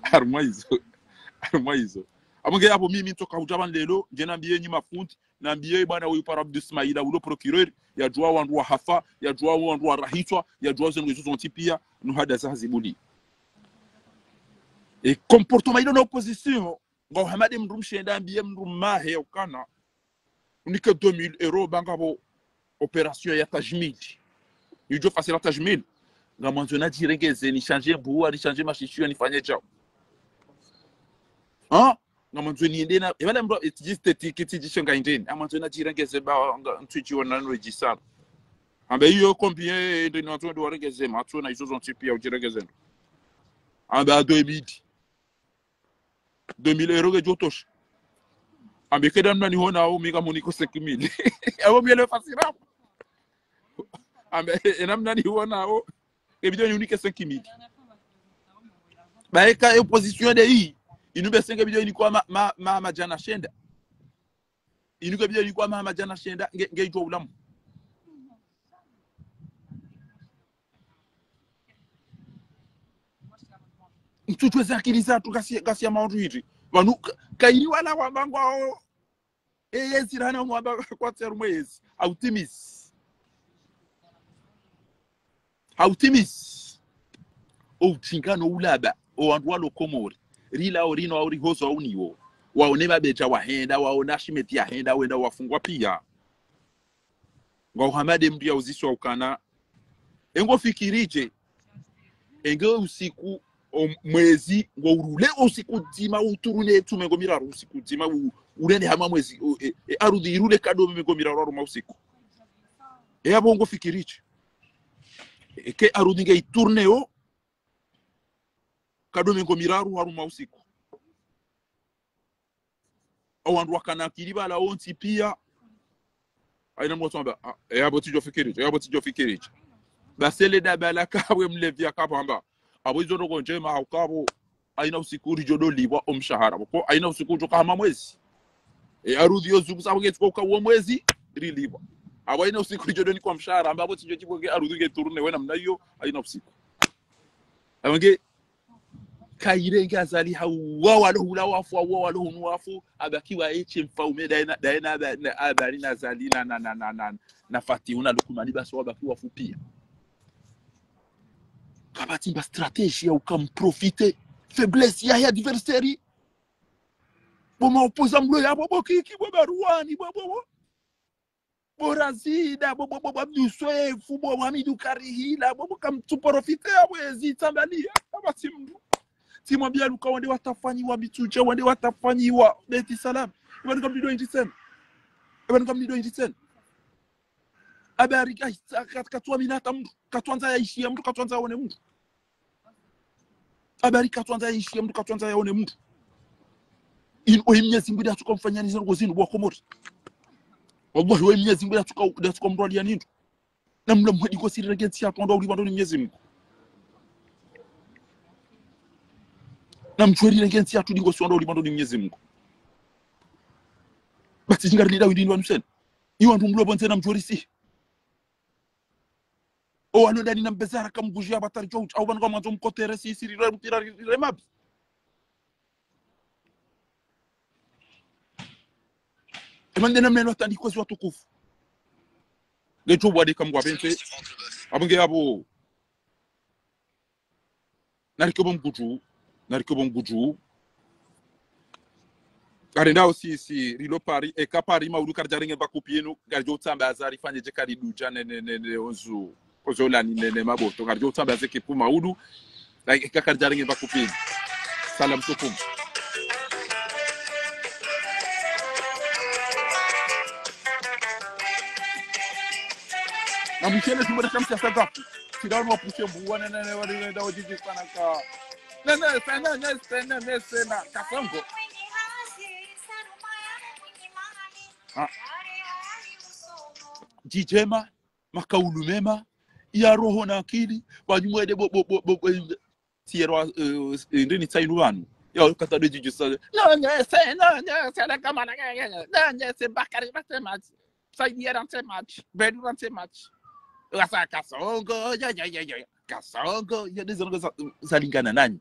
armaizo abonge hapo mimi toka utaban lelo jena mbiye nyima fundi na mbiye bwana huyu para Abdul Ismaila ulo procureur ya jua wandu wa hafa ya jua wandu wa rahitwa ya jua zenu hizo pia no hada za zibuni et comportement il dans opposition ngo hamade mndum shenda mbiye mndum mahe ukana unika 2000 € bangabo opération ya tajmid yujo fasila tajmid ngamanzo na direngeze ni changer bua ni changer machishu ni fanye chao ngamanzo ni ndena ebale mbo esthétique tijishonga indeni amanzo na direngeze ba ntwiji wana no register ambe iyo combien de nanzo do rengeze matso na izo zonti pia direngeze ambe a 2000 € ke jotosh ambe kedam nani hona o miga moniko 5000 abo miele fasira ambe enam nani hona o e bidon unique 5000 ba eka opposition de yi inube 5 bidon ni kwa ma jana shenda inuke bidon ni kwa ma jana shenda ngejo ulamu mtutweza akiliza tukasi ya maundu hiti wanu kairi wala wabangu ao eyezi rana mwaba kwa teru mwezi autimis o chingano ulaba o wandu walo komori rila orino auri hozo uniwo waoneba beja wahenda waona shimeti ya henda wenda wafungwa pia ngo hamade mdia uziswa ukana engo fikirije engo usiku mwezi ngo urule usiku dima uturune tumengo miraro usiku dima urende hama mwezi arudi irule kado mengo miraro ma usiku abo ngo fikiriche ke arudi ngai tourneo kado mengo miraro haruma usiku awandu wakana kiribala onti pia aina motamba abo tijo fikiriche basele dabala kawe mlevia kapamba abo izo ngo njema haukabo aina usiku rijodo liwa omshahara ko aina usiku joka hama mwezi arudi yozuku sabuge tsoka wo mwezi riliwa abo aina usiku rijodo ni kwa mshahara ambapo tijo chiboge arudi ge turune wena mnayo aina usiku abange kairenge azali hawa walo hula wafu walo hunu wafu abakiwa eche mfaume daina abari nazali na fatiuna lukumani baso abakiwa wafu pia kabati ba stratégie ou comme profiter faiblesse ya adversaire boma opposa mlo ya bobo kiki boba ruani bobo borazida bobo abduswe fubo hamidu karihila bobo kam tu profiter awezi tambalia kabati mlo timwambia luka wande watafanyiwa bituje wande watafanyiwa beti salam ibani kam dido indisen abarika katwa minata mtu katwanza yaishia mtu katwanza yaone mtu abarika katwanza yaishia mtu katwanza yaone mtu oyimyezi ngudi atukomfanyaniza ngozini bwa komori wallahi oyimyezi ngudi atukomrwalia nindu namla mwedi ko sirregenti yatonda uli bandoni myezi mko namchweri regenti yatu dingo sonda uli bandoni myezi mko bati ngari dawi ndini wanusen iwa ndumlo bonse namchweri si o alo dani nambezara kam bujia batari jout au ban ko mkotere si remab emandena meno tandi ko watu kufu ngejo wadi kam gwa bente abunge abo narikobom guju arenda aussi rilo Paris e ka Paris ma ulu karjaringe bakupienu garjo tsamba azari fanye je kali duja ne ozo la ni maboto garjo tsamba zeke pour maudu like ka karjaringe bakupienu salam tokum na mchele tumbe kama sasa kidao no pushe buwana ne wali dawo jiji sana ka ne sena kasongo jijema makaulu mema ya roho na akili wanyumwede tiero ndini tsainu wanu ya katado jiji sana no kama na se bakari match saidi rante match bedu rante match wasa kasongo ya kasongo ya dizongo zalingana nani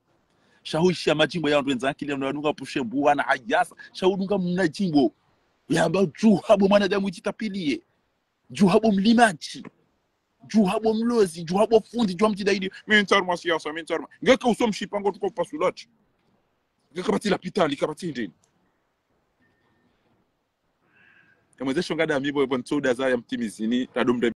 shahuisha majimbo ya ndwenza akili mnadunga pushe buwana hayasa shahudunga mnajimbo yamba juu habo mwanadamu jitapilie juu habo mlimaji juu habo mlozi juu habo fundi juu mtidaidi mintarma siasa mintarma ngeka usomshipango tuko pasulati Gakabati la pitali kabati ndini. Yamwezesho ngada amibo bonsoda za ya mtimizini tadomde